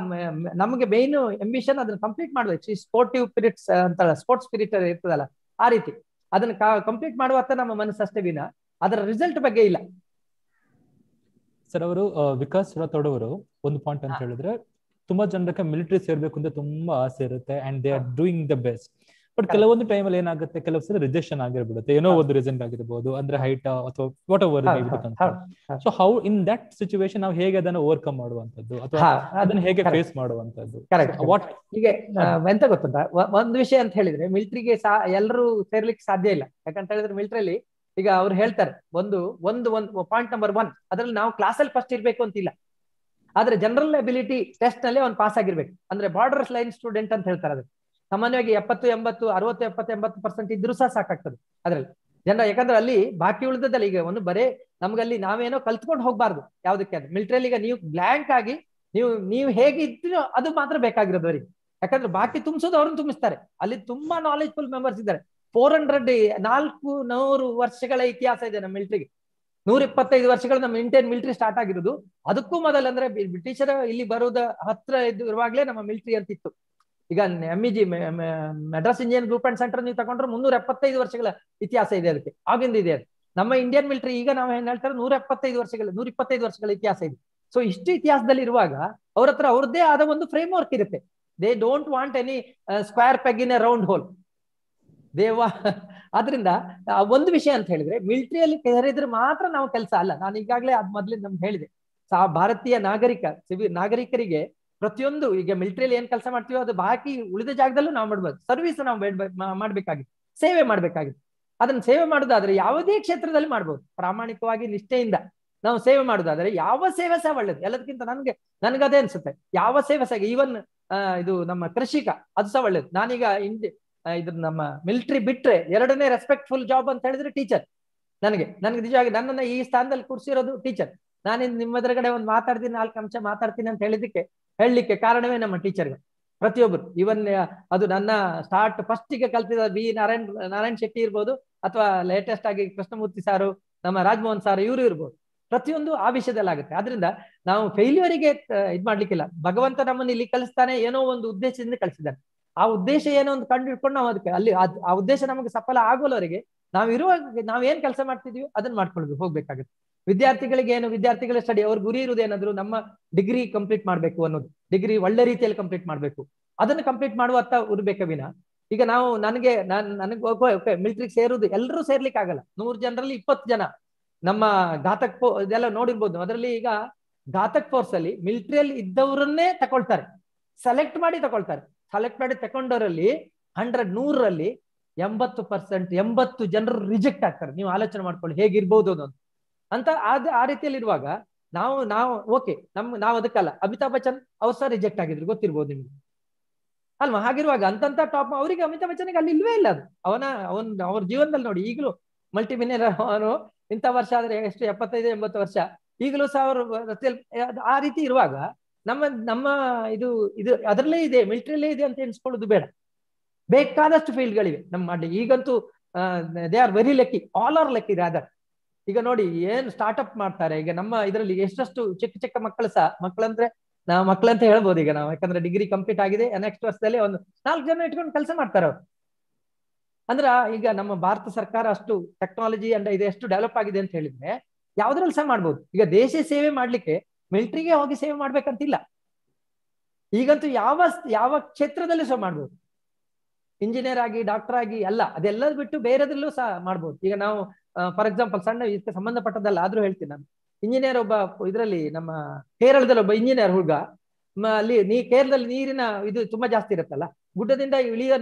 ನಮಗೆ ಮೇನ್ ಅಂಬಿಷನ್ ಅದನ್ನ ಕಂಪ್ಲೀಟ್ ಮಾಡ್ಬೇಕು. ಸ್ಪೋರ್ಟಿವ್ ಸ್ಪಿರಿಟ್ಸ್ ಅಂತ, ಸ್ಪೋರ್ಟ್ಸ್ ಸ್ಪಿರಿಟ್ ಇರ್ತದಲ್ಲ, ಆ ರೀತಿ ಅದನ್ನ ಕಂಪ್ಲೀಟ್ ಮಾಡುವತ್ತ ನಮ್ಮ ಮನಸ್ಸು ಅಷ್ಟೇ ವಿನ ಅದರ ರಿಸಲ್ಟ್ ಬಗ್ಗೆ ಇಲ್ಲ. ಸರ್, ಅವರು ವಿಕಾಸ್ ರಾಥೋಡ್ ಅವರು ಒಂದು ಪಾಯಿಂಟ್ ಅಂತ ಹೇಳಿದ್ರೆ, ತುಂಬಾ ಜನಕ್ಕೆ ಮಿಲಿಟರಿ ಸೇರ್ಬೇಕು ಅಂತ ತುಂಬಾ ಆಸೆ ಇರುತ್ತೆ and they are doing the best. But ಕೆಲವೊಂದು ಟೈಮಲ್ಲಿ ಏನಾಗುತ್ತೆ, ಕೆಲವು ಸಲ ರಿಜೆಕ್ಷನ್ ಆಗಿರ್ಬಿಡುತ್ತೆ, ಏನೋ ಒಂದು ರೀಸನ್ ಆಗಿರ್ಬೋದು, ಅಂದ್ರೆ ಹೈಟ್ ಅಥವಾ what ever. So how in that situation ನಾವು ಹೇಗೆ ಅದನ್ನು ಓವರ್ಕಮ್ ಮಾಡುವಂತದ್ದು ಅಥವಾ ಅದನ್ನ ಹೇಗೆ ಫೇಸ್ ಮಾಡುವಂತದ್ದು? ಹೀಗೆ ಎಂತ ಗೊತ್ತುಂಟಾ, ಒಂದು ವಿಷಯ ಅಂತ ಹೇಳಿದ್ರೆ ಮಿಲಿಟರಿಗೆ ಎಲ್ಲರೂ ಸೇರ್ಲಿಕ್ಕೆ ಸಾಧ್ಯ ಇಲ್ಲ. ಯಾಕಂತ ಹೇಳಿದ್ರೆ ಮಿಲಿಟರಿಯಲ್ಲಿ ಈಗ ಅವ್ರು ಹೇಳ್ತಾರೆ ಒಂದು ಪಾಯಿಂಟ್ ನಂಬರ್ 1, ಅದ್ರಲ್ಲಿ ನಾವು ಕ್ಲಾಸಲ್ಲಿ ಫಸ್ಟ್ ಇರ್ಬೇಕು ಅಂತಿಲ್ಲ. ಆದ್ರೆ ಜನರಲ್ ಎಬಿಲಿಟಿ ಟೆಸ್ಟ್ ನಲ್ಲಿ ಅವ್ನು ಪಾಸ್ ಆಗಿರ್ಬೇಕು. ಅಂದ್ರೆ ಬಾರ್ಡರ್ ಲೈನ್ ಸ್ಟೂಡೆಂಟ್ ಅಂತ ಹೇಳ್ತಾರೆ. ಅದು ಸಾಮಾನ್ಯವಾಗಿ 70, 80, 60, 70, 80% ಇದ್ರೂ ಸಹ ಸಾಕಾಗ್ತದೆ ಅದ್ರಲ್ಲಿ ಜನ. ಯಾಕಂದ್ರೆ ಅಲ್ಲಿ ಬಾಕಿ ಉಳಿದದಲ್ಲಿ ಈಗ ಒಂದು ಬರೇ ನಮ್ಗಲ್ಲಿ ನಾವೇನೋ ಕಲ್ತ್ಕೊಂಡು ಹೋಗ್ಬಾರ್ದು ಯಾವ್ದಕ್ಕೆ. ಅದು ಮಿಲಿಟರಿಯಲ್ಲಿ ಈಗ ನೀವು ಬ್ಲಾಂಕ್ ಆಗಿ ನೀವು ಹೇಗೆ ಇದ್ದೀರೋ ಅದು ಮಾತ್ರ ಬೇಕಾಗಿರೋದು ಅವರಿಗೆ. ಯಾಕಂದ್ರೆ ಬಾಕಿ ತುಂಬಿಸೋದು ಅವ್ರನ್ನ ತುಂಬಿಸ್ತಾರೆ. ಅಲ್ಲಿ ತುಂಬಾ ನಾಲೆಜ್ಫುಲ್ ಮೆಂಬರ್ಸ್ ಇದ್ದಾರೆ. 400 ವರ್ಷಗಳ ಇತಿಹಾಸ ಇದೆ ನಮ್ಮ ಮಿಲಿಟರಿಗೆ. 125 ವರ್ಷಗಳು ನಮ್ಮ ಇಂಡಿಯನ್ ಮಿಲಿಟರಿ ಸ್ಟಾರ್ಟ್ ಆಗಿರೋದು. ಅದಕ್ಕೂ ಮೊದಲಂದ್ರೆ ಬ್ರಿಟಿಷರ ಇಲ್ಲಿ ಬರೋದ ಹತ್ರ ಇರುವಾಗಲೇ ನಮ್ಮ ಮಿಲಿಟರಿ ಅಂತಿತ್ತು. ಈಗ MEG Madras Engineer Group and Centre ನೀವು ತಗೊಂಡ್ರೆ 375 ವರ್ಷಗಳ ಇತಿಹಾಸ ಇದೆ ಅದಕ್ಕೆ, ಆಗಿಂದ ಇದೆ ಅದು. ನಮ್ಮ ಇಂಡಿಯನ್ ಮಿಲಿಟರಿ ಈಗ ನಾವು ಏನ್ ಹೇಳ್ತಾರೆ 125 ವರ್ಷಗಳ ಇತಿಹಾಸ ಇದೆ. ಸೊ ಇಷ್ಟು ಇತಿಹಾಸದಲ್ಲಿ ಇರುವಾಗ ಅವ್ರ ಹತ್ರ ಅವ್ರದ್ದೇ ಆದ ಒಂದು ಫ್ರೇಮ್ ವರ್ಕ್ ಇರುತ್ತೆ. They don't want any square peg in a round hole. ಆದ್ರಿಂದ ಒಂದು ವಿಷಯ ಅಂತ ಹೇಳಿದ್ರೆ ಮಿಲಿಟರಿಯಲ್ಲಿ ಸೇರಿದ್ರೆ ಮಾತ್ರ ನಾವು ಕೆಲಸ ಅಲ್ಲ. ನಾನು ಈಗಾಗಲೇ ಅದ್ ಮೊದ್ಲಿಂದ ನಮ್ಗೆ ಹೇಳಿದೆ, ಭಾರತೀಯ ನಾಗರಿಕರಿಗೆ ಪ್ರತಿಯೊಂದು ಈಗ ಮಿಲಿಟರಿಯಲ್ಲಿ ಏನ್ ಕೆಲಸ ಮಾಡ್ತೀವೋ ಅದು ಬಾಕಿ ಉಳಿದ ಜಾಗದಲ್ಲೂ ನಾವು ಮಾಡ್ಬೋದು. ಸರ್ವಿಸ್ ನಾವು ಮಾಡ್ಬೇಕಾಗಿತ್ತು, ಸೇವೆ ಮಾಡ್ಬೇಕಾಗಿತ್ತು. ಅದನ್ನ ಸೇವೆ ಮಾಡೋದಾದ್ರೆ ಯಾವುದೇ ಕ್ಷೇತ್ರದಲ್ಲಿ ಮಾಡ್ಬೋದು. ಪ್ರಾಮಾಣಿಕವಾಗಿ ನಿಷ್ಠೆಯಿಂದ ನಾವು ಸೇವೆ ಮಾಡೋದಾದ್ರೆ ಯಾವ ಸೇವೆ ಸಹ ಒಳ್ಳೇದು. ಎಲ್ಲದಕ್ಕಿಂತ ನನ್ಗದೇ ಅನ್ಸುತ್ತೆ, ಯಾವ ಸೇವೆ ಸಹ, ಈವನ್ ಇದು ನಮ್ಮ ಕೃಷಿಕ ಅದು ಸಹ ಒಳ್ಳೇದು. ನಾನೀಗ ಇದ್ರ ನಮ್ಮ ಮಿಲಿಟರಿ ಬಿಟ್ರೆ ಎರಡನೇ ರೆಸ್ಪೆಕ್ಟ್ಫುಲ್ ಜಾಬ್ ಅಂತ ಹೇಳಿದ್ರೆ ಟೀಚರ್. ನನಗೆ ನಿಜವಾಗಿ ನನ್ನನ್ನ ಈ ಸ್ಥಾನದಲ್ಲಿ ಕೂರಿಸಿರೋದು ಟೀಚರ್. ನಾನಿನ್ ನಿಮ್ಮ ಎದುರುಗಡೆ ಒಂದು ಮಾತಾಡ್ತೀನಿ, 4 ಅಂಶ ಮಾತಾಡ್ತೀನಿ ಅಂತ ಹೇಳಲಿಕ್ಕೆ ಕಾರಣವೇ ನಮ್ಮ ಟೀಚರ್ಗಳು ಪ್ರತಿಯೊಬ್ಬರು. ಇವನ್ ಅದು ನನ್ನ ಸ್ಟಾರ್ಟ್ ಫಸ್ಟಿಗೆ ಕಲ್ತಿದ ಬಿ ನಾರಾಯಣ್ ಶೆಟ್ಟಿ ಇರ್ಬೋದು, ಅಥವಾ ಲೇಟೆಸ್ಟ್ ಆಗಿ ಕೃಷ್ಣಮೂರ್ತಿ ಸಾರು, ನಮ್ಮ ರಾಜಮೋಹನ್ ಸಾರು, ಇವರು ಇರ್ಬೋದು. ಪ್ರತಿಯೊಂದು ಆ ವಿಷಯದಲ್ಲಿ ಆಗುತ್ತೆ. ಆದ್ರಿಂದ ನಾವು ಫೇಲ್ಯೂರಿಗೆ ಇದ್ ಮಾಡ್ಲಿಕ್ಕಿಲ್ಲ. ಭಗವಂತ ನಮ್ಮನ್ನು ಇಲ್ಲಿ ಕಲಿಸ್ತಾನೆ, ಏನೋ ಒಂದು ಉದ್ದೇಶದಿಂದ ಕಳಿಸಿದ್ದಾನೆ. ಆ ಉದ್ದೇಶ ಏನೋ ಒಂದು ಕಂಡು ಹಿಡ್ಕೊಂಡು ನಾವು ಅದಕ್ಕೆ ಅಲ್ಲಿ ಆ ಉದ್ದೇಶ ನಮಗೆ ಸಫಲ ಆಗೋವರೆಗೆ ನಾವೇನ್ ಕೆಲಸ ಮಾಡ್ತಿದೀವಿ ಅದನ್ನ ಮಾಡ್ಕೊಳ್ಬೇಕು, ಹೋಗ್ಬೇಕಾಗುತ್ತೆ. ವಿದ್ಯಾರ್ಥಿಗಳಿಗೆ ಏನು, ವಿದ್ಯಾರ್ಥಿಗಳ ಸ್ಟಡಿ ಅವ್ರ ಗುರಿ ಇರುವುದೇನಾದ್ರು ನಮ್ಮ ಡಿಗ್ರಿ ಕಂಪ್ಲೀಟ್ ಮಾಡ್ಬೇಕು ಅನ್ನೋದು, ಡಿಗ್ರಿ ಒಳ್ಳೆ ರೀತಿಯಲ್ಲಿ ಕಂಪ್ಲೀಟ್ ಮಾಡ್ಬೇಕು, ಅದನ್ನು ಕಂಪ್ಲೀಟ್ ಮಾಡುವತ್ತ ಇರ್ಬೇಕ ವಿನ ಈಗ ನಾವು ನನಗೆ ಮಿಲಿಟರಿಗೆ ಸೇರುದು ಎಲ್ಲರೂ ಸೇರ್ಲಿಕ್ಕೆ ಆಗಲ್ಲ. 100 ಜನರಲ್ಲಿ 20 ಜನ ನಮ್ಮ ಘಾತಕ್ ಇದೆಲ್ಲ ನೋಡಿರ್ಬೋದು. ಅದರಲ್ಲಿ ಈಗ ಘಾತಕ್ ಫೋರ್ಸ್ ಅಲ್ಲಿ ಮಿಲಿಟರಿಯಲ್ಲಿ ಇದ್ದವರನ್ನೇ ತಗೊಳ್ತಾರೆ, ಸೆಲೆಕ್ಟ್ ಮಾಡಿ ತಕೊಂಡವರಲ್ಲಿ 100ರಲ್ಲಿ 80% 80 ಜನರು ರಿಜೆಕ್ಟ್ ಆಗ್ತಾರೆ. ನೀವು ಆಲೋಚನೆ ಮಾಡ್ಕೊಳ್ಳಿ ಹೇಗಿರ್ಬೋದು ಅನ್ನೋದು ಅಂತ. ಆ ರೀತಿಯಲ್ಲಿ ಇರುವಾಗ ನಾವು ಓಕೆ, ನಾವು ಅದಕ್ಕಲ್ಲ. ಅಮಿತಾಬ್ ಬಚ್ಚನ್ ಅವ್ರು ಸಹ ರಿಜೆಕ್ಟ್ ಆಗಿದ್ರು, ಗೊತ್ತಿರ್ಬೋದು ನಿಮ್ಗೆ ಅಲ್ವಾ? ಹಾಗಿರುವಾಗ ಅಂತಂತ ಟಾಪ್ ಅವರಿಗೆ, ಅಮಿತಾಬ್ ಬಚ್ಚನ್ಗೆ ಅಲ್ಲಿ ಇಲ್ವೇ ಇಲ್ಲ ಅದು. ಅವ್ರ ಜೀವನದಲ್ಲಿ ನೋಡಿ, ಈಗಲೂ ಮಲ್ಟಿ ಮಿಲಿಯನರ್ ಅವನು. ಇಂಥ ವರ್ಷ ಆದ್ರೆ ಎಷ್ಟು 75-80 ವರ್ಷ, ಈಗಲೂ ಸಹ ಅವರು ಆ ರೀತಿ ಇರುವಾಗ ನಮ್ಮ ಇದು ಅದರಲ್ಲೇ ಇದೆ, ಮಿಲಿಟರಿಯಲ್ಲೇ ಇದೆ ಅಂತ ಎಣಿಸ್ಕೊಳ್ಳೋದು ಬೇಡ. ಬೇಕಾದಷ್ಟು ಫೀಲ್ಡ್ಗಳಿವೆ ನಮ್ಮ ಮಾಡಿ. ಈಗಂತೂ they are very lucky, all are lucky rather. ಈಗ ನೋಡಿ ಏನು ಸ್ಟಾರ್ಟ್ಅಪ್ ಮಾಡ್ತಾರೆ ಈಗ ನಮ್ಮ ಇದರಲ್ಲಿ. ಎಷ್ಟಷ್ಟು ಚಿಕ್ಕ ಮಕ್ಕಳಂದ್ರೆ ನಾವು ಮಕ್ಕಳಂತ ಹೇಳ್ಬೋದು ಈಗ ನಾವು, ಯಾಕಂದ್ರೆ ಡಿಗ್ರಿ ಕಂಪ್ಲೀಟ್ ಆಗಿದೆ, ನೆಕ್ಸ್ಟ್ ವರ್ಷದಲ್ಲಿ ಒಂದು 4 ಜನ ಇಟ್ಕೊಂಡು ಕೆಲಸ ಮಾಡ್ತಾರೆ ಅವ್ರು. ಅಂದ್ರ ಈಗ ನಮ್ಮ ಭಾರತ ಸರ್ಕಾರ ಅಷ್ಟು ಟೆಕ್ನಾಲಜಿ ಅಂಡ್ ಇದು ಎಷ್ಟು ಡೆವಲಪ್ ಆಗಿದೆ ಅಂತ ಹೇಳಿದ್ರೆ ಯಾವ್ದ್ರಲ್ಲಿ ಸಹ ಮಾಡ್ಬೋದು. ಈಗ ದೇಶ ಸೇವೆ ಮಾಡ್ಲಿಕ್ಕೆ ಮಿಲಿಟರಿಗೆ ಹೋಗಿ ಸೇವೆ ಮಾಡ್ಬೇಕಂತಿಲ್ಲ. ಈಗಂತೂ ಯಾವ ಕ್ಷೇತ್ರದಲ್ಲೂ ಸಹ ಮಾಡ್ಬೋದು. ಇಂಜಿನಿಯರ್ ಆಗಿ, ಡಾಕ್ಟರ್ ಆಗಿ ಅಲ್ಲ, ಅದೆಲ್ಲ ಬಿಟ್ಟು ಬೇರೆದ್ರಲ್ಲೂ ಸಹ ಮಾಡ್ಬೋದು. ಈಗ ನಾವು ಫಾರ್ ಎಕ್ಸಾಂಪಲ್ ಸಣ್ಣ ಇದಕ್ಕೆ ಸಂಬಂಧಪಟ್ಟದಲ್ಲ ಆದ್ರೂ ಹೇಳ್ತೀನಿ ನಾನು. ಇಂಜಿನಿಯರ್ ಒಬ್ಬ ಇದರಲ್ಲಿ ನಮ್ಮ ಕೇರಳದಲ್ಲಿ ಒಬ್ಬ ಇಂಜಿನಿಯರ್ ಹುಡುಗ, ಅಲ್ಲಿ ಕೇರಳದಲ್ಲಿ ನೀರಿನ ಇದು ತುಂಬಾ ಜಾಸ್ತಿ ಇರುತ್ತಲ್ಲ, ಗುಡ್ಡದಿಂದ ಇಳಿಯುವ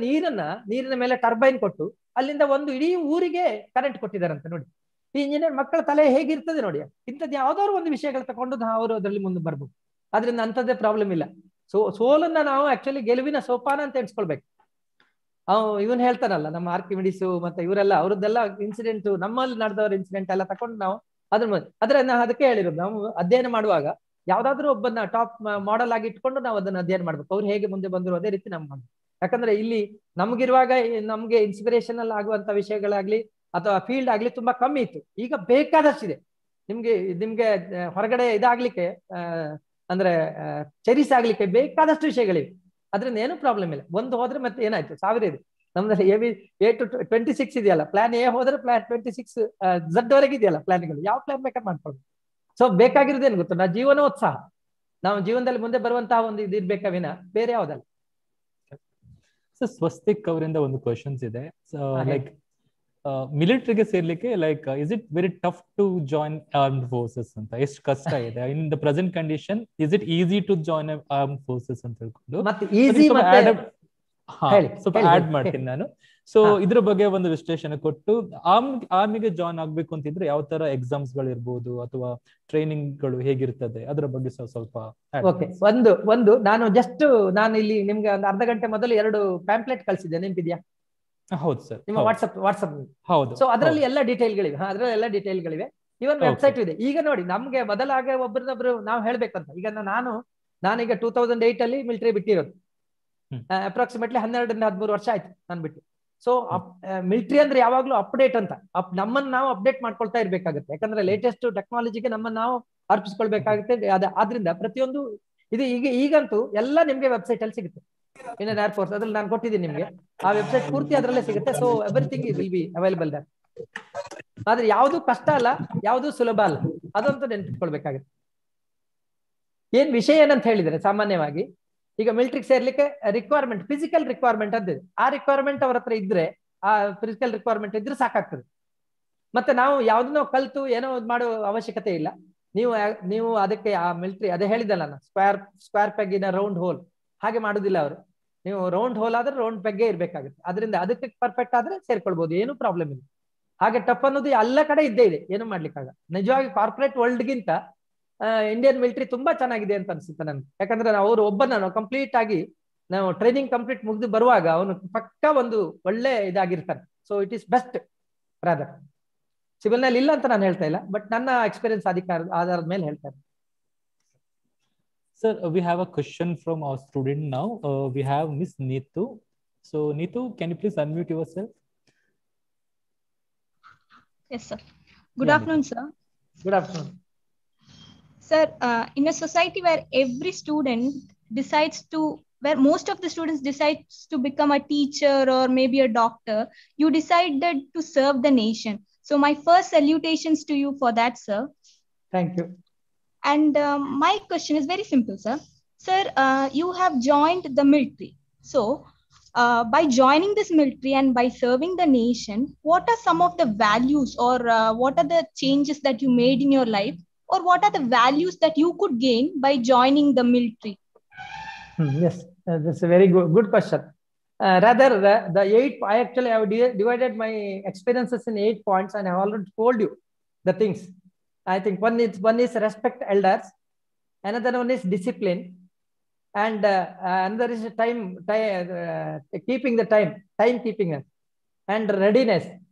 ನೀರಿನ ಮೇಲೆ ಟರ್ಬೈನ್ ಕೊಟ್ಟು ಅಲ್ಲಿಂದ ಒಂದು ಇಡೀ ಊರಿಗೆ ಕರೆಂಟ್ ಕೊಟ್ಟಿದ್ದಾರಂತೆ. ನೋಡಿ ಈ ಇಂಜಿನಿಯರ್ ಮಕ್ಕಳ ತಲೆ ಹೇಗಿರ್ತದೆ ನೋಡಿ. ಇಂಥದ್ದು ಯಾವ್ದಾದ್ರು ಒಂದು ವಿಷಯಗಳು ತಗೊಂಡು ಅವರು ಅದರಲ್ಲಿ ಮುಂದೆ ಬರ್ಬೋದು. ಅದರಿಂದ ಅಂಥದ್ದೇ ಪ್ರಾಬ್ಲಮ್ ಇಲ್ಲ. ಸೋಲನ್ನ ನಾವು ಆಕ್ಚುಲಿ ಗೆಲುವಿನ ಸೋಪಾನ ಅಂತ ಎಣಿಸ್ಕೊಳ್ಬೇಕು. ಇವನ್ ಹೇಳ್ತಾರಲ್ಲ ನಮ್ಮ ಆರ್ಕಿಮಿಡಿಸ್ ಮತ್ತೆ ಇವರೆಲ್ಲ, ಅವ್ರದ್ದೆಲ್ಲ ಇನ್ಸಿಡೆಂಟ್, ನಮ್ಮಲ್ಲಿ ನಡೆದವ್ರ ಇನ್ಸಿಡೆಂಟ್ ಎಲ್ಲ ತಕೊಂಡು ನಾವು ಅದಕ್ಕೆ ಹೇಳಿರೋದು. ನಾವು ಅಧ್ಯಯನ ಮಾಡುವಾಗ ಯಾವ್ದಾದ್ರು ಒಬ್ಬನ ಟಾಪ್ ಮಾಡೆಲ್ ಆಗಿ ಇಟ್ಕೊಂಡು ನಾವು ಅದನ್ನ ಅಧ್ಯಯನ ಮಾಡ್ಬೇಕು. ಅವ್ರು ಹೇಗೆ ಮುಂದೆ ಬಂದ್ರು ಅದೇ ರೀತಿ ನಾವು ಮಾಡ್ಬೇಕು. ಯಾಕಂದ್ರೆ ಇಲ್ಲಿ ನಮ್ಗಿರುವಾಗ ನಮ್ಗೆ ಇನ್ಸ್ಪಿರೇಷನಲ್ ಆಗುವಂತ ವಿಷಯಗಳಾಗ್ಲಿ ಅಥವಾ ಫೀಲ್ಡ್ ಆಗ್ಲಿ ತುಂಬಾ ಕಮ್ಮಿ ಇತ್ತು. ಈಗ ಬೇಕಾದಷ್ಟಿದೆ ನಿಮ್ಗೆ ಹೊರಗಡೆ ಇದಾಗ್ಲಿಕ್ಕೆ ಅಂದ್ರೆ ಚೆರಿಸ್ ಆಗ್ಲಿಕ್ಕೆ ಬೇಕಾದಷ್ಟು ವಿಷಯಗಳಿವೆ. ಅದ್ರಿಂದ ಏನು ಪ್ರಾಬ್ಲಮ್ ಇಲ್ಲ. ಒಂದು ಹೋದ್ರೆ ಮತ್ತೆ ಏನಾಯ್ತು 1000 ಇದೆ ನಮ್ದಲ್ಲಿ. A to 26 ಇದೆಯಲ್ಲ, ಪ್ಲಾನ್ ಎ ಹೋದ್ರೆ ಪ್ಲಾನ್ 26 Z ವರೆಗೆ ಇದೆಯಲ್ಲ ಪ್ಲಾನ್ಗಳು. ಯಾವ ಪ್ಲಾನ್ ಬೇಕಾದ್ರೆ ಮಾಡ್ಕೊಳ್ಬೋದು. ಸೊ ಬೇಕಾಗಿರೋದೇನು ಗೊತ್ತು, ನಾ ಜೀವನೋತ್ಸಾಹ, ನಾವು ಜೀವನದಲ್ಲಿ ಮುಂದೆ ಬರುವಂತಹ ಒಂದು ಇದು ಇರ್ಬೇಕಾ ವಿನ ಬೇರೆ ಯಾವ್ದಲ್ಲ. ಸೊ ಸ್ವಸ್ತಿಕ್ ಅವರಿಂದ ಒಂದು ಕ್ವಶನ್ಸ್ ಇದೆ. ಲೈಕ್ ಮಿಲಿಟರಿಗೆ ಸೇರ್ಲಿಕ್ಕೆ like is it very tough to join armed forces ಅಂತ, ಎಷ್ಟು ಕಷ್ಟ ಇದೆ in the present condition? Is it easy to join armed forces ಅಂತ ಹೇಳ್ಕೊಂಡು ಸ್ವಲ್ಪ ಆಡ್ ಮಾಡ್ತೀನಿ ನಾನು. ಸೊ ಇದ್ರ ಬಗ್ಗೆ ಒಂದು ವಿಶ್ಲೇಷಣೆ ಕೊಟ್ಟು ಆರ್ಮಿಗೆ ಜಾಯಿನ್ ಆಗ್ಬೇಕು ಅಂತಿದ್ರೆ ಯಾವ ತರ ಎಕ್ಸಾಮ್ಸ್ ಗಳು ಇರ್ಬೋದು ಅಥವಾ ಟ್ರೈನಿಂಗ್ ಗಳು ಹೇಗಿರ್ತದೆ ಅದ್ರ ಬಗ್ಗೆ ಸ್ವಲ್ಪ. ಒಂದು ನಾನು ಇಲ್ಲಿ ನಿಮ್ಗೆ ಒಂದು ಅರ್ಧ ಗಂಟೆ ಮೊದಲು 2 ಪ್ಯಾಂಪ್ಲೆಟ್ ಕಳಿಸಿದ್ದೆ, ನೆನಪಿದ್ಯಾ? ಹೌದು ಸರ್, ನಿಮ್ಮ ವಾಟ್ಸ್ಆಪ್. ಹೌದು. ಸೊ ಅದರಲ್ಲಿ ಎಲ್ಲ ಡೀಟೇಲ್ಗಳಿವೆ. ಇವನ್ ವೆಬ್ಸೈಟ್ ಇದೆ. ಈಗ ನೋಡಿ ನಮ್ಗೆ ಮೊದಲಾಗ ಒಬ್ಬರನ್ನೊಬ್ರು ನಾವು ಹೇಳ್ಬೇಕಂತ. ಈಗ ನಾನೀಗ 2008 ಅಲ್ಲಿ ಮಿಲಿಟರಿ ಬಿಟ್ಟಿರೋದು. ಅಪ್ರಾಕ್ಸಿಮೇಟ್ಲಿ 12-13 ವರ್ಷ ಆಯ್ತು ನಾನು ಬಿಟ್ಟು. ಸೊ ಮಿಲಿಟರಿ ಅಂದ್ರೆ ಯಾವಾಗ್ಲೂ ಅಪ್ಡೇಟ್ ಅಂತ, ನಮ್ಮನ್ನು ನಾವು ಅಪ್ಡೇಟ್ ಮಾಡ್ಕೊಳ್ತಾ ಇರ್ಬೇಕಾಗುತ್ತೆ. ಯಾಕಂದ್ರೆ ಲೇಟೆಸ್ಟ್ ಟೆಕ್ನಾಲಜಿಗೆ ನಮ್ಮನ್ನು ನಾವು ಅರ್ಪಿಸ್ಕೊಳ್ಬೇಕಾಗುತ್ತೆ. ಆದ್ರಿಂದ ಪ್ರತಿಯೊಂದು ಇದು ಈಗಂತೂ ಎಲ್ಲ ನಿಮ್ಗೆ ವೆಬ್ಸೈಟ್ ಅಲ್ಲಿ ಸಿಗುತ್ತೆ. ಇಂಡಿಯನ್ ಏರ್ ಫೋರ್ಸ್ ಅದ್ರಲ್ಲಿ ನಾನು ಕೊಟ್ಟಿದ್ದೀನಿ ನಿಮ್ಗೆ, ಆ ವೆಬ್ಸೈಟ್ ಪೂರ್ತಿ ಅದರಲ್ಲೇ ಸಿಗುತ್ತೆ. So everything will be available there. ಆದ್ರೆ ಯಾವುದು ಕಷ್ಟ ಅಲ್ಲ, ಯಾವುದು ಸುಲಭ ಅಲ್ಲ, ಅದಂತೂ ನೆನ್ಪಿಟ್ಕೊಳ್ಬೇಕಾಗುತ್ತೆ. ಏನ್ ವಿಷಯ ಏನಂತ ಹೇಳಿದ್ರೆ, ಸಾಮಾನ್ಯವಾಗಿ ಈಗ ಮಿಲಿಟರಿಗೆ ಸೇರ್ಲಿಕ್ಕೆ ರಿಕ್ವೈರ್ಮೆಂಟ್, ಫಿಸಿಕಲ್ ರಿಕ್ವೈರ್ಮೆಂಟ್ ಅಂತ ಇದೆ. ಆ ರಿಕ್ವೈರ್ಮೆಂಟ್ ಅವ್ರ ಹತ್ರ ಇದ್ರೆ, ಆ ಫಿಸಿಕಲ್ ರಿಕ್ವೈರ್ಮೆಂಟ್ ಇದ್ರೆ ಸಾಕಾಗ್ತದೆ. ಮತ್ತೆ ನಾವು ಯಾವ್ದನ್ನೋ ಕಲ್ತು ಏನೋ ಮಾಡೋ ಅವಶ್ಯಕತೆ ಇಲ್ಲ. ನೀವು ಅದಕ್ಕೆ ಆ ಮಿಲಿಟರಿ ಅದೇ ಹೇಳಿದಲ್ಲ ನಾನು, ಸ್ಕ್ವೇರ್ ಪೆಗ್ ಇನ್ ರೌಂಡ್ ಹೋಲ್, ಹಾಗೆ ಮಾಡುದಿಲ್ಲ ಅವರು. ನೀವು ರೌಂಡ್ ಹೋಲ್ ಆದ್ರೆ ರೌಂಡ್ ಪೆಗ್ಗೆ ಇರ್ಬೇಕಾಗುತ್ತೆ. ಅದರಿಂದ ಅದಕ್ಕೆ ಪರ್ಫೆಕ್ಟ್ ಆದ್ರೆ ಸೇರ್ಕೊಳ್ಬಹುದು, ಏನು ಪ್ರಾಬ್ಲಮ್ ಇಲ್ಲ. ಹಾಗೆ ಟಫ್ ಅನ್ನೋದು ಎಲ್ಲ ಕಡೆ ಇದ್ದೇ ಇದೆ, ಏನು ಮಾಡ್ಲಿಕ್ಕಾಗ. ನಿಜವಾಗಿ ಕಾರ್ಪೊರೇಟ್ ವರ್ಲ್ಡ್ಗಿಂತ ಇಂಡಿಯನ್ ಮಿಲಿಟರಿ ತುಂಬಾ ಚೆನ್ನಾಗಿದೆ ಅಂತ ಅನ್ಸುತ್ತೆ ನನ್ಗೆ. ಯಾಕಂದ್ರೆ ನಾವು ಕಂಪ್ಲೀಟ್ ಆಗಿ ನಾವು ಟ್ರೈನಿಂಗ್ ಕಂಪ್ಲೀಟ್ ಮುಗಿದು ಬರುವಾಗ ಅವನು ಪಕ್ಕ ಒಂದು ಒಳ್ಳೆ ಇದಾಗಿರ್ತಾನೆ. So it is best rather. Civil ನಲ್ಲಿ ಇಲ್ಲ ಅಂತ ನಾನು ಹೇಳ್ತಾ ಇಲ್ಲ, ಬಟ್ ನನ್ನ ಎಕ್ಸ್ಪೀರಿಯನ್ಸ್ ಆಧಾರದ ಮೇಲೆ ಹೇಳ್ತಾ ಇದ್ದೀನಿ. Sir, we have a question from our student now. We have Miss Neetu. So, Neetu, can you please unmute yourself? Yes, sir. Good afternoon, sir. Good afternoon. Sir, in a society where every student decides to, where most of the students decides to become a teacher or maybe a doctor, you decided to serve the nation. So my first salutations to you for that, sir. Thank you. And my question is very simple, sir. Sir, you have joined the military. So by joining this military and by serving the nation, what are some of the values or what are the changes that you made in your life, or what are the values that you could gain by joining the military? Yes, that's a very good question. Rather, the 8, I actually have divided my experiences in 8 points, and I have already told you the things. I think one is respect elders, another one is discipline, and another is keeping the time keeping, and readiness,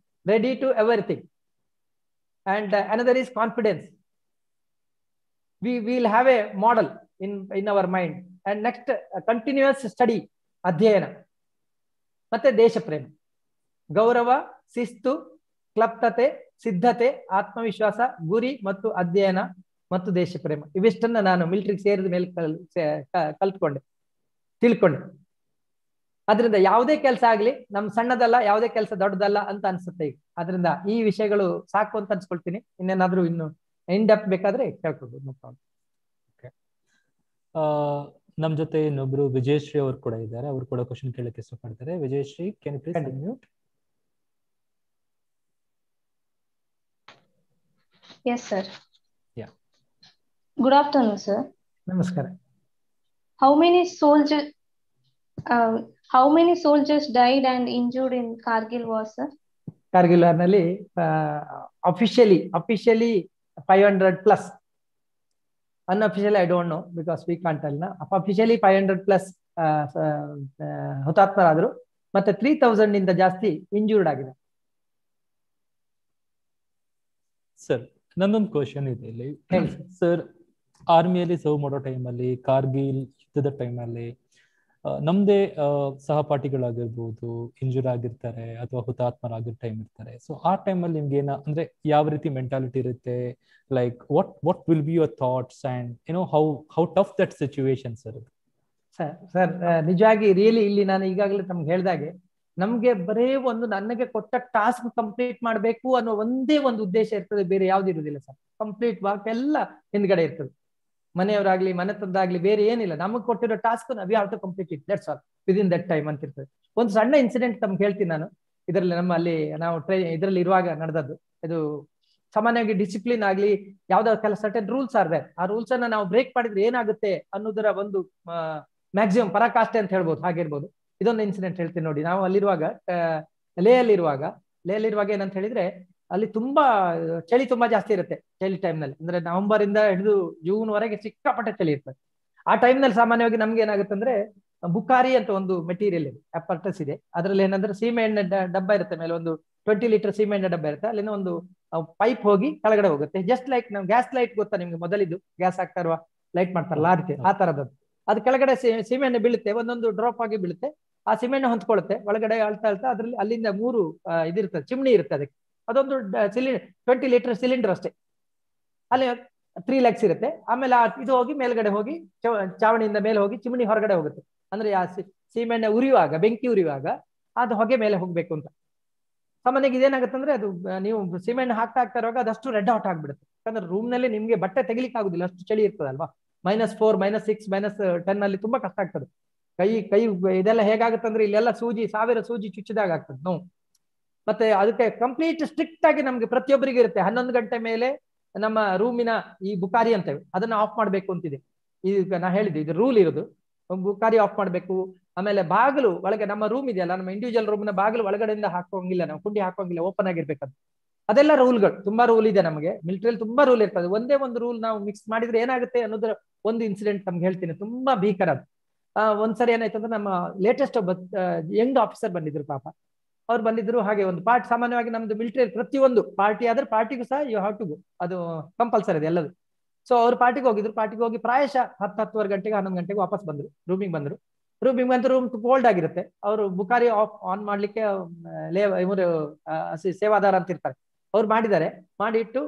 ready to everything, and another is confidence. We will have a model in our mind, and next continuous study, ಅಧ್ಯಯನ, ಮತ್ತೆ ದೇಶ ಪ್ರೇಮ, ಗೌರವ, ಶಿಸ್ತು, ಕ್ಲಪ್ತತೆ, ಸಿದ್ಧತೆ, ಆತ್ಮವಿಶ್ವಾಸ, ಗುರಿ ಮತ್ತು ಅಧ್ಯಯನ ಮತ್ತು ದೇಶ ಪ್ರೇಮ. ಇವಿಷ್ಟನ್ನ ನಾನು ಮಿಲಿಟರಿಗೆ ಸೇರಿದ ಮೇಲೆ ತಿಳ್ಕೊಂಡೆ. ಅದರಿಂದ ಯಾವುದೇ ಕೆಲಸ ಆಗ್ಲಿ ನಮ್ ಸಣ್ಣದಲ್ಲ, ಯಾವುದೇ ಕೆಲಸ ದೊಡ್ಡದಲ್ಲ ಅಂತ ಅನ್ಸುತ್ತೆ ಈಗ. ಅದರಿಂದ ಈ ವಿಷಯಗಳು ಸಾಕು ಅಂತ ಅನ್ಸ್ಕೊಳ್ತೀನಿ. ಇನ್ನೇನಾದ್ರೂ ಇನ್ನು ಇನ್ ಡೆಪ್ತ್ ಬೇಕಾದ್ರೆ ಕೇಳ್ಕೊಳ್ಬೋದು. ನಮ್ ಜೊತೆ ಇನ್ನೊಬ್ರು ವಿಜಯಶ್ರೀ ಅವರು ಕೂಡ ಇದ್ದಾರೆ, ಅವರು ಕೂಡ ಕ್ವಶನ್ ಕೇಳಕ್ಕೆ ಇಷ್ಟಪಡ್ತಾರೆ. Vijayashree, can you please unmute? Yes, sir. Yeah. Good afternoon, sir. ನಮಸ್ಕಾರ. How many soldiers died and injured in Kargil war, sir? Kargil war ನಲ್ಲಿ officially 500 plus. Unofficially, I don't know because we can't tell. Officially 500 plus ಹುತಾತ್ಮರಾದ್ರು, ಮತ್ತೆ 3000 ಇಂದ ಜಾಸ್ತಿ injured ಆಗಿದೆ. Sir, ನಂದೊಂದು question ಇದೆ ಇಲ್ಲಿ. Sir, ಆರ್ಮಿಯಲ್ಲಿ serve ಮಾಡೋ ಟೈಮಲ್ಲಿ, ಕಾರ್ಗಿಲ್ ಯುದ್ಧದ ಟೈಮಲ್ಲಿ ನಮ್ದೇ ಸಹಪಾಠಿಗಳಾಗಿರ್ಬೋದು ಇಂಜೂರ್ ಆಗಿರ್ತಾರೆ ಅಥವಾ ಹುತಾತ್ಮರಾಗಿರೋ ಟೈಮ್ ಇರ್ತಾರೆ. ಸೊ ಆ ಟೈಮಲ್ಲಿ ನಿಮ್ಗೆ ಅಂದ್ರೆ ಯಾವ ರೀತಿ ಮೆಂಟಾಲಿಟಿ ಇರುತ್ತೆ? Like what will be your thoughts and how tough that situation sir? Sir ನಿಜವಾಗಿ ರಿಯಲಿ ಇಲ್ಲಿ ನಾನು ಈಗಾಗಲೇ ತಮ್ಗೆ ಹೇಳ್ದಾಗೆ, ನಮ್ಗೆ ಬರೇ ನನಗೆ ಕೊಟ್ಟ ಟಾಸ್ಕ್ ಕಂಪ್ಲೀಟ್ ಮಾಡ್ಬೇಕು ಅನ್ನೋ ಒಂದೇ ಒಂದು ಉದ್ದೇಶ ಇರ್ತದೆ, ಬೇರೆ ಯಾವ್ದು ಇರುದಿಲ್ಲ ಸರ್. ಕಂಪ್ಲೀಟ್ ವರ್ಕ್ ಎಲ್ಲ ಹಿಂದ್ಗಡೆ ಇರ್ತದೆ. ಮನೆಯವರಾಗ್ಲಿ ಮನೆತಂದಾಗ್ಲಿ ಬೇರೆ ಏನಿಲ್ಲ, ನಮಗ್ ಕೊಟ್ಟಿರೋ task we have to complete it, that's all, within that time ಅಂತ ಇರ್ತದೆ. ಒಂದು ಸಣ್ಣ ಇನ್ಸಿಡೆಂಟ್ ತಮ್ಗೆ ಹೇಳ್ತೀನಿ ನಾನು. ಇದರಲ್ಲಿ ನಮ್ಮಲ್ಲಿ ನಾವು ಇದರಲ್ಲಿ ಇರುವಾಗ ನಡೆದದ್ದು. ಇದು ಸಾಮಾನ್ಯವಾಗಿ ಡಿಸಿಪ್ಲಿನ್ ಆಗ್ಲಿ ಯಾವ್ದಾದ್ರು ಕೆಲಸ ಸರ್ಟನ್ ರೂಲ್ಸ್ ಆರ್ ದೇರ್. ಆ ರೂಲ್ಸ್ ಅನ್ನ ನಾವು ಬ್ರೇಕ್ ಮಾಡಿದ್ರೆ ಏನಾಗುತ್ತೆ ಅನ್ನೋದರ ಒಂದು ಮ್ಯಾಕ್ಸಿಮಮ್ ಪರಾಕಾಷ್ಠೆ ಅಂತ ಹೇಳ್ಬೋದು, ಹಾಗಿರ್ಬೋದು. ಇದೊಂದು ಇನ್ಸಿಡೆಂಟ್ ಹೇಳ್ತೀನಿ ನೋಡಿ. ನಾವು ಅಲ್ಲಿರುವಾಗ ಲೇಯಲ್ಲಿರುವಾಗ ಏನಂತ ಹೇಳಿದ್ರೆ, ಅಲ್ಲಿ ತುಂಬಾ ಚಳಿ ತುಂಬಾ ಜಾಸ್ತಿ ಇರುತ್ತೆ. ಚಳಿ ಟೈಮ್ ನಲ್ಲಿ ಅಂದ್ರೆ ನವೆಂಬರ್ ಇಂದ ಹಿಡಿದು ಜೂನ್ ವರೆಗೆ ಸಿಕ್ಕಾಪಟ್ಟೆ ಚಳಿ ಇರ್ತದೆ. ಆ ಟೈಮ್ ನಲ್ಲಿ ಸಾಮಾನ್ಯವಾಗಿ ನಮ್ಗೆ ಏನಾಗುತ್ತೆ ಅಂದ್ರೆ, ಬುಕಾರಿ ಅಂತ ಒಂದು ಮೆಟೀರಿಯಲ್ ಇದೆ, ಅಪರ್ಟಸ್ ಇದೆ. ಅದ್ರಲ್ಲಿ ಏನಂದ್ರೆ ಸೀಮೆ ಎಣ್ಣೆ ಡಬ್ಬ ಇರುತ್ತೆ, ಮೇಲೆ ಒಂದು 20 ಲೀಟರ್ ಸೀಮೆ ಎಣ್ಣೆ ಡಬ್ಬ ಇರುತ್ತೆ. ಅಲ್ಲಿನ ಒಂದು ಪೈಪ್ ಹೋಗಿ ಕೆಳಗಡೆ ಹೋಗುತ್ತೆ. ಜಸ್ಟ್ ಲೈಕ್ ನಾವು ಗ್ಯಾಸ್ ಲೈಟ್ ಗೊತ್ತಾ ನಿಮ್ಗೆ? ಮೊದಲಿದ್ದು ಗ್ಯಾಸ್ ಹಾಕ್ತಾ ಇರುವ ಲೈಟ್ ಮಾಡ್ತಾರಲ್ಲ ಆ ರೀತಿ, ಆ ತರದದ್ದು. ಅದು ಕೆಳಗಡೆ ಸೀಮೆ ಎಣ್ಣೆ ಬೀಳುತ್ತೆ, ಒಂದೊಂದು ಡ್ರಾಪ್ ಆಗಿ ಬೀಳುತ್ತೆ. ಆ ಸೀಮೆ ಎಣ್ಣೆ ಹೊಂದ್ಕೊಳ್ಳುತ್ತೆ ಒಳಗಡೆ, ಅಳ್ತಾ ಅದ್ರಲ್ಲಿ ಅಲ್ಲಿಂದ 3 ಇದಿರ್ತದೆ, ಚಿಮ್ನಿ ಇರುತ್ತೆ ಅದಕ್ಕೆ. ಅದೊಂದು 20 ಲೀಟರ್ ಸಿಲಿಂಡರ್ ಅಷ್ಟೇ. ಅಲ್ಲಿ 3 ಲೆಗ್ಸ್ ಇರುತ್ತೆ. ಆಮೇಲೆ ಇದು ಹೋಗಿ ಮೇಲ್ಗಡೆ ಹೋಗಿ ಚಾವಣಿಯಿಂದ ಮೇಲೆ ಹೋಗಿ ಚಿಮಣಿ ಹೊರಗಡೆ ಹೋಗುತ್ತೆ. ಅಂದ್ರೆ ಆ ಸೀಮೆಣ್ಣೆ ಉರಿಯುವಾಗ, ಬೆಂಕಿ ಉರಿಯುವಾಗ ಅದು ಹೊಗೆ ಮೇಲೆ ಹೋಗ್ಬೇಕು ಅಂತ. ಸಾಮಾನ್ಯವಾಗಿ ಇದೇನಾಗುತ್ತೆ ಅಂದ್ರೆ, ಅದು ನೀವು ಸೀಮೆಣ್ಣೆ ಹಾಕ್ತಾ ಇರುವಾಗ ಅದಷ್ಟು ರೆಡ್ ಹಾಟ್ ಆಗ್ಬಿಡುತ್ತೆ. ಯಾಕಂದ್ರೆ ರೂಮ್ ನಲ್ಲಿ ನಿಮ್ಗೆ ಬಟ್ಟೆ ತೆಗಿಲಿಕ್ಕೆ ಆಗುದಿಲ್ಲ, ಅಷ್ಟು ಚಳಿ ಇರ್ತದಲ್ವಾ. -4, -6, -10 ಅಲ್ಲಿ ತುಂಬಾ ಕಷ್ಟ ಆಗ್ತದೆ. ಕೈ ಇದೆಲ್ಲ ಹೇಗಾಗುತ್ತೆ ಅಂದ್ರೆ, ಇಲ್ಲೆಲ್ಲ 1000 ಸೂಜಿ ಚುಚ್ಚಿದಾಗ ಆಗ್ತದೆ ನೋವು. ಮತ್ತೆ ಅದಕ್ಕೆ ಕಂಪ್ಲೀಟ್ ಸ್ಟ್ರಿಕ್ಟ್ ಆಗಿ ನಮ್ಗೆ ಪ್ರತಿಯೊಬ್ಬರಿಗೆ ಇರುತ್ತೆ. 11 ಗಂಟೆ ಮೇಲೆ ನಮ್ಮ ರೂಮಿನ ಈ ಬುಕಾರಿ ಅಂತೇವೆ ಅದನ್ನ ಆಫ್ ಮಾಡ್ಬೇಕು ಅಂತಿದೆ. ಈಗ ನಾ ಹೇಳಿದ್ದೆ, ಇದು ರೂಲ್ ಇರೋದು, ಬುಕಾರಿ ಆಫ್ ಮಾಡ್ಬೇಕು. ಆಮೇಲೆ ಬಾಗಿಲು ಒಳಗೆ ನಮ್ಮ ರೂಮ್ ಇದೆಯಲ್ಲ, ನಮ್ಮ ಇಂಡಿವಿಜುವಲ್ ರೂಮ್ನ ಬಾಗಿಲು ಒಳಗಡೆಯಿಂದ ಹಾಕೋಂಗಿಲ್ಲ, ನಾವು ಕುಂಡಿ ಹಾಕೋಂಗಿಲ್ಲ, ಓಪನ್ ಆಗಿರ್ಬೇಕಂತ. ಅದೆಲ್ಲ ರೂಲ್ಗಳು, ತುಂಬಾ ರೂಲ್ ಇದೆ ನಮಗೆ. ಮಿಲಿಟರಿಯಲ್ಲಿ ತುಂಬಾ ರೂಲ್ ಇರ್ತದೆ. ಒಂದೇ ಒಂದು ರೂಲ್ ನಾವು ಮಿಕ್ಸ್ ಮಾಡಿದ್ರೆ ಏನಾಗುತ್ತೆ ಅನ್ನೋದ್ರ ಒಂದು ಇನ್ಸಿಡೆಂಟ್ ನಮ್ಗೆ ಹೇಳ್ತೀನಿ, ತುಂಬಾ ಭೀಕರ. ಒಂದ್ಸರಿ ಏನಾಯ್ತು ಅಂದ್ರೆ, ನಮ್ಮ ಲೇಟೆಸ್ಟ್ ಒಬ್ಬ ಯಂಗ್ ಆಫೀಸರ್ ಬಂದಿದ್ರು ಪಾಪ. ಅವ್ರು ಬಂದಿದ್ರು. ಹಾಗೆ ಒಂದು ಪಾರ್ಟ್ ಸಾಮಾನ್ಯವಾಗಿ ನಮ್ದು ಮಿಲಿಟರಿ ಪ್ರತಿಯೊಂದು ಪಾರ್ಟಿ ಆದ್ರೆ ಪಾರ್ಟಿಗೂ ಸಹ ಯು ಹ್ಯಾವ್ ಟು ಗೋ, ಅದು ಕಂಪಲ್ಸರಿ ಇದೆ ಎಲ್ಲದು. ಸೊ ಅವ್ರು ಪಾರ್ಟಿಗೆ ಹೋಗಿದ್ರು. ಪಾರ್ಟಿಗೆ ಹೋಗಿ ಪ್ರಾಯಶಃ 10-10:15 ಗಂಟೆಗೆ 11 ಗಂಟೆಗೆ ವಾಪಸ್ ಬಂದ್ರು. ರೂಮಿಗೆ ಬಂದ್ರು. ರೂಮಿಗೆ ಬಂದು ರೂಮ್ ಕೋಲ್ಡ್ ಆಗಿರುತ್ತೆ. ಅವರು ಬುಕಾರಿ ಆನ್ ಮಾಡ್ಲಿಕ್ಕೆ ಇವರು ಸೇವಾದಾರ ಅಂತ ಇರ್ತಾರೆ, ಅವ್ರು ಮಾಡಿದ್ದಾರೆ. ಮಾಡಿಟ್ಟು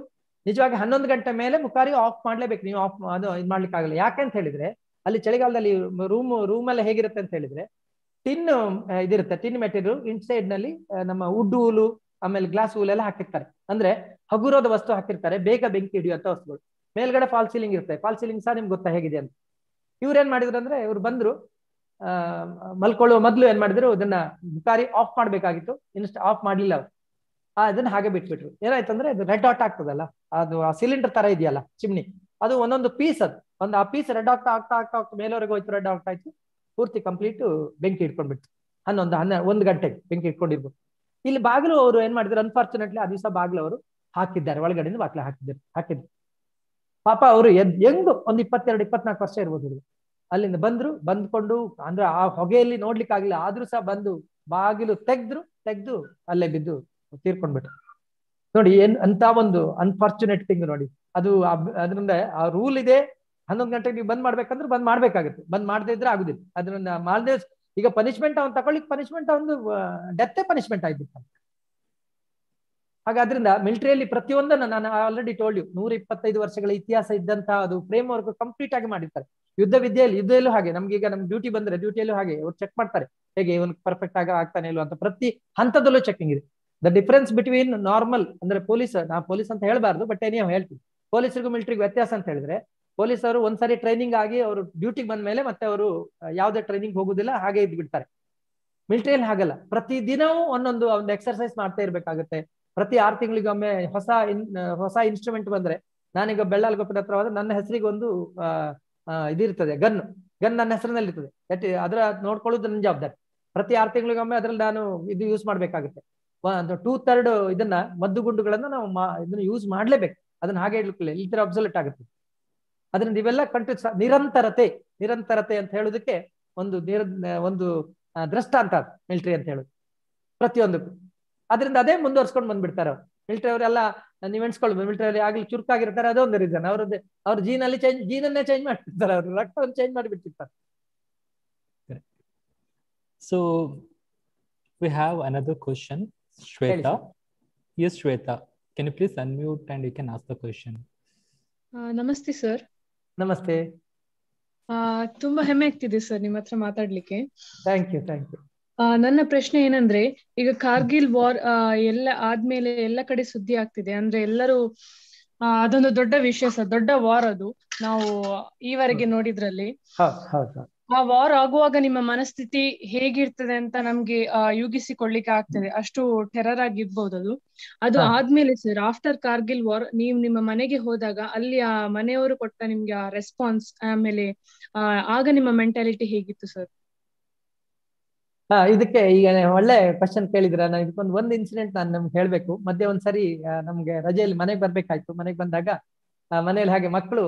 ನಿಜವಾಗಿ 11 ಗಂಟೆ ಮೇಲೆ ಬುಕಾರಿ ಆಫ್ ಮಾಡ್ಲೇಬೇಕು. ನೀವು ಆಫ್ ಅದು ಇದು ಮಾಡ್ಲಿಕ್ಕೆ ಆಗಲ್ಲ. ಯಾಕೆಂತ ಹೇಳಿದ್ರೆ ಅಲ್ಲಿ ಚಳಿಗಾಲದಲ್ಲಿ ರೂಮ್ ಎಲ್ಲ ಹೇಗಿರುತ್ತೆ ಅಂತ ಹೇಳಿದ್ರೆ ಟಿನ್ ಇದಿರುತ್ತೆ, ಟಿನ್ ಮೆಟೀರಿಯಲ್ ಇನ್ಸೈಡ್ ನಲ್ಲಿ ನಮ್ಮ ವುಡ್ ಊಲು ಆಮೇಲೆ ಗ್ಲಾಸ್ ಊಲ್ ಎಲ್ಲ ಹಾಕಿರ್ತಾರೆ. ಅಂದ್ರೆ ಹಗುರದ ವಸ್ತು ಹಾಕಿರ್ತಾರೆ, ಬೇಗ ಬೆಂಕಿ ಹಿಡಿಯುವಂತ ವಸ್ತುಗಳು. ಮೇಲ್ಗಡೆ ಫಾಲ್ ಸೀಲಿಂಗ್ ಇರುತ್ತೆ. ಫಾಲ್ ಸೀಲಿಂಗ್ ಸಹ ನಿಮ್ಗೆ ಗೊತ್ತಾ ಹೇಗಿದೆ ಅಂತ. ಇವ್ರು ಏನ್ ಮಾಡಿದ್ರು ಅಂದ್ರೆ ಇವ್ರು ಬಂದ್ರು, ಮಲ್ಕೊಳ್ಳುವ ಮೊದ್ಲು ಏನ್ ಮಾಡಿದ್ರು ಇದನ್ನ ಬುಕಾರಿ ಆಫ್ ಮಾಡ್ಬೇಕಾಗಿತ್ತು. ಆಫ್ ಮಾಡ್ಲಿಲ್ಲ ಅವ್ರು. ಅದನ್ನ ಹಾಗೆ ಬಿಟ್ಬಿಟ್ರು. ಏನಾಯ್ತು ಅಂದ್ರೆ ಇದು ರೆಡ್ ಹಾಟ್ ಆಗ್ತದಲ್ಲ, ಅದು ಆ ಸಿಲಿಂಡರ್ ತರ ಇದೆಯಲ್ಲ ಚಿಮ್ನಿ, ಅದು ಒಂದೊಂದು ಪೀಸ್, ಅದು ಆ ಪೀಸ್ ರೆಡ್ ಆಗ್ತಾ ಆಗ್ತಾ ಆಗ್ತಾ ಆಗ್ತಾ ಮೇಲವರೆಗೆ ಹೋಯ್ತು, ರೆಡ್ ಆಗ್ತಾ ಇತ್ತು, ಪೂರ್ತಿ ಕಂಪ್ಲೀಟ್ ಬೆಂಕಿ ಇಟ್ಕೊಂಡ್ಬಿಟ್ಟು 1 ಗಂಟೆಗೆ ಬೆಂಕಿ ಇಟ್ಕೊಂಡಿರ್ಬೋದು. ಇಲ್ಲಿ ಬಾಗಿಲು ಅವರು ಏನ್ ಮಾಡಿದ್ರು, ಅನ್ಫಾರ್ಚುನೇಟ್ಲಿ ಆ ದಿವಸ ಬಾಗಿಲು ಅವರು ಹಾಕಿದ್ದಾರೆ, ಒಳಗಡೆಯಿಂದ ಬಾಗಿಲು ಹಾಕಿದ್ರು. ಪಾಪ ಅವರು ಹೆಂಗು ಒಂದು 22-24 ವರ್ಷ ಇರ್ಬೋದು. ಅಲ್ಲಿಂದ ಬಂದ್ಕೊಂಡು ಅಂದ್ರೆ ಆ ಹೊಗೆಯಲ್ಲಿ ನೋಡ್ಲಿಕ್ಕೆ ಆಗ್ಲಿಲ್ಲ, ಆದ್ರೂ ಸಹ ಬಂದು ಬಾಗಿಲು ತೆಗ್ದು ಅಲ್ಲೇ ಬಿದ್ದು ತೀರ್ಕೊಂಡ್ಬಿಟ್ರು. ನೋಡಿ ಅಂತ ಒಂದು ಅನ್ಫಾರ್ಚುನೇಟ್ ಥಿಂಗ್ ನೋಡಿ. ಅದು ಅದರಿಂದ ಆ ರೂಲ್ ಇದೆ, 11 ಗಂಟೆಗೆ ನೀವು ಬಂದ್ ಮಾಡ್ಬೇಕಂದ್ರೆ ಬಂದ್ ಮಾಡ್ಬೇಕಾಗುತ್ತೆ. ಬಂದ್ ಮಾಡದೇ ಇದ್ರೆ ಆಗುದಿಲ್ಲ. ಅದನ್ನ ಮಾಡದೆ ಈಗ ಪನಿಷ್ಮೆಂಟ್ ಅವ್ನು ತಗೊಳ್ಳಿಕ್ ಪನಿಷ್ಮೆಂಟ್ ಒಂದು ಡೆತ್ತೇ ಪನಿಷ್ಮೆಂಟ್ ಆಯ್ತು. ಹಾಗಾದ್ರಿಂದ ಮಿಲಿಟರಿಯಲ್ಲಿ ಪ್ರತಿಯೊಂದನ್ನು ನಾನು ಆಲ್ರೆಡಿ ಟೋಲ್ಡ್ ಯು 125 ವರ್ಷಗಳ ಇತಿಹಾಸ ಇದ್ದಂತಹ ಅದು ಫ್ರೇಮ್ ವರ್ಕ್ ಕಂಪ್ಲೀಟ್ ಆಗಿ ಮಾಡಿರ್ತಾರೆ. ಯುದ್ಧದಲ್ಲೂ ಹಾಗೆ ನಮ್ಗೆ ಡ್ಯೂಟಿ ಬಂದ್ರೆ ಡ್ಯೂಟಿಯಲ್ಲೂ ಹಾಗೆ ಅವ್ರು ಚೆಕ್ ಮಾಡ್ತಾರೆ, ಹೇಗೆ ಇವನು ಪರ್ಫೆಕ್ಟ್ ಆಗಿ ಆಗ್ತಾನೆ ಇಲ್ವ ಅಂತ. ಪ್ರತಿ ಹಂತದಲ್ಲೂ ಚೆಕಿಂಗ್ ಇದೆ. ದ ಡಿಫರೆನ್ಸ್ ಬಿಟ್ವೀನ್ ನಾರ್ಮಲ್ ಅಂದ್ರೆ ಪೊಲೀಸ್ ಅಂತ ಹೇಳ್ಬಾರ್ದು, ಬಟ್ ನೀವು ಹೇಳ್ತೀವಿ ಪೊಲೀಸರಿಗೂ ಮಿಲಿಟರಿಗೂ ವ್ಯತ್ಯಾಸ ಅಂತ ಹೇಳಿದ್ರೆ, ಪೊಲೀಸರು ಒಂದ್ಸರಿ ಟ್ರೈನಿಂಗ್ ಆಗಿ ಅವರು ಡ್ಯೂಟಿಗೆ ಬಂದ ಮೇಲೆ ಮತ್ತೆ ಅವರು ಯಾವುದೇ ಟ್ರೈನಿಂಗ್ ಹೋಗುದಿಲ್ಲ, ಹಾಗೆ ಇದ್ ಬಿಡ್ತಾರೆ. ಮಿಲಿಟರಿಯಲ್ಲಿ ಹಾಗಲ್ಲ, ಪ್ರತಿ ದಿನವೂ ಒಂದೊಂದು ಎಕ್ಸರ್ಸೈಸ್ ಮಾಡ್ತಾ ಇರ್ಬೇಕಾಗುತ್ತೆ. ಪ್ರತಿ 6 ತಿಂಗಳಿಗೊಮ್ಮೆ ಹೊಸ ಇನ್ಸ್ಟ್ರೂಮೆಂಟ್ ಬಂದ್ರೆ, ನಾನೀಗ ಬೆಳ್ಳಾಲಗುಪ್ಪದ ಹತ್ರ ಹೋದ್ರೆ ನನ್ನ ಹೆಸರಿಗೆ ಒಂದು ಇದಿರ್ತದೆ, ಗನ್ ನನ್ನ ಹೆಸರಿನಲ್ಲಿ ಇರ್ತದೆ. ಅದರ ನೋಡ್ಕೊಳ್ಳೋದು ನನ್ನ ಜವಾಬ್ದಾರಿ. ಪ್ರತಿ 6 ತಿಂಗಳಿಗೊಮ್ಮೆ ಅದ್ರಲ್ಲಿ ನಾನು ಇದು ಯೂಸ್ ಮಾಡ್ಬೇಕಾಗುತ್ತೆ. 2/3 ಇದನ್ನ ಮದ್ದುಗುಂಡುಗಳನ್ನ ನಾವು ಇದನ್ನ ಯೂಸ್ ಮಾಡ್ಲೇಬೇಕು. ಅದನ್ನ ಹಾಗೆ ಇಡ್ಲಿಕ್ಕಿಲ್ಲ, ಈ ತರ ಅಬ್ಸಲ್ಯೂಟ್ ಆಗುತ್ತೆ. ಅದರಿಂದ ಇವೆಲ್ಲ ನಿರಂತರತೆ ಅಂತ ಹೇಳೋದಕ್ಕೆ ಒಂದು ದೃಷ್ಟಾಂತ ಮಿಲಿಟರಿ ಅಂತ ಹೇಳೋದು ಪ್ರತಿಯೊಂದಕ್ಕೂ. ಅದರಿಂದ ಅದೇ ಮುಂದುವರ್ಸ್ಕೊಂಡು ಬಂದ್ಬಿಡ್ತಾರೆ ಅವ್ರು. ಮಿಲಿಟರಿ ಅವರೆಲ್ಲ ನೀವ್ ಎಣಿಸ್ಕೊಳ್ಬೋದು, ಮಿಲಿಟರಿ ಆಗ್ಲಿ ಚುರುಕಾಗಿರ್ತಾರೆ, ಅದೊಂದು ರೀಸನ್. ಅವ್ರ ಜೀನನ್ನೇ ಚೇಂಜ್ ಮಾಡ್ತಿರ್ತಾರೆ, ಅವ್ರು ರಕ್ತವನ್ನು change ಮಾಡಿಬಿಟ್ಟಿರ್ತಾರೆ. So we have another question, Shweta. Yes, Shweta, can you please unmute and you can ask the question. ನಮಸ್ತೆ ಸರ್. ನಮಸ್ತೆ. ತುಂಬಾ ಹೆಮ್ಮೆ ಆಗ್ತಿದೆ ಸರ್ ನಿಮ್ಮ ಹತ್ರ ಮಾತಾಡ್ಲಿಕ್ಕೆ. Thank you. ನನ್ನ ಪ್ರಶ್ನೆ ಏನಂದ್ರೆ, ಈಗ ಕಾರ್ಗಿಲ್ ವಾರ್ ಎಲ್ಲ ಆದ್ಮೇಲೆ ಎಲ್ಲ ಕಡೆ ಸುದ್ದಿ ಆಗ್ತಿದೆ. ಅಂದ್ರೆ ಎಲ್ಲರೂ ಅದೊಂದು ದೊಡ್ಡ ವಿಷಯ ಸರ್, ದೊಡ್ಡ ವಾರ್ ಅದು ನಾವು ಈವರೆಗೆ ನೋಡಿದ್ರಲ್ಲಿ. ಆ ವಾರ್ ಆಗುವಾಗ ನಿಮ್ಮ ಮನಸ್ಥಿತಿ ಹೇಗಿರ್ತದೆ ಅಂತ ನಮ್ಗೆ ಯೂಗಿಸಿಕೊಳ್ಳಿಕ್ಕೆ ಆಗ್ತದೆ. ಅಷ್ಟು ಟೆರರ್ ಆಗಿರ್ಬೋದು ಅದು ಆದ್ಮೇಲೆ ಸರ್, ಆಫ್ಟರ್ ಕಾರ್ಗಿಲ್ ವಾರ್ ನೀವು ನಿಮ್ಮ ಮನೆಗೆ ಹೋದಾಗ ಅಲ್ಲಿ ಆ ಮನೆಯವರು ಕೊಟ್ಟ ನಿಮ್ಗೆ ಆ ರೆಸ್ಪಾನ್ಸ್, ಆಮೇಲೆ ಆಗ ನಿಮ್ಮ ಮೆಂಟಾಲಿಟಿ ಹೇಗಿತ್ತು ಸರ್? ಇದಕ್ಕೆ ಈಗ ಒಳ್ಳೆ ಕ್ವಶನ್ ಕೇಳಿದ್ರ. ನಾನು ಇದಕ್ಕೊಂದು ಇನ್ಸಿಡೆಂಟ್ ನಾನು ನಮ್ಗೆ ಹೇಳ್ಬೇಕು. ಮಧ್ಯೆ ಒಂದ್ಸರಿ ನಮ್ಗೆ ರಜೆಯಲ್ಲಿ ಮನೆಗೆ ಬರ್ಬೇಕಾಯ್ತು. ಮನೆಗೆ ಬಂದಾಗ ಮನೇಲಿ ಹಾಗೆ ಮಕ್ಕಳು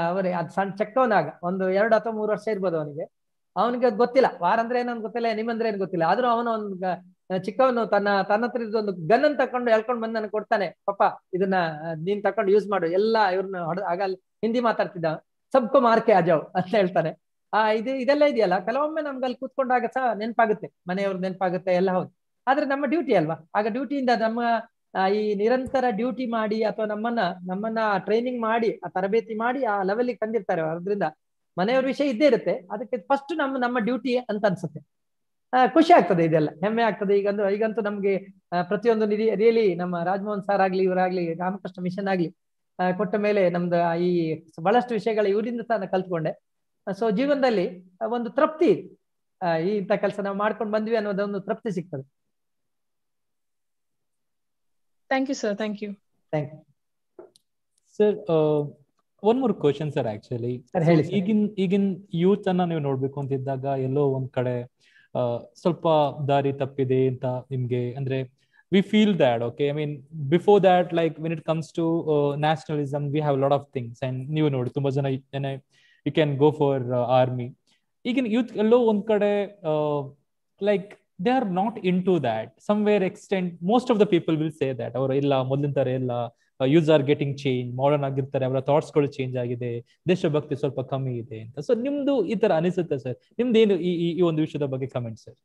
ಅವರೇ ಅದು ಸಣ್ಣ ಚೆಕ್ಕವನಾಗ ಒಂದು 2 ಅಥವಾ 3 ವರ್ಷ ಇರ್ಬೋದು ಅವನಿಗೆ ಗೊತ್ತಿಲ್ಲ ವಾರ ಅಂದ್ರೆ ಏನೋ ಗೊತ್ತಿಲ್ಲ, ನಿಮ್ಮಂದ್ರೆ ಏನು ಗೊತ್ತಿಲ್ಲ. ಆದ್ರೂ ಅವನು ಒಂದು ಚಿಕ್ಕವನು ತನ್ನ ಹತ್ರ ಒಂದು ಗನ್ ಅನ್ನು ತಕೊಂಡು ಎಳ್ಕೊಂಡ್ ಬಂದು ನನಗೆ ಕೊಡ್ತಾನೆ. ಪಾಪ ಇದನ್ನ ನೀನ್ ತಕೊಂಡು ಯೂಸ್ ಮಾಡು, ಎಲ್ಲ ಇವ್ರನ್ನ ಆಗ ಹಿಂದಿ ಮಾತಾಡ್ತಿದ್ದ, ಸಬ್ಕೋ ಮಾರ್ಕೆ ಆಜಾವ್ ಅಂತ ಹೇಳ್ತಾನೆ. ಇದೆಲ್ಲ ಇದೆಯಲ್ಲ, ಕೆಲವೊಮ್ಮೆ ನಮ್ಗೆ ಅಲ್ಲಿ ಕೂತ್ಕೊಂಡಾಗ ಸಹ ನೆನಪಾಗುತ್ತೆ, ಮನೆಯವ್ರ ನೆನಪಾಗುತ್ತೆ, ಎಲ್ಲ ಹೌದು. ಆದ್ರೆ ನಮ್ಮ ಡ್ಯೂಟಿ ಅಲ್ವಾ, ಆಗ ಡ್ಯೂಟಿಯಿಂದ ನಮ್ಮ ಈ ನಿರಂತರ ಡ್ಯೂಟಿ ಮಾಡಿ ಅಥವಾ ನಮ್ಮನ್ನ ಟ್ರೈನಿಂಗ್ ಮಾಡಿ ತರಬೇತಿ ಮಾಡಿ ಆ ಲೆವೆಲ್ಗೆ ತಂದಿರ್ತಾರೆ. ಅದರಿಂದ ಮನೆಯವ್ರ ವಿಷಯ ಇದ್ದೇ ಇರುತ್ತೆ. ಅದಕ್ಕೆ ಫಸ್ಟ್ ನಮ್ಮ ಡ್ಯೂಟಿ ಅಂತ ಅನ್ಸುತ್ತೆ. ಖುಷಿ ಆಗ್ತದೆ, ಇದೆಲ್ಲ ಹೆಮ್ಮೆ ಆಗ್ತದೆ. ಈಗಂತೂ ನಮ್ಗೆ ಪ್ರತಿಯೊಂದು ರಿಯಲಿ ನಮ್ಮ ರಾಜಮೋಹನ್ ಸರ್ ಆಗ್ಲಿ, ಇವರಾಗ್ಲಿ, ರಾಮಕೃಷ್ಣ ಮಿಷನ್ ಆಗ್ಲಿ ಕೊಟ್ಟ ಮೇಲೆ ನಮ್ದು ಈ ಬಹಳಷ್ಟು ವಿಷಯಗಳ ಇವರಿಂದ ಸಹ ಕಲ್ತ್ಕೊಂಡೆ. ಸೊ ಜೀವನದಲ್ಲಿ ಒಂದು ತೃಪ್ತಿ, ಇಂಥ ಕೆಲಸ ನಾವು ಮಾಡ್ಕೊಂಡು ಬಂದ್ವಿ ಅನ್ನೋದೊಂದು ತೃಪ್ತಿ ಸಿಗ್ತದೆ. Thank you sir. Thank you sir. One more question sir. Actually ಈಗಿನ ಯೂತ್ ಅನ್ನ ನೀವು ನೋಡ್ಬೇಕು ಅಂತಿದ್ದಾಗ ಎಲ್ಲೋ ಒಂದ್ ಕಡೆ ಸ್ವಲ್ಪ ದಾರಿ ತಪ್ಪಿದೆ ಅಂತ ನಿಮ್ಗೆ ಅಂದ್ರೆ we feel that, okay, I mean before that, like when it comes to nationalism, we have a lot of things, and ನೀವು ನೋಡಿ ತುಂಬಾ ಜನ you can go for army. ಈಗಿನ ಯೂತ್ ಎಲ್ಲೋ ಒಂದ್ ಕಡೆ like they are not into that. Somewhere extent, most of the people will say that ಅವರು ಇಲ್ಲ ಮೊದಲಿನ ತರ ಇಲ್ಲ, use are getting change, modern ಆಗಿರ್ತಾರೆ, ಅವರ ಥಾಟ್ಸ್ ಗಳು ಚೇಂಜ್ ಆಗಿದೆ, ದೇಶಭಕ್ತಿ ಸ್ವಲ್ಪ ಕಮ್ಮಿ ಇದೆ ಅಂತ. ಸೊ ನಿಮ್ದು ಈ ತರ ಅನಿಸುತ್ತೆ ಸರ್? ನಿಮ್ದೇನು ಈ ಒಂದು ವಿಷಯದ ಬಗ್ಗೆ ಕಮೆಂಟ್ ಸರ್?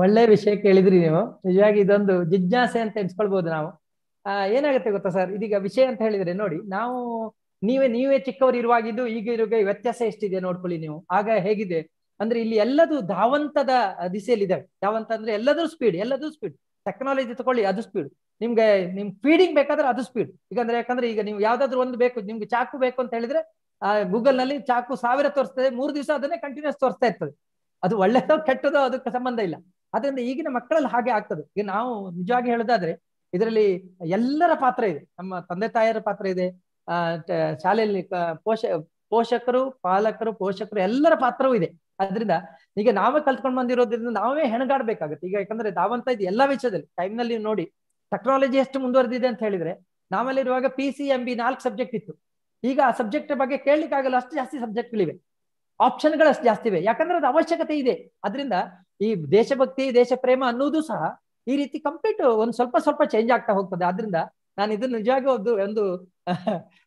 ಒಳ್ಳೆ ವಿಷಯ ಕೇಳಿದ್ರಿ ನೀವು. ನಿಜವಾಗಿ ಇದೊಂದು ಜಿಜ್ಞಾಸೆ ಅಂತ ಎನ್ಸ್ಕೊಳ್ಬಹುದು ನಾವು. ಏನಾಗುತ್ತೆ ಗೊತ್ತಾ ಸರ್, ಇದೀಗ ವಿಷಯ ಅಂತ ಹೇಳಿದ್ರೆ ನೋಡಿ, ನಾವು ನೀವೇ ಚಿಕ್ಕವರು ಇರುವಾಗಿದ್ದು ಈಗ ಇರುವಾಗ ವ್ಯತ್ಯಾಸ ಎಷ್ಟಿದೆ ನೋಡ್ಕೊಳ್ಳಿ ನೀವು. ಆಗ ಹೇಗಿದೆ ಅಂದ್ರೆ ಇಲ್ಲಿ ಎಲ್ಲದೂ ಧಾವಂತದ ದಿಸೆಯಲ್ಲಿದ್ದಾವೆ. ಧಾವಂತ ಅಂದ್ರೆ ಎಲ್ಲದೂ ಸ್ಪೀಡ್. ಟೆಕ್ನಾಲಜಿ ತಗೊಳ್ಳಿ, ಅದು ಸ್ಪೀಡ್. ನಿಮ್ ಫೀಡಿಂಗ್ ಬೇಕಾದ್ರೆ ಅದು ಸ್ಪೀಡ್. ಯಾಕಂದ್ರೆ ಈಗ ನೀವು ಯಾವ್ದಾದ್ರು ಒಂದು ಬೇಕು, ನಿಮ್ಗೆ ಚಾಕು ಬೇಕು ಅಂತ ಹೇಳಿದ್ರೆ ಗೂಗಲ್ ನಲ್ಲಿ ಚಾಕು 1000 ತೋರಿಸ್ತದೆ, 3 ದಿವಸ ಅದನ್ನೇ ಕಂಟಿನ್ಯೂಸ್ ತೋರಿಸ್ತಾ ಇರ್ತದೆ. ಅದು ಒಳ್ಳೆದೋ ಕೆಟ್ಟದೋ ಅದಕ್ಕೆ ಸಂಬಂಧ ಇಲ್ಲ. ಅದರಿಂದ ಈಗಿನ ಮಕ್ಕಳಲ್ಲಿ ಹಾಗೆ ಆಗ್ತದೆ. ಈಗ ನಾವು ನಿಜವಾಗಿ ಹೇಳೋದಾದ್ರೆ ಇದರಲ್ಲಿ ಎಲ್ಲರ ಪಾತ್ರ ಇದೆ. ನಮ್ಮ ತಂದೆ ತಾಯಿಯರ ಪಾತ್ರ ಇದೆ, ಶಾಲೆಯಲ್ಲಿ ಪೋಷಕರು, ಪಾಲಕರು, ಪೋಷಕರು ಎಲ್ಲರ ಪಾತ್ರವೂ ಇದೆ. ಅದರಿಂದ ಈಗ ನಾವೇ ಕಲ್ತ್ಕೊಂಡು ಬಂದಿರೋದ್ರಿಂದ ನಾವೇ ಹೆಣಗಾಡ್ಬೇಕಾಗುತ್ತೆ ಈಗ. ಯಾಕಂದ್ರೆ ಧಾವಂತ ಇದೆ ಎಲ್ಲಾ ವಿಷಯದಲ್ಲಿ. ಟೈಮ್ ನಲ್ಲಿ ನೋಡಿ ಟೆಕ್ನಾಲಜಿ ಎಷ್ಟು ಮುಂದುವರೆದಿದೆ ಅಂತ ಹೇಳಿದ್ರೆ, ನಾವಲ್ಲಿರುವಾಗ PCMB 4 ಸಬ್ಜೆಕ್ಟ್ ಇತ್ತು. ಈಗ ಆ ಸಬ್ಜೆಕ್ಟ್ ಬಗ್ಗೆ ಕೇಳಲಿಕ್ಕೆ ಆಗಲ್ಲ, ಅಷ್ಟು ಜಾಸ್ತಿ ಸಬ್ಜೆಕ್ಟ್ಗಳಿವೆ, ಆಪ್ಷನ್ಗಳು ಅಷ್ಟು ಜಾಸ್ತಿ ಇವೆ. ಯಾಕಂದ್ರೆ ಅದು ಅವಶ್ಯಕತೆ ಇದೆ. ಅದರಿಂದ ಈ ದೇಶಭಕ್ತಿ, ದೇಶ ಪ್ರೇಮ ಅನ್ನೋದು ಸಹ ಈ ರೀತಿ ಕಂಪ್ಲೀಟ್ ಒಂದು ಸ್ವಲ್ಪ ಚೇಂಜ್ ಆಗ್ತಾ ಹೋಗ್ತದೆ. ಆದ್ರಿಂದ ನಾನು ಇದನ್ನು ನಿಜವಾಗಿ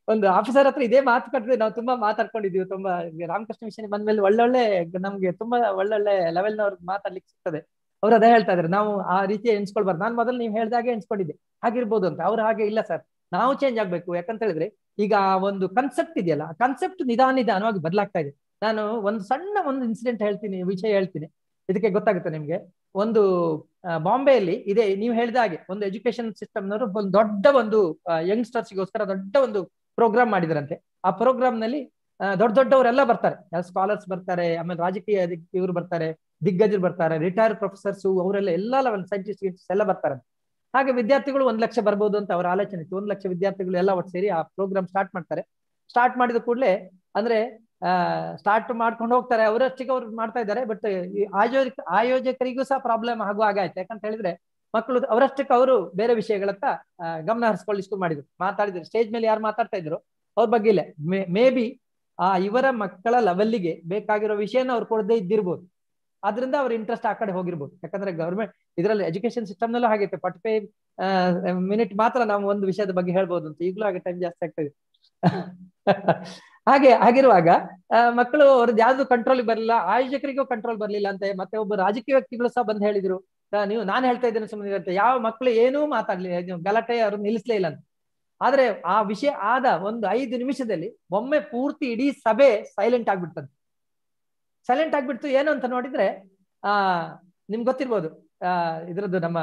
ಒಂದು ಆಫೀಸರ್ ಹತ್ರ ಇದೇ ಮಾತುಕತೆ ನಾವು ತುಂಬಾ ಮಾತಾಡ್ಕೊಂಡಿದ್ದೀವಿ. ತುಂಬಾ ರಾಮಕೃಷ್ಣ ಮಿಷನ್ ಬಂದ್ಮೇಲೆ ಒಳ್ಳೊಳ್ಳೆ ನಮ್ಗೆ ತುಂಬಾ ಒಳ್ಳೊಳ್ಳೆ ಲೆವೆಲ್ನವ್ರಿಗೆ ಮಾತಾಡ್ಲಿಕ್ಕೆ ಸಿಗ್ತದೆ. ಅವ್ರು ಅದೇ ಹೇಳ್ತಾ ಇದಾರೆ, ನಾವು ಆ ರೀತಿ ಎನ್ಸ್ಕೊಳ್ಬಾರ್ದು. ನಾನು ಮೊದಲು ನೀವು ಹೇಳ್ದಾಗೆ ಎನ್ಸ್ಕೊಂಡಿದ್ದೆ ಹಾಗಿರ್ಬೋದು ಅಂತ. ಅವ್ರು ಹಾಗೆ ಇಲ್ಲ ಸರ್, ನಾವು ಚೇಂಜ್ ಆಗ್ಬೇಕು. ಯಾಕಂತ ಹೇಳಿದ್ರೆ ಈಗ ಒಂದು ಕನ್ಸೆಪ್ಟ್ ಇದೆಯಲ್ಲ, ಆ ಕನ್ಸೆಪ್ಟ್ ನಿಧಾನವಾಗಿ ಬದಲಾಗ್ತಾ ಇದೆ. ನಾನು ಒಂದು ಇನ್ಸಿಡೆಂಟ್ ಹೇಳ್ತೀನಿ, ವಿಷಯ ಹೇಳ್ತೀನಿ, ಇದಕ್ಕೆ ಗೊತ್ತಾಗುತ್ತೆ ನಿಮ್ಗೆ. ಒಂದು ಬಾಂಬೆಯಲ್ಲಿ ಇದೆ, ನೀವು ಹೇಳಿದ ಹಾಗೆ ಒಂದು ಎಜುಕೇಶನ್ ಸಿಸ್ಟಮ್ನವರು ಒಂದು ದೊಡ್ಡ ಒಂದು ಯಂಗ್ಸ್ಟರ್ಸ್ಗೋಸ್ಕರ ದೊಡ್ಡ ಒಂದು ಪ್ರೋಗ್ರಾಮ್ ಮಾಡಿದ್ರಂತೆ. ಆ ಪ್ರೋಗ್ರಾಮ್ ನಲ್ಲಿ ದೊಡ್ಡವರೆಲ್ಲ ಬರ್ತಾರೆ, ಸ್ಕಾಲರ್ಸ್ ಬರ್ತಾರೆ, ಆಮೇಲೆ ರಾಜಕೀಯ ಇವರು ಬರ್ತಾರೆ, ದಿಗ್ಗಜರು ಬರ್ತಾರೆ, ರಿಟೈರ್ಡ್ ಪ್ರೊಫೆಸರ್ಸ್, ಅವರೆಲ್ಲ ಎಲ್ಲಾ ಲೆವೆಲ್ ಸೈಂಟಿಸ್ಟ್ ಎಲ್ಲ ಬರ್ತಾರೆ. ಹಾಗೆ ವಿದ್ಯಾರ್ಥಿಗಳು 1 ಲಕ್ಷ ಬರ್ಬೋದು ಅಂತ ಅವರ ಆಲೋಚನೆ ಇತ್ತು. 1 ಲಕ್ಷ ವಿದ್ಯಾರ್ಥಿಗಳು ಎಲ್ಲ ಒಟ್ಟು ಸೇರಿ ಆ ಪ್ರೋಗ್ರಾಮ್ ಸ್ಟಾರ್ಟ್ ಮಾಡ್ತಾರೆ. ಸ್ಟಾರ್ಟ್ ಮಾಡಿದ ಕೂಡಲೇ ಅಂದ್ರೆ ಸ್ಟಾರ್ಟ್ ಮಾಡ್ಕೊಂಡು ಹೋಗ್ತಾರೆ, ಅವರಷ್ಟಿಗೆ ಅವ್ರು ಮಾಡ್ತಾ ಇದ್ದಾರೆ. ಬಟ್ ಆಯೋಜಕರಿಗೂ ಸಹ ಪ್ರಾಬ್ಲಮ್ ಆಗಾಯ್ತು. ಯಾಕಂತ ಹೇಳಿದ್ರೆ ಮಕ್ಕಳು ಅವರಷ್ಟಕ್ಕೆ ಅವರು ಬೇರೆ ವಿಷಯಗಳತ್ತ ಗಮನ ಹರಿಸ್ಕೊಳ್ಳಿಸ್ಕೊಂಡು ಮಾತಾಡಿದ್ರು. ಸ್ಟೇಜ್ ಮೇಲೆ ಯಾರು ಮಾತಾಡ್ತಾ ಇದ್ರು ಅವ್ರ ಬಗ್ಗೆ ಇಲ್ಲ, ಮೇ ಬಿ ಇವರ ಮಕ್ಕಳ ಲೆವೆಲ್ಗೆ ಬೇಕಾಗಿರೋ ವಿಷಯನ ಅವ್ರು ಕೊಡದೇ ಇದ್ದಿರ್ಬೋದು. ಆದ್ರಿಂದ ಅವ್ರ ಇಂಟ್ರೆಸ್ಟ್ ಆ ಕಡೆ ಹೋಗಿರ್ಬೋದು. ಯಾಕಂದ್ರೆ ಗವರ್ಮೆಂಟ್ ಇದರಲ್ಲಿ ಎಜುಕೇಶನ್ ಸಿಸ್ಟಮ್ ನಲ್ಲೂ ಹಾಗೈತೆ, 45 ಮಿನಿಟ್ ಮಾತ್ರ ನಾವು ಒಂದು ವಿಷಯದ ಬಗ್ಗೆ ಹೇಳ್ಬೋದು ಅಂತ. ಈಗಲೂ ಹಾಗೆ ಟೈಮ್ ಜಾಸ್ತಿ ಆಗ್ತದೆ. ಹಾಗಿರುವಾಗ ಮಕ್ಕಳು ಅವ್ರದ್ದು ಯಾವ್ದು ಕಂಟ್ರೋಲ್ ಬರಲಿಲ್ಲ, ಆಯೋಜಕರಿಗೂ ಕಂಟ್ರೋಲ್ ಬರ್ಲಿಲ್ಲ ಅಂತೆ. ಮತ್ತೆ ಒಬ್ಬ ರಾಜಕೀಯ ವ್ಯಕ್ತಿಗಳು ಸಹ ಬಂದು ಹೇಳಿದ್ರು, ನಾನು ಹೇಳ್ತಾ ಇದ್ದೇನೆ ಸುಮ್ಮನೆ ಅಂತ. ಯಾವ ಮಕ್ಕಳು ಏನೂ ಮಾತಾಡ್ಲಿಲ್ಲ, ಗಲಾಟೆ ಅವ್ರು ನಿಲ್ಲಿಸ್ಲೇ ಇಲ್ಲ ಅಂತ. ಆದ್ರೆ ಆ ವಿಷಯ ಆದ ಒಂದು 5 ನಿಮಿಷದಲ್ಲಿ ಒಮ್ಮೆ ಪೂರ್ತಿ ಇಡೀ ಸಭೆ ಸೈಲೆಂಟ್ ಆಗ್ಬಿಡ್ತದೆ. ಸೈಲೆಂಟ್ ಆಗ್ಬಿಡ್ತು. ಏನು ಅಂತ ನೋಡಿದ್ರೆ ನಿಮ್ಗೆ ಗೊತ್ತಿರ್ಬೋದು, ಇದ್ರದ್ದು ನಮ್ಮ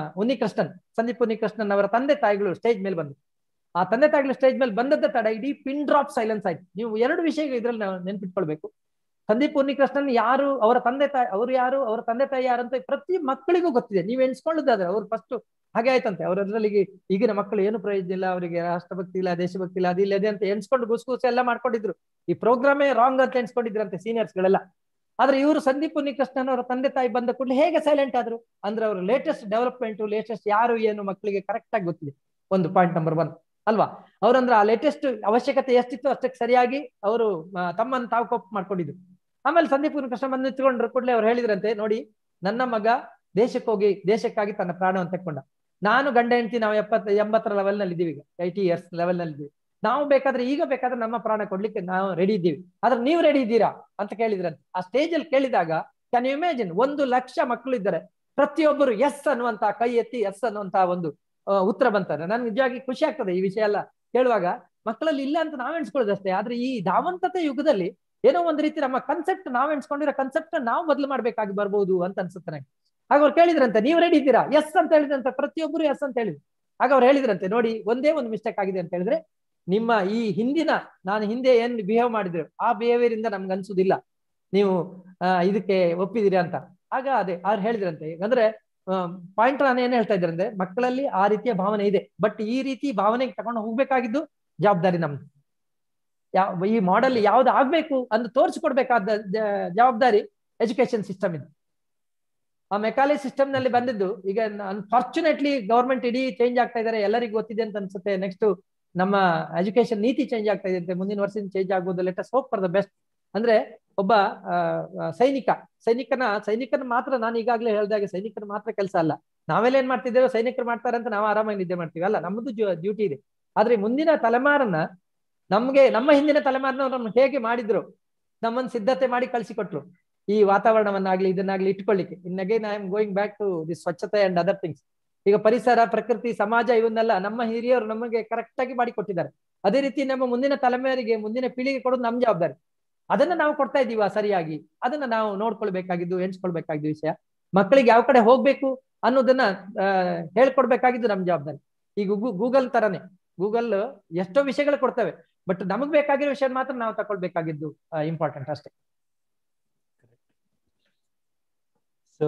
ಸಂದೀಪ್ ಉನ್ನಿಕೃಷ್ಣನ್ ಅವರ ತಂದೆ ತಾಯಿಗಳು ಸ್ಟೇಜ್ ಮೇಲೆ ಬಂದು, ಆ ತಂದೆ ತಾಯಿಗಳು ಸ್ಟೇಜ್ ಮೇಲೆ ಬಂದದ್ದ ತಡ ಇಡೀ ಪಿನ್ ಡ್ರಾಪ್ ಸೈಲೆನ್ಸ್ ಆಯ್ತು. ನೀವು 2 ವಿಷಯ ಇದ್ರಲ್ಲಿ ನಾವು ನೆನ್ಪಿಟ್ಕೊಳ್ಬೇಕು. ಸಂದೀಪ್ ಉನ್ನಿಕೃಷ್ಣನ್ ಯಾರು, ಅವರ ತಂದೆ ತಾಯಿ ಅವರು ಯಾರು, ಅವರ ತಂದೆ ತಾಯಿ ಯಾರು ಅಂತ ಪ್ರತಿ ಮಕ್ಕಳಿಗೂ ಗೊತ್ತಿದೆ. ನೀವ್ ಎನ್ಸ್ಕೊಳ್ಳೋದಾದ್ರೆ ಅವ್ರು ಫಸ್ಟ್ ಹಾಗೆ ಆಯ್ತಂತೆ. ಅವರದ್ರಲ್ಲಿ ಈಗಿನ ಮಕ್ಕಳು ಏನು ಪ್ರಯೋಜನ ಇಲ್ಲ, ಅವರಿಗೆ ರಾಷ್ಟ್ರಭಕ್ತಿ ಇಲ್ಲ, ದೇಶಭಕ್ತಿ ಇಲ್ಲ, ಅದಿಲ್ಲ ಅದೇ ಅಂತ ಎನ್ಸ್ಕೊಂಡು ಗುಸ್ಗುಸ್ ಎಲ್ಲ ಮಾಡ್ಕೊಂಡಿದ್ರು. ಈ ಪ್ರೋಗ್ರಾಮೇ ರಾಂಗ್ ಅಂತ ಎನ್ಸ್ಕೊಂಡಿದ್ರಂತೆ ಸೀನಿಯರ್ಸ್ ಗಳೆಲ್ಲ. ಆದ್ರೆ ಇವರು ಸಂದೀಪ್ ಉನ್ನಿಕೃಷ್ಣನ್ ಅವರ ತಂದೆ ತಾಯಿ ಬಂದ ಕೂಡಲೇ ಹೇಗೆ ಸೈಲೆಂಟ್ ಆದ್ರು ಅಂದ್ರೆ ಅವರು ಲೇಟೆಸ್ಟ್ ಡೆವಲಪ್ಮೆಂಟ್, ಲೇಟೆಸ್ಟ್ ಯಾರು ಏನು ಮಕ್ಕಳಿಗೆ ಕರೆಕ್ಟ್ ಆಗಿ ಗೊತ್ತಿದೆ. ಒಂದು ಪಾಯಿಂಟ್ ನಂಬರ್ 1 ಅಲ್ವಾ. ಅವ್ರಂದ್ರೆ ಆ ಲೇಟೆಸ್ಟ್ ಅವಶ್ಯಕತೆ ಎಷ್ಟಿತ್ತು ಅಷ್ಟಕ್ಕೆ ಸರಿಯಾಗಿ ಅವರು ತಮ್ಮನ್ನು ತಾವು ಕೋಪ್ ಮಾಡ್ಕೊಂಡಿದ್ರು. ಆಮೇಲೆ ಸಂದೀಪ್ ಉನ್ನಿಕೃಷ್ಣ ಬಂದು ನಿಂತ್ಕೊಂಡ್ರು ಕೂಡಲೇ ಅವ್ರು ಹೇಳಿದ್ರಂತೆ, ನೋಡಿ ನನ್ನ ಮಗ ದೇಶಕ್ಕಾಗಿ ತನ್ನ ಪ್ರಾಣವನ್ನು ತೆಕ್ಕೊಂಡ. ನಾನು ಗಂಡ ಹೆಂಡತಿ ನಾವು 80 ಲೆವೆಲ್ ನಲ್ಲಿ ಇದ್ದೀವಿ, ಈಗ 80 years ಲೆವೆಲ್ ನಲ್ಲಿ ಇದ್ದೀವಿ. ನಾವು ಈಗ ಬೇಕಾದ್ರೆ ನಮ್ಮ ಪ್ರಾಣ ಕೊಡ್ಲಿಕ್ಕೆ ನಾವು ರೆಡಿ ಇದ್ದೀವಿ, ಆದ್ರೆ ನೀವು ರೆಡಿ ಇದ್ದೀರಾ ಅಂತ ಕೇಳಿದ್ರಂತೆ. ಆ ಸ್ಟೇಜ್ ಅಲ್ಲಿ ಕೇಳಿದಾಗ ಕ್ಯಾನ್ ಯು ಇಮ್ಯಾಜಿನ್, 1 ಲಕ್ಷ ಮಕ್ಕಳು ಇದ್ದಾರೆ, ಪ್ರತಿಯೊಬ್ಬರು ಎಸ್ ಅನ್ನುವಂತ ಕೈ ಎತ್ತಿ ಎಸ್ ಅನ್ನುವಂತ ಒಂದು ಉತ್ತರ ಬಂತಾರೆ. ನನ್ಗೆ ನಿಜವಾಗಿ ಖುಷಿ ಆಗ್ತದೆ ಈ ವಿಷಯ ಎಲ್ಲ ಕೇಳುವಾಗ. ಮಕ್ಕಳಲ್ಲಿ ಇಲ್ಲ ಅಂತ ನಾವ್ ಎಣಿಸ್ಕೊಳ್ಳೋದಷ್ಟೇ. ಆದ್ರೆ ಈ ಧಾವಂತತೆ ಯುಗದಲ್ಲಿ ಏನೋ ಒಂದು ರೀತಿ ನಮ್ಮ ಕನ್ಸೆಪ್ಟ್, ನಾವ್ ಎಣಿಸ್ಕೊಂಡಿರೋ ಕನ್ಸೆಪ್ಟ್ ನಾವು ಬದಲು ಮಾಡ್ಬೇಕಾಗಿ ಬರ್ಬೋದು ಅಂತ ಅನ್ಸುತ್ತೆ ನಂಗೆ. ಆಗ ಅವ್ರು ಕೇಳಿದ್ರಂತೆ, ನೀವು ರೆಡಿ ಇದ್ದೀರಾ? ಎಸ್ ಅಂತ ಹೇಳಿದ್ರಂತೆ, ಪ್ರತಿಯೊಬ್ಬರು ಎಸ್ ಅಂತ ಹೇಳಿದ್ರು. ಆಗ ಅವ್ರು ಹೇಳಿದ್ರಂತೆ, ನೋಡಿ ಒಂದೇ ಒಂದು ಮಿಸ್ಟೇಕ್ ಆಗಿದೆ ಅಂತ ಹೇಳಿದ್ರೆ, ನಿಮ್ಮ ಈ ನಾನು ಹಿಂದೆ ಏನ್ ಬಿಹೇವ್ ಮಾಡಿದ್ರು ಆ ಬಿಹೇವಿಯರ್ ಇಂದ ನಮ್ಗೆ ಅನ್ಸುದಿಲ್ಲ, ನೀವು ಇದಕ್ಕೆ ಒಪ್ಪಿದಿರಿ ಅಂತ. ಆಗ ಅವ್ರು ಹೇಳಿದ್ರಂತೆ, ಅಂದ್ರೆ ಪಾಯಿಂಟ್ ನಾನು ಏನ್ ಹೇಳ್ತಾ ಇದ್ರೆ ಅಂದ್ರೆ ಮಕ್ಕಳಲ್ಲಿ ಆ ರೀತಿಯ ಭಾವನೆ ಇದೆ. ಬಟ್ ಈ ರೀತಿ ಭಾವನೆಗೆ ತಗೊಂಡು ಹೋಗ್ಬೇಕಾಗಿದ್ದು ಜವಾಬ್ದಾರಿ ನಮ್ದು. ಈ ಮಾಡೆಲ್ ಯಾವ್ದು ಆಗ್ಬೇಕು ಅಂತ ತೋರಿಸ್ಕೊಡ್ಬೇಕಾದ ಜವಾಬ್ದಾರಿ ಎಜುಕೇಶನ್ ಸಿಸ್ಟಮ್ ಇದು. ಆ ಮೆಕಾಲೆ ಸಿಸ್ಟಮ್ ನಲ್ಲಿ ಬಂದಿದ್ದು ಈಗ ಅನ್ಫಾರ್ಚುನೇಟ್ಲಿ ಗವರ್ಮೆಂಟ್ ಇಡೀ ಚೇಂಜ್ ಆಗ್ತಾ ಇದಾರೆ, ಎಲ್ಲರಿಗೂ ಗೊತ್ತಿದೆ ಅಂತ ಅನ್ಸುತ್ತೆ. ನೆಕ್ಸ್ಟ್ ನಮ್ಮ ಎಜುಕೇಶನ್ ನೀತಿ ಚೇಂಜ್ ಆಗ್ತಾ ಇದೆ ಅಂತೆ, ಮುಂದಿನ ವರ್ಷದಿಂದ ಚೇಂಜ್ ಆಗ್ಬೋದು. Let us hope for the best. ಅಂದ್ರೆ ಒಬ್ಬ ಸೈನಿಕನ ಮಾತ್ರ, ನಾನು ಈಗಾಗಲೇ ಹೇಳ್ದಾಗೆ ಸೈನಿಕನ ಮಾತ್ರ ಕೆಲಸ ಅಲ್ಲ. ನಾವೆಲ್ಲ ಏನ್ ಮಾಡ್ತಿದ್ದೇವೆ, ಸೈನಿಕರು ಮಾಡ್ತಾರೆ ಅಂತ ನಾವು ಆರಾಮಾಗಿ ನಿದ್ದೆ ಮಾಡ್ತೀವಿ, ಅಲ್ಲ, ನಮ್ಮದು ಡ್ಯೂಟಿ ಇದೆ. ಆದ್ರೆ ಮುಂದಿನ ತಲೆಮಾರನ್ನ, ನಮ್ಮ ಹಿಂದಿನ ತಲೆಮಾರನ ನಮ್ಮನ್ನು ಹೇಗೆ ಮಾಡಿದ್ರು, ನಮ್ಮನ್ನು ಸಿದ್ಧತೆ ಮಾಡಿ ಕಳಿಸಿಕೊಟ್ರು ಈ ವಾತಾವರಣವನ್ನಾಗ್ಲಿ ಇದನ್ನಾಗ್ಲಿ ಇಟ್ಕೊಳ್ಳಿಕ್ಕೆ. In again I am going back to the ಸ್ವಚ್ಛತೆ ಅಂಡ್ ಅದರ್ ಥಿಂಗ್ಸ್. ಈಗ ಪರಿಸರ, ಪ್ರಕೃತಿ, ಸಮಾಜ ಇವನ್ನೆಲ್ಲ ನಮ್ಮ ಹಿರಿಯರು ನಮಗೆ ಕರೆಕ್ಟ್ ಆಗಿ ಮಾಡಿ ಕೊಟ್ಟಿದ್ದಾರೆ. ಅದೇ ರೀತಿ ನಮ್ಮ ಮುಂದಿನ ತಲೆಮಾರಿಗೆ, ಮುಂದಿನ ಪೀಳಿಗೆ ಕೊಡೋದು ನಮ್ಮ ಜವಾಬ್ದಾರಿ. ಅದನ್ನ ನಾವು ಕೊಡ್ತಾ ಇದೀವ ಸರಿಯಾಗಿ, ಅದನ್ನ ನಾವು ನೋಡ್ಕೊಳ್ಬೇಕಾಗಿದ್ದು, ಎಣಿಸ್ಕೊಳ್ಬೇಕಾಗಿದ್ದು ವಿಷಯ. ಮಕ್ಕಳಿಗೆ ಯಾವ ಕಡೆ ಹೋಗ್ಬೇಕು ಅನ್ನೋದನ್ನ ಹೇಳ್ಕೊಡ್ಬೇಕಾಗಿದ್ದು ನಮ್ಮ ಜವಾಬ್ದಾರಿ. ಈಗ ಗೂಗಲ್ ತರನೇ, ಗೂಗಲ್ ಎಷ್ಟೋ ವಿಷಯಗಳು ಕೊಡ್ತವೆ, ಬಟ್ ನಮಗ್ ಬೇಕಾಗಿರೋ ವಿಷಯ ಮಾತ್ರ ನಾವು ತಗೊಳ್ಬೇಕಾಗಿದ್ದು ಇಂಪಾರ್ಟೆಂಟ್ ಅಷ್ಟೇ. ಸೊ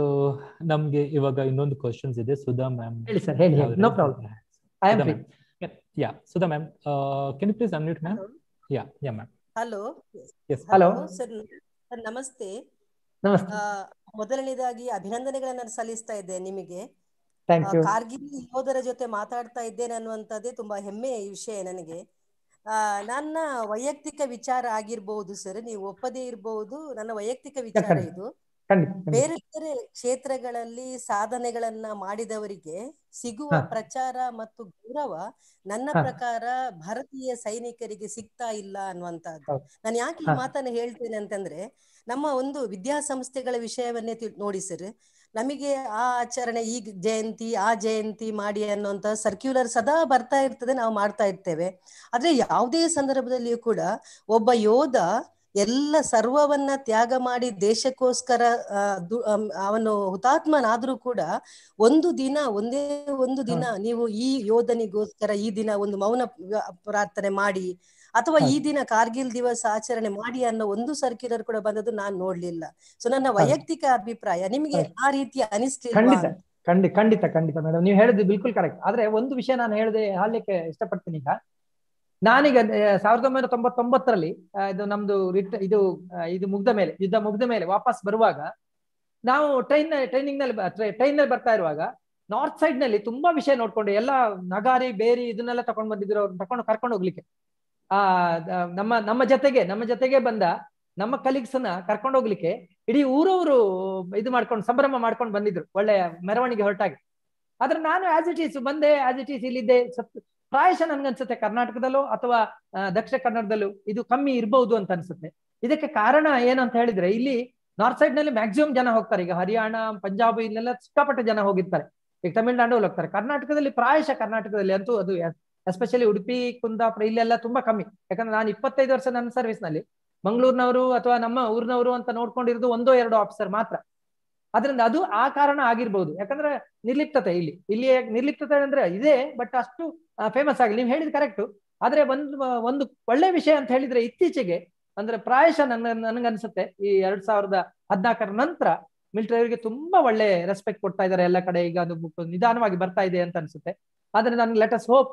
ನಮ್ಗೆ ಇವಾಗ ಇನ್ನೊಂದು ಕ್ವಶನ್ಸ್ ಇದೆ. ಸುಧಾ ಮ್ಯಾಮ್ ಹೇಳಿ ಸರ್, ಹೇಳಿ. No problem, I am free. Yeah, Sudha ma'am, can you please unmute ma'am? Yeah ma'am. Hello. Yes. Hello sir, ನಮಸ್ತೆ. ನಮಸ್ತೆ. ಮೊದಲನೇದಾಗಿ ಅಭಿನಂದನೆಗಳನ್ನ ಸಲ್ಲಿಸ್ತಾ ಇದ್ದೆ ನಿಮಗೆ. ಕಾರ್ಗಿಲ್ ಯೋಧರ ಜೊತೆ ಮಾತಾಡ್ತಾ ಇದ್ದೇನೆ ಅನ್ನುವಂಥದ್ದೇ ತುಂಬಾ ಹೆಮ್ಮೆಯ ವಿಷಯ ನನಗೆ. ನನ್ನ ವೈಯಕ್ತಿಕ ವಿಚಾರ ಆಗಿರ್ಬಹುದು ಸರ್, ನೀವು ಒಪ್ಪದೇ ಇರಬಹುದು, ನನ್ನ ವೈಯಕ್ತಿಕ ವಿಚಾರ ಇದು. ಬೇರೆ ಬೇರೆ ಕ್ಷೇತ್ರಗಳಲ್ಲಿ ಸಾಧನೆಗಳನ್ನ ಮಾಡಿದವರಿಗೆ ಸಿಗುವ ಪ್ರಚಾರ ಮತ್ತು ಗೌರವ ನನ್ನ ಪ್ರಕಾರ ಭಾರತೀಯ ಸೈನಿಕರಿಗೆ ಸಿಗ್ತಾ ಇಲ್ಲ ಅನ್ನುವಂತಹದ್ದು. ನಾನು ಯಾಕೆ ಈ ಮಾತನ್ನ ಹೇಳ್ತೇನೆ ಅಂತಂದ್ರೆ, ನಮ್ಮ ಒಂದು ವಿದ್ಯಾಸಂಸ್ಥೆಗಳ ವಿಷಯವನ್ನೇ ನೋಡಿ ಸರ್, ನಮಗೆ ಆ ಆಚರಣೆ, ಈ ಜಯಂತಿ ಆ ಜಯಂತಿ ಮಾಡಿ ಅನ್ನುವಂತ ಸರ್ಕ್ಯುಲರ್ ಸದಾ ಬರ್ತಾ ಇರ್ತದೆ, ನಾವು ಮಾಡ್ತಾ ಇರ್ತೇವೆ. ಆದ್ರೆ ಯಾವುದೇ ಸಂದರ್ಭದಲ್ಲಿಯೂ ಕೂಡ ಒಬ್ಬ ಯೋಧ ಎಲ್ಲ ಸರ್ವವನ್ನ ತ್ಯಾಗ ಮಾಡಿ ದೇಶಕ್ಕೋಸ್ಕರ ಅವನು ಹುತಾತ್ಮನಾದ್ರೂ ಕೂಡ ಒಂದೇ ಒಂದು ದಿನ ನೀವು ಈ ಯೋಧನಿಗೋಸ್ಕರ ಈ ದಿನ ಒಂದು ಮೌನ ಪ್ರಾರ್ಥನೆ ಮಾಡಿ, ಅಥವಾ ಈ ದಿನ ಕಾರ್ಗಿಲ್ ದಿವಸ ಆಚರಣೆ ಮಾಡಿ ಅನ್ನೋ ಒಂದು ಸರ್ಕ್ಯುಲರ್ ಕೂಡ ಬಂದದ್ದು ನಾನು ನೋಡ್ಲಿಲ್ಲ. ಸೊ ನನ್ನ ವೈಯಕ್ತಿಕ ಅಭಿಪ್ರಾಯ, ನಿಮಗೆ ಆ ರೀತಿಯ ಅನಿಸ್ತಿಲ್ವಾ? ಖಂಡಿತ ಮೇಡಮ್, ನೀವು ಹೇಳಿದ್ದು ಬಿಲ್ಕುಲ್ ಕರೆಕ್ಟ್. ಆದ್ರೆ ಒಂದು ವಿಷಯ ನಾನು ಹೇಳಲಿಕ್ಕೆ ಇಷ್ಟಪಡ್ತೀನಿ. ಈಗ ನಾನೀಗ 1999ರಲ್ಲಿ ಇದು ನಮ್ದು ಇದು ಮುಗ್ದ ಮೇಲೆ, ಯುದ್ಧ ಮುಗ್ದ ಮೇಲೆ ವಾಪಸ್ ಬರುವಾಗ, ನಾವು ಟ್ರೈನಿಂಗ್ ನಲ್ಲಿ ಬರ್ತಾ ಇರುವಾಗ ನಾರ್ತ್ ಸೈಡ್ ನಲ್ಲಿ ತುಂಬಾ ವಿಷಯ ನೋಡ್ಕೊಂಡು, ಎಲ್ಲ ನಗಾರಿ ಬೇರಿ ಇದನ್ನೆಲ್ಲ ತಗೊಂಡ್ ಬಂದಿದ್ರು, ಅವ್ರನ್ನ ಕರ್ಕೊಂಡು ಹೋಗ್ಲಿಕ್ಕೆ. ನಮ್ಮ ಜೊತೆಗೆ ಬಂದ ನಮ್ಮ ಕಲೀಗ್ಸ್ ನ ಕರ್ಕೊಂಡು ಹೋಗ್ಲಿಕ್ಕೆ ಇಡೀ ಊರವರು ಇದು ಮಾಡ್ಕೊಂಡು ಸಂಭ್ರಮ ಮಾಡ್ಕೊಂಡು ಬಂದಿದ್ರು, ಒಳ್ಳೆ ಮೆರವಣಿಗೆ ಹೊರಟಾಗಿ. ಆದ್ರೆ ನಾನು ಆಸ್ ಇಟ್ ಈಸ್ ಇಲ್ಲಿದ್ದೆ. ಪ್ರಾಯಶಃ ನನ್ಗನ್ಸುತ್ತೆ ಕರ್ನಾಟಕದಲ್ಲೂ ಅಥವಾ ದಕ್ಷಿಣ ಕನ್ನಡದಲ್ಲೂ ಇದು ಕಮ್ಮಿ ಇರಬಹುದು ಅಂತ ಅನ್ಸುತ್ತೆ. ಇದಕ್ಕೆ ಕಾರಣ ಏನು ಅಂತ ಹೇಳಿದ್ರೆ, ಇಲ್ಲಿ ನಾರ್ತ್ ಸೈಡ್ ನಲ್ಲಿ ಮ್ಯಾಕ್ಸಿಮಮ್ ಜನ ಹೋಗ್ತಾರೆ. ಈಗ ಹರಿಯಾಣ, ಪಂಜಾಬ್ ಇಲ್ಲೆಲ್ಲ ಸಿಕ್ಕಾಪಟ್ಟೆ ಜನ ಹೋಗಿರ್ತಾರೆ. ಈಗ ತಮಿಳ್ನಾಡು ಹೋಗ್ತಾರೆ. ಕರ್ನಾಟಕದಲ್ಲಿ ಅಂತೂ ಅದು ಎಸ್ಪೆಷಲಿ ಉಡುಪಿ, ಕುಂದಾಪುರ ಇಲ್ಲೆಲ್ಲ ತುಂಬಾ ಕಮ್ಮಿ. ಯಾಕಂದ್ರೆ ನಾನು 25 ವರ್ಷ ನನ್ನ ಸರ್ವಿಸ್ ನಲ್ಲಿ ಮಂಗಳೂರಿನವರು ಅಥವಾ ನಮ್ಮ ಊರಿನವರು ಅಂತ ನೋಡ್ಕೊಂಡಿರೋದು 1-2 ಆಫೀಸರ್ ಮಾತ್ರ. ಅದರಿಂದ ಅದು ಆ ಕಾರಣ ಆಗಿರ್ಬೋದು. ಯಾಕಂದ್ರೆ ನಿರ್ಲಿಪ್ತತೆ ಇಲ್ಲಿ ನಿರ್ಲಿಪ್ತತೆ ಅಂದ್ರೆ ಇದೆ, ಬಟ್ ಅಷ್ಟು ಫೇಮಸ್ ಆಗಿ. ನೀವು ಹೇಳಿದ್ ಕರೆಕ್ಟ್. ಆದ್ರೆ ಒಂದು ಒಳ್ಳೆ ವಿಷಯ ಅಂತ ಹೇಳಿದ್ರೆ, ಇತ್ತೀಚೆಗೆ ಅಂದ್ರೆ ಪ್ರಾಯಶಃ ನನ್ಗನ್ಸುತ್ತೆ ಈ 2014 ನಂತರ ಮಿಲಿಟರಿ ಅವರಿಗೆ ತುಂಬಾ ಒಳ್ಳೆ ರೆಸ್ಪೆಕ್ಟ್ ಕೊಡ್ತಾ ಇದ್ದಾರೆ ಎಲ್ಲ ಕಡೆ. ಈಗ ಅದು ನಿಧಾನವಾಗಿ ಬರ್ತಾ ಇದೆ ಅಂತ ಅನ್ಸುತ್ತೆ. ಆದ್ರೆ ನನ್ಗೆ ಲೆಟ್ ಅಸ್ ಹೋಪ್.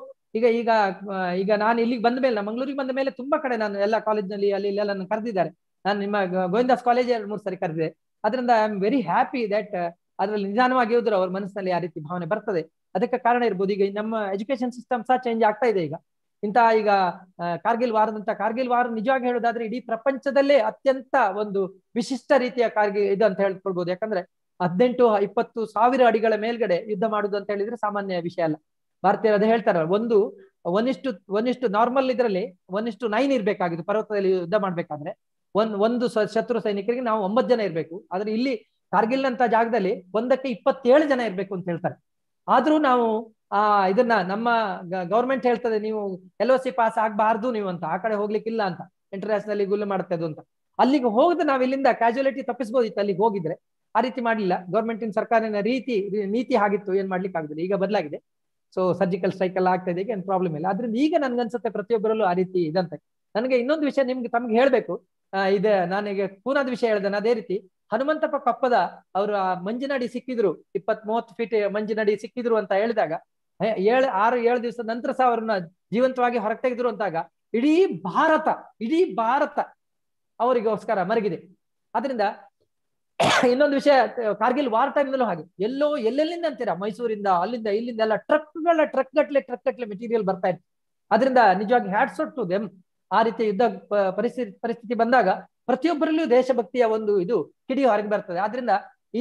ಈಗ ನಾನು ಇಲ್ಲಿಗೆ ಬಂದ ಮೇಲೆ, ಮಂಗಳೂರಿಗೆ ಬಂದ ಮೇಲೆ ತುಂಬಾ ಕಡೆ ನಾನು ಎಲ್ಲ ಕಾಲೇಜ್ನಲ್ಲಿ ಅಲ್ಲಿ ಇಲ್ಲೆಲ್ಲ ನನ್ನ ಕರೆದಿದ್ದಾರೆ. ನಾನು ನಿಮ್ಮ ಗೋವಿಂದಾಸ್ ಕಾಲೇಜ್ 2-3 ಸರಿ ಕರೆದಿದೆ. ಅದರಿಂದ I am very happy that ಅದ್ರಲ್ಲಿ ನಿಧಾನವಾಗಿ ಹೋದ್ರು ಅವ್ರ ಮನಸ್ಸಿನಲ್ಲಿ ಆ ರೀತಿ ಭಾವನೆ ಬರ್ತದೆ. ಅದಕ್ಕೆ ಕಾರಣ ಇರ್ಬೋದು. ಈಗ ನಮ್ಮ ಎಜುಕೇಶನ್ ಸಿಸ್ಟಮ್ ಸಹ ಚೇಂಜ್ ಆಗ್ತಾ ಇದೆ. ಈಗ ಕಾರ್ಗಿಲ್ ವಾರ ನಿಜವಾಗಿ ಹೇಳೋದಾದ್ರೆ ಇಡೀ ಪ್ರಪಂಚದಲ್ಲೇ ಅತ್ಯಂತ ಒಂದು ವಿಶಿಷ್ಟ ರೀತಿಯ ಕಾರ್ಗಿಲ್ ಇದು ಅಂತ ಹೇಳ್ಕೊಳ್ಬಹುದು. ಯಾಕಂದ್ರೆ 18-20 ಸಾವಿರ ಅಡಿಗಳ ಮೇಲ್ಗಡೆ ಯುದ್ಧ ಮಾಡುದು ಅಂತ ಹೇಳಿದ್ರೆ ಸಾಮಾನ್ಯ ವಿಷಯ ಅಲ್ಲ. ಭಾರತೀಯರು ಅದೇ ಹೇಳ್ತಾರಲ್ಲ, ಒಂದಿಷ್ಟು ನಾರ್ಮಲ್ ಇದರಲ್ಲಿ 1:9 ಇರ್ಬೇಕಾಗಿತ್ತು. ಪರ್ವತದಲ್ಲಿ ಯುದ್ಧ ಮಾಡ್ಬೇಕಾದ್ರೆ ಒಂದು ಶತ್ರು ಸೈನಿಕರಿಗೆ ನಾವು 9 ಜನ ಇರ್ಬೇಕು. ಆದ್ರೆ ಇಲ್ಲಿ ಕಾರ್ಗಿಲ್ ಅಂತ ಜಾಗದಲ್ಲಿ 1ಕ್ಕೆ 27 ಜನ ಇರ್ಬೇಕು ಅಂತ ಹೇಳ್ತಾರೆ. ಆದ್ರೂ ನಾವು ಇದನ್ನ ನಮ್ಮ ಗವರ್ಮೆಂಟ್ ಹೇಳ್ತದೆ, ನೀವು LOC ಪಾಸ್ ಆಗ್ಬಾರ್ದು ನೀವು ಅಂತ, ಆ ಕಡೆ ಹೋಗ್ಲಿಕ್ಕಿಲ್ಲ ಅಂತ, ಇಂಟರ್ನ್ಯಾಷನಲ್ ಗುಲ್ಲು ಮಾಡುತ್ತೆ ಅದು ಅಂತ. ಅಲ್ಲಿಗೆ ಹೋಗದೆ ನಾವು ಇಲ್ಲಿಂದ ಕ್ಯಾಜುಯಾಲಿಟಿ ತಪ್ಪಿಸಬಹುದಿತ್ತು. ಅಲ್ಲಿಗೆ ಹೋಗಿದ್ರೆ ಆ ರೀತಿ ಮಾಡ್ಲಿಲ್ಲ. ಗವರ್ಮೆಂಟಿನ ಸರ್ಕಾರಿನ ನೀತಿ ಆಗಿತ್ತು, ಏನ್ ಮಾಡ್ಲಿಕ್ಕೆ ಆಗುದಿಲ್ಲ. ಈಗ ಬದಲಾಗಿದೆ. ಸೊ ಸರ್ಜಿಕಲ್ ಸ್ಟ್ರೈಕ್ ಎಲ್ಲ ಆಗ್ತಾ ಇದೆ, ಏನ್ ಪ್ರಾಬ್ಲಮ್ ಇಲ್ಲ. ಆದ್ರಿಂದ ಈಗ ನನ್ಗನ್ಸುತ್ತೆ ಪ್ರತಿಯೊಬ್ಬರಲ್ಲೂ ಆ ರೀತಿ ಇದಂತೆ. ನನಗೆ ಇನ್ನೊಂದು ವಿಷಯ ತಮ್ಗೆ ಹೇಳ್ಬೇಕು. ನಾನೀಗ ಪೂನಾದ ವಿಷಯ ಹೇಳಿದ್ದೇನೆ. ಅದೇ ರೀತಿ ಹನುಮಂತಪ್ಪ ಕೊಪ್ಪದ ಅವರು ಮಂಜಿನಡಿ ಸಿಕ್ಕಿದ್ರು, 20-30 ಫೀಟ್ ಮಂಜಿನಡಿ ಸಿಕ್ಕಿದ್ರು ಅಂತ ಹೇಳಿದಾಗ 6-7 ದಿವಸದ ನಂತರ ಸಹ ಅವ್ರನ್ನ ಜೀವಂತವಾಗಿ ಹೊರಗೆ ತೆಗೆದ್ರು ಅಂತಾಗ ಇಡೀ ಭಾರತ ಅವರಿಗೋಸ್ಕರ ಮರಗಿದೆ. ಅದರಿಂದ ಇನ್ನೊಂದು ವಿಷಯ, ಕಾರ್ಗಿಲ್ ವಾರ್ ಟೈಮ್ ನಲ್ಲೂ ಹಾಗೆ ಎಲ್ಲೆಲ್ಲಿಂದ ಅಂತೀರಾ, ಮೈಸೂರಿಂದ ಅಲ್ಲಿಂದ ಇಲ್ಲಿಂದ ಎಲ್ಲ ಟ್ರಕ್ ಗಟ್ಲೆ ಮೆಟೀರಿಯಲ್ ಬರ್ತಾ ಇತ್ತು. ಅದರಿಂದ ನಿಜವಾಗಿ ಹ್ಯಾಟ್ಸ್ ಆಫ್ ಟು ದೆಮ್. ಆ ರೀತಿ ಯುದ್ಧ ಪರಿಸ್ಥಿತಿ ಬಂದಾಗ ಪ್ರತಿಯೊಬ್ಬರಲ್ಲೂ ದೇಶಭಕ್ತಿಯ ಒಂದು ಇದು ಕಿಡಿ ಹೊರಗೆ ಬರ್ತದೆ. ಆದ್ರಿಂದ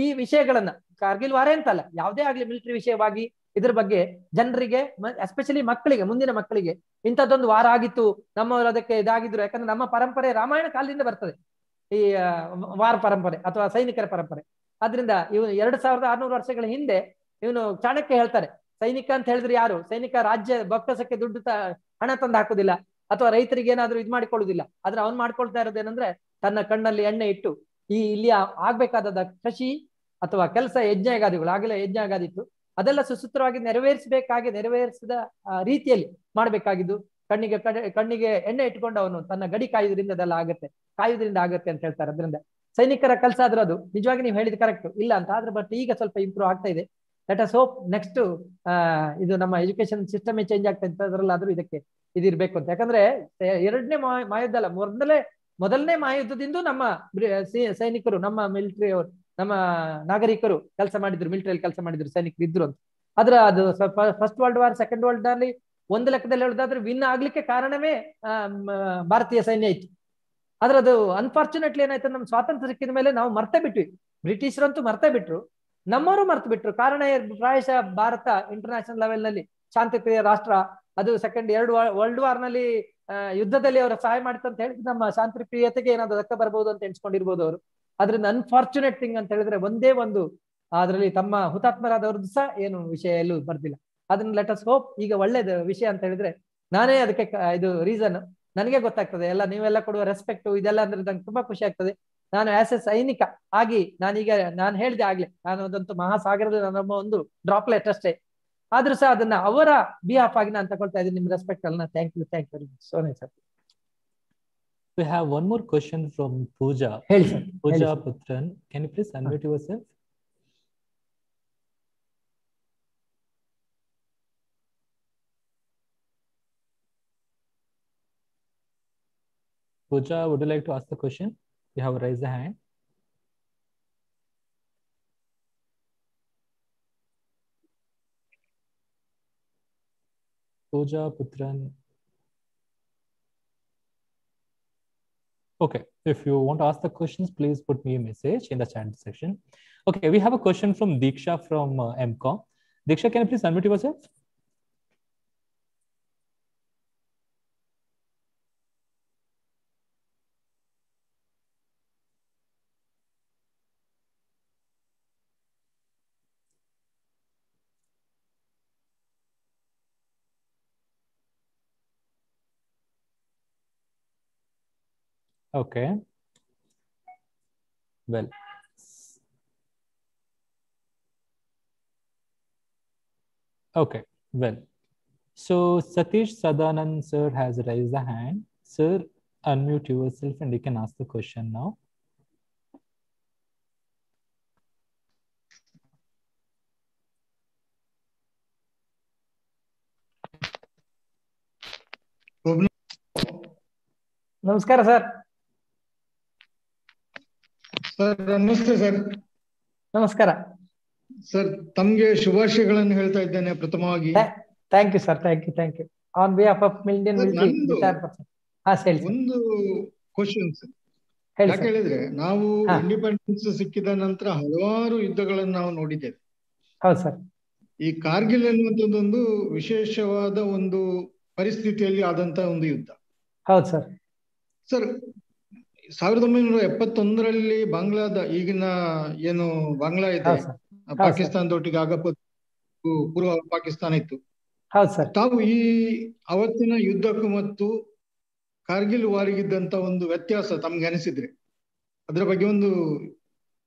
ಈ ವಿಷಯಗಳನ್ನ ಕಾರ್ಗಿಲ್ ವಾರ ಅಂತಲ್ಲ, ಯಾವುದೇ ಆಗ್ಲಿ ಮಿಲಿಟರಿ ವಿಷಯವಾಗಿ ಇದ್ರ ಬಗ್ಗೆ ಜನರಿಗೆ, ಎಸ್ಪೆಷಲಿ ಮಕ್ಕಳಿಗೆ, ಮುಂದಿನ ಮಕ್ಕಳಿಗೆ ಇಂಥದ್ದೊಂದು ವಾರ ಆಗಿತ್ತು, ನಮ್ಮವರು ಅದಕ್ಕೆ ಇದಾಗಿದ್ರು. ಯಾಕಂದ್ರೆ ನಮ್ಮ ಪರಂಪರೆ ರಾಮಾಯಣ ಕಾಲದಿಂದ ಬರ್ತದೆ ಈ ವಾರ ಪರಂಪರೆ ಅಥವಾ ಸೈನಿಕರ ಪರಂಪರೆ. ಆದ್ರಿಂದ ಇವನು 2600 ವರ್ಷಗಳ ಹಿಂದೆ ಇವನು ಚಾಣಕ್ಯ ಹೇಳ್ತಾರೆ, ಸೈನಿಕ ಅಂತ ಹೇಳಿದ್ರೆ ಯಾರು? ಸೈನಿಕ ರಾಜ್ಯ ಬೊಕ್ಕಸಕ್ಕೆ ದುಡ್ಡು ಹಣ ತಂದು ಹಾಕುದಿಲ್ಲ, ಅಥವಾ ರೈತರಿಗೆ ಏನಾದ್ರು ಇದು ಮಾಡಿಕೊಳ್ಳುದಿಲ್ಲ. ಆದ್ರೆ ಅವ್ನು ಮಾಡ್ಕೊಳ್ತಾ ಇರೋದೇನಂದ್ರೆ ತನ್ನ ಕಣ್ಣಲ್ಲಿ ಎಣ್ಣೆ ಇಟ್ಟು ಇಲ್ಲಿ ಆಗ್ಬೇಕಾದ ಕೃಷಿ ಅಥವಾ ಕೆಲಸ, ಯಜ್ಞಾಗಾದಿಗಳು, ಆಗಲೇ ಯಜ್ಞಾಗಾದಿತ್ತು, ಅದೆಲ್ಲ ಸುಸೂತ್ರವಾಗಿ ನೆರವೇರಿಸಿದ ರೀತಿಯಲ್ಲಿ ಮಾಡ್ಬೇಕಾಗಿದ್ದು. ಕಣ್ಣಿಗೆ ಎಣ್ಣೆ ಇಟ್ಕೊಂಡು ಅವನು ತನ್ನ ಗಡಿ ಕಾಯುವುದರಿಂದ ಅದೆಲ್ಲ ಕಾಯುವುದರಿಂದ ಆಗತ್ತೆ ಅಂತ ಹೇಳ್ತಾರೆ. ಅದರಿಂದ ಸೈನಿಕರ ಕೆಲಸ ಆದ್ರೆ ಅದು ನಿಜವಾಗಿ ನೀವು ಹೇಳಿದ ಕರೆಕ್ಟ್ ಇಲ್ಲ ಅಂತ ಆದ್ರೆ, ಬಟ್ ಈಗ ಸ್ವಲ್ಪ ಇಂಪ್ರೂವ್ ಆಗ್ತಾ ಇದೆ. ಲೆಟ್ ಅಸ್ ಹೋಪ್ ನೆಕ್ಸ್ಟ್ ಇದು ನಮ್ಮ ಎಜುಕೇಶನ್ ಸಿಸ್ಟಮೇ ಚೇಂಜ್ ಆಗ್ತಾ ಇತ್ತು, ಅದರಲ್ಲಾದ್ರೂ ಇದಕ್ಕೆ ಇದಿರ್ಬೇಕು ಅಂತ. ಯಾಕಂದ್ರೆ ಎರಡನೇ ಮಹಾಯುದ್ಧ ಅಲ್ಲ, ಮೊದಲನೇ ಮಹಾಯುದ್ಧದಿಂದ ನಮ್ಮ ಸೈನಿಕರು, ನಮ್ಮ ಮಿಲಿಟರಿ ಅವರು, ನಮ್ಮ ನಾಗರಿಕರು ಕೆಲಸ ಮಾಡಿದ್ರು, ಮಿಲಿಟರಿಯಲ್ಲಿ ಕೆಲಸ ಮಾಡಿದ್ರು, ಸೈನಿಕರು ಇದ್ರು ಅಂತ. ಆದ್ರೆ ಅದು first world war, second world war ಅಲ್ಲಿ ಒಂದು ಲೆಕ್ಕದಲ್ಲಿ ಹೇಳೋದಾದ್ರೆ ವಿನ್ ಆಗ್ಲಿಕ್ಕೆ ಕಾರಣವೇ ಭಾರತೀಯ ಸೈನ್ಯ ಇತ್ತು. ಆದ್ರೆ ಅದು ಅನ್ಫಾರ್ಚುನೇಟ್ಲಿ ಏನಾಯ್ತು, ನಮ್ಮ ಸ್ವಾತಂತ್ರ್ಯ ಸಿಕ್ಕಿದ ಮೇಲೆ ನಾವು ಮರ್ತೇ ಬಿಟ್ವಿ. ಬ್ರಿಟಿಷರಂತೂ ಮರ್ತೇ ಬಿಟ್ರು, ನಮ್ಮವರು ಮರ್ತು ಬಿಟ್ರು. ಕಾರಣ ಪ್ರಾಯಶಃ ಭಾರತ ಇಂಟರ್ನ್ಯಾಷನಲ್ ಲೆವೆಲ್ ನಲ್ಲಿ ಶಾಂತಿಪ್ರಿಯ ರಾಷ್ಟ್ರ, ಅದು ಎರಡು ವರ್ಲ್ಡ್ ವಾರ್ ನಲ್ಲಿ ಯುದ್ಧದಲ್ಲಿ ಅವರ ಸಹಾಯ ಮಾಡಿತು ಅಂತ ಹೇಳಿದ್ರೆ ನಮ್ಮ ಶಾಂತಿಪ್ರಿಯತೆಗೆ ಏನಾದ್ರು ಧಕ್ಕ ಬರ್ಬೋದು ಅಂತ ಎಣಿಸ್ಕೊಂಡಿರ್ಬೋದು ಅವರು. ಅದರಿಂದ ಅನ್ಫಾರ್ಚುನೇಟ್ ಥಿಂಗ್ ಅಂತ ಹೇಳಿದ್ರೆ ಒಂದೇ ಒಂದು ಅದರಲ್ಲಿ ತಮ್ಮ ಹುತಾತ್ಮರಾದವ್ರದ್ದು ಸಹ ಏನು ವಿಷಯ ಎಲ್ಲೂ ಬರ್ದಿಲ್ಲ. ಅದನ್ನ ಲೆಟ್ ಅಸ್ ಹೋಪ್ ಈಗ ಒಳ್ಳೇದು ವಿಷಯ ಅಂತ ಹೇಳಿದ್ರೆ, ನಾನೇ ಅದಕ್ಕೆ ಇದು ರೀಸನ್ ನನಗೆ ಗೊತ್ತಾಗ್ತದೆ. ಎಲ್ಲ ನೀವೆಲ್ಲ ಕೊಡುವ ರೆಸ್ಪೆಕ್ಟ್ ಇದೆಲ್ಲ ಅಂದ್ರೆ ನಂಗೆ ತುಂಬಾ ಖುಷಿ ಆಗ್ತದೆ. ನಾನು ಆಸ್ ಎ ಸೈನಿಕ ಆಗಿ ನಾನು ಹೇಳಿದೆ ಆಗ್ಲೇ, ನಾನು ಅದಂತೂ ಮಹಾಸಾಗರದ ನಮ್ಮ ಒಂದು ಡ್ರಾಪ್ಲೆಟ್ ಅಷ್ಟೇ, ಆದ್ರೂ ಸಹ ಅದನ್ನ ಅವರ ಬಿಹಾಫ್ ಆಗಿ ನಾನು ತಗೊಳ್ತಾ ಇದ್ದೀನಿ, ನಿಮ್ ರೆಸ್ಪೆಕ್ಟ್ ಅಲ್ಲ. Thank you very much. So nice sir. We have one more question from Pooja. Hey, sir. Pooja Hey, Putran, can you please unmute yourself? Pooja, would you like to ask the question? You have raised the hand. Pooja Putran. Okay, if you want to ask the questions, please put me a message in the chat section. Okay, we have a question from Diksha from MCOM. Diksha, can you please unmute yourself? Okay. Well. Okay. Well. So Satish Sadanand sir has raised the hand. Sir, unmute yourself and you can ask the question now. ನಮಸ್ಕಾರ sir. Sir ನಮಸ್ತೆ sir. ನಮಸ್ಕಾರ sir, ತಮ್ಗೆ ಶುಭಾಶಯಗಳನ್ನು ಹೇಳ್ತಾ ಇದ್ದೇನೆ ಪ್ರಥಮವಾಗಿ. Thank you sir. Thank you on behalf of Indian military. ಒಂದು question sir. ಯಾಕೆ ಹೇಳಿದ್ರೆ ನಾವು ಇಂಡಿಪೆಂಡೆನ್ಸ್ ಸಿಕ್ಕಿದ ನಂತರ ಹಲವಾರು ಯುದ್ಧಗಳನ್ನು ನಾವು ನೋಡಿದ್ದೇವೆ. ಹೌದು ಸರ್. ಈ ಕಾರ್ಗಿಲ್ ಎನ್ನುವಂಥದ್ದೊಂದು ವಿಶೇಷವಾದ ಒಂದು ಪರಿಸ್ಥಿತಿಯಲ್ಲಿ ಆದಂತ ಒಂದು ಯುದ್ಧ. ಹೌದು ಸರ್. ಸರ್, 1971ರಲ್ಲಿ ಬಾಂಗ್ಲಾದ ಈಗಿನ ಏನು ಬಾಂಗ್ಲಾ ಇದೆ, ಪಾಕಿಸ್ತಾನದೊಟ್ಟಿಗೆ ಆಗ ಪೂರ್ವ ಪಾಕಿಸ್ತಾನ ಇತ್ತು. ಹೌದು ಸರ್. ತಾವು ಈ ಅವತ್ತಿನ ಯುದ್ಧಕ್ಕೂ ಮತ್ತು ಕಾರ್ಗಿಲ್ ವಾರಿಗಿದ್ದಂತ ಒಂದು ವ್ಯತ್ಯಾಸ ತಮ್ಗೆ ಅನಿಸಿದ್ರೆ ಅದ್ರ ಬಗ್ಗೆ ಒಂದು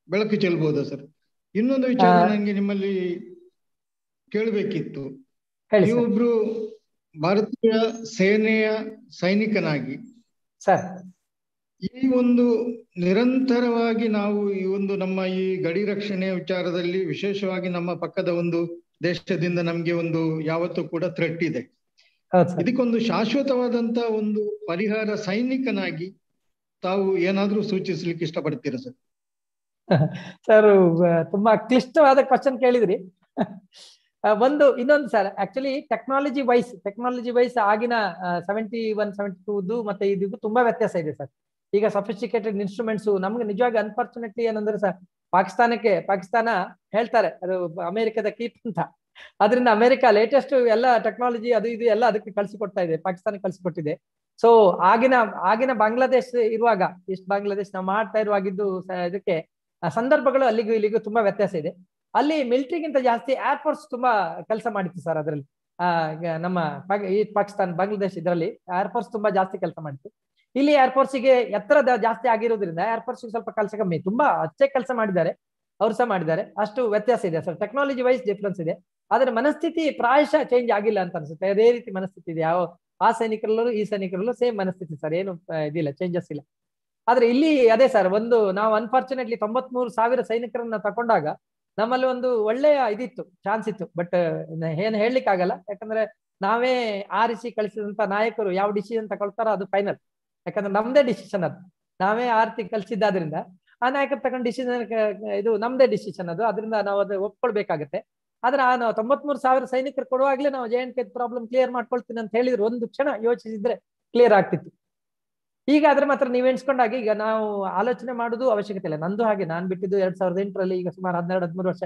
ಬೆಳಕು ಚೆಲ್ಬಹುದಾ ಸರ್? ಇನ್ನೊಂದು ವಿಚಾರ ನಂಗೆ ನಿಮ್ಮಲ್ಲಿ ಕೇಳಬೇಕಿತ್ತು. ನೀವೊಬ್ರು ಭಾರತೀಯ ಸೇನೆಯ ಸೈನಿಕನಾಗಿ ಸರ್, ಈ ಒಂದು ನಿರಂತರವಾಗಿ ನಾವು ಈ ಒಂದು ನಮ್ಮ ಈ ಗಡಿ ರಕ್ಷಣೆ ವಿಚಾರದಲ್ಲಿ ವಿಶೇಷವಾಗಿ ನಮ್ಮ ಪಕ್ಕದ ಒಂದು ದೇಶದಿಂದ ನಮ್ಗೆ ಒಂದು ಯಾವತ್ತೂ ಕೂಡ ಥ್ರೆಟ್ ಇದೆ. ಇದಕ್ಕೊಂದು ಶಾಶ್ವತವಾದಂತ ಒಂದು ಪರಿಹಾರ ಸೈನಿಕನಾಗಿ ತಾವು ಏನಾದ್ರೂ ಸೂಚಿಸ್ಲಿಕ್ಕೆ ಇಷ್ಟಪಡ್ತೀರಾ ಸರ್? ಸರ್, ತುಂಬಾ ಕ್ಲಿಷ್ಟವಾದ ಕ್ವಶನ್ ಕೇಳಿದ್ರಿ. ಇನ್ನೊಂದು ಸರ್, ಆಕ್ಚುಲಿ ಟೆಕ್ನಾಲಜಿ ವೈಸ್ ಆಗಿನ 71, 72 ಮತ್ತೆ ಇದಕ್ಕೂ ತುಂಬಾ ವ್ಯತ್ಯಾಸ ಇದೆ ಸರ್. ಈಗ ಸಫಿಸ್ಟಿಕೇಟೆಡ್ ಇನ್ಸ್ಟ್ರೂಮೆಂಟ್ಸ್ ನಮ್ಗೆ ನಿಜವಾಗಿ ಅನ್ಫಾರ್ಚುನೇಟ್ಲಿ ಏನಂದ್ರೆ ಸರ್ ಪಾಕಿಸ್ತಾನ ಹೇಳ್ತಾರೆ ಅದು ಅಮೆರಿಕದ ಕೀಪ್ ಅಂತ. ಅದರಿಂದ ಅಮೆರಿಕ ಲೇಟೆಸ್ಟ್ ಎಲ್ಲ ಟೆಕ್ನಾಲಜಿ ಅದು ಇದು ಎಲ್ಲ ಅದಕ್ಕೆ ಕಳಿಸಿಕೊಡ್ತಾ ಇದೆ, ಪಾಕಿಸ್ತಾನ ಕಳಿಸಿಕೊಟ್ಟಿದೆ. ಸೊ ಆಗಿನ ಬಾಂಗ್ಲಾದೇಶ್ ಇರುವಾಗ, ಈಸ್ಟ್ ಬಾಂಗ್ಲಾದೇಶ್ ನಾವು ಮಾಡ್ತಾ ಇರುವಾಗಿದ್ದು ಇದಕ್ಕೆ ಸಂದರ್ಭಗಳು ಅಲ್ಲಿಗೂ ಇಲ್ಲಿಗೂ ತುಂಬಾ ವ್ಯತ್ಯಾಸ ಇದೆ. ಅಲ್ಲಿ ಮಿಲಿಟರಿಗಿಂತ ಜಾಸ್ತಿ ಏರ್ಫೋರ್ಸ್ ತುಂಬಾ ಕೆಲಸ ಮಾಡಿತ್ತು ಸರ್. ಅದರಲ್ಲಿ ನಮ್ಮ ಈ ಪಾಕಿಸ್ತಾನ ಬಾಂಗ್ಲಾದೇಶ್ ಇದರಲ್ಲಿ ಏರ್ಫೋರ್ಸ್ ತುಂಬಾ ಜಾಸ್ತಿ ಕೆಲಸ ಮಾಡಿತ್ತು. ಇಲ್ಲಿ ಏರ್ಫೋರ್ಸ್ಗೆ ಎತ್ತರ ಜಾಸ್ತಿ ಆಗಿರೋದ್ರಿಂದ ಏರ್ಫೋರ್ಸ್ ಸ್ವಲ್ಪ ಕೆಲಸ ಕಮ್ಮಿ, ತುಂಬಾ ಅಚ್ಚೆ ಕೆಲಸ ಮಾಡಿದ್ದಾರೆ, ಅವ್ರು ಸಹ ಮಾಡಿದ್ದಾರೆ. ಅಷ್ಟು ವ್ಯತ್ಯಾಸ ಇದೆ ಸರ್, ಟೆಕ್ನಾಲಜಿ ವೈಸ್ ಡಿಫ್ರೆನ್ಸ್ ಇದೆ. ಆದ್ರೆ ಮನಸ್ಥಿತಿ ಪ್ರಾಯಶಃ ಚೇಂಜ್ ಆಗಿಲ್ಲ ಅಂತ ಅನ್ಸುತ್ತೆ. ಅದೇ ರೀತಿ ಮನಸ್ಥಿತಿ ಇದೆ, ಯಾವ ಆ ಸೈನಿಕರಲ್ಲೂ ಈ ಸೈನಿಕರಲ್ಲೂ ಸೇಮ್ ಮನಸ್ಥಿತಿ ಸರ್, ಏನು ಇದಿಲ್ಲ, ಚೇಂಜಸ್ ಇಲ್ಲ. ಆದ್ರೆ ಇಲ್ಲಿ ಅದೇ ಸರ್, ನಾವು ಅನ್ಫಾರ್ಚುನೇಟ್ಲಿ 93,000 ಸೈನಿಕರನ್ನ ತಕೊಂಡಾಗ ನಮ್ಮಲ್ಲಿ ಒಂದು ಒಳ್ಳೆಯ ಇದಿತ್ತು, ಚಾನ್ಸ್ ಇತ್ತು. ಬಟ್ ಏನ್ ಹೇಳಲಿಕ್ಕೆ ಆಗಲ್ಲ, ಯಾಕಂದ್ರೆ ನಾವೇ ಆರಿಸಿ ಕಳಿಸಿದಂತ ನಾಯಕರು ಯಾವ ಡಿಸಿಷನ್ ತಗೊಳ್ತಾರೋ ಅದು ಫೈನಲ್. ಯಾಕಂದ್ರೆ ನಮ್ದೇ ಡಿಸಿಷನ್ ಅದು, ನಾವೇ ಆರ್ತಿ ಕಳಿಸಿದ್ದಾದ್ರಿಂದ ಆ ನಾಯಕರು ತಗೊಂಡು ಡಿಸಿಷನ್ ಇದು ನಮ್ದೇ ಡಿಸಿಷನ್ ಅದು, ಅದರಿಂದ ನಾವು ಅದು ಒಪ್ಕೊಳ್ಬೇಕಾಗತ್ತೆ. ಆದ್ರೆ ನಾವು 93,000 ಸೈನಿಕರು ಕೊಡುವಾಗ್ಲೇ ನಾವು JNK ಪ್ರಾಬ್ಲಮ್ ಕ್ಲಿಯರ್ ಮಾಡ್ಕೊಳ್ತೀನಿ ಅಂತ ಹೇಳಿದ್ರು, ಒಂದು ಕ್ಷಣ ಯೋಚಿಸಿದ್ರೆ ಕ್ಲಿಯರ್ ಆಗ್ತಿತ್ತು. ಈಗ ಅದ್ರ ಮಾತ್ರ ನೀವ್ ಎಣಿಸ್ಕೊಂಡಾಗ ಈಗ ನಾವು ಆಲೋಚನೆ ಮಾಡುದು ಅವಶ್ಯಕತೆ ಇಲ್ಲ. ನಂದು ಹಾಗೆ, ನಾನ್ ಬಿಟ್ಟಿದ್ದು 2008ರಲ್ಲಿ, ಈಗ ಸುಮಾರು 12-13 ವರ್ಷ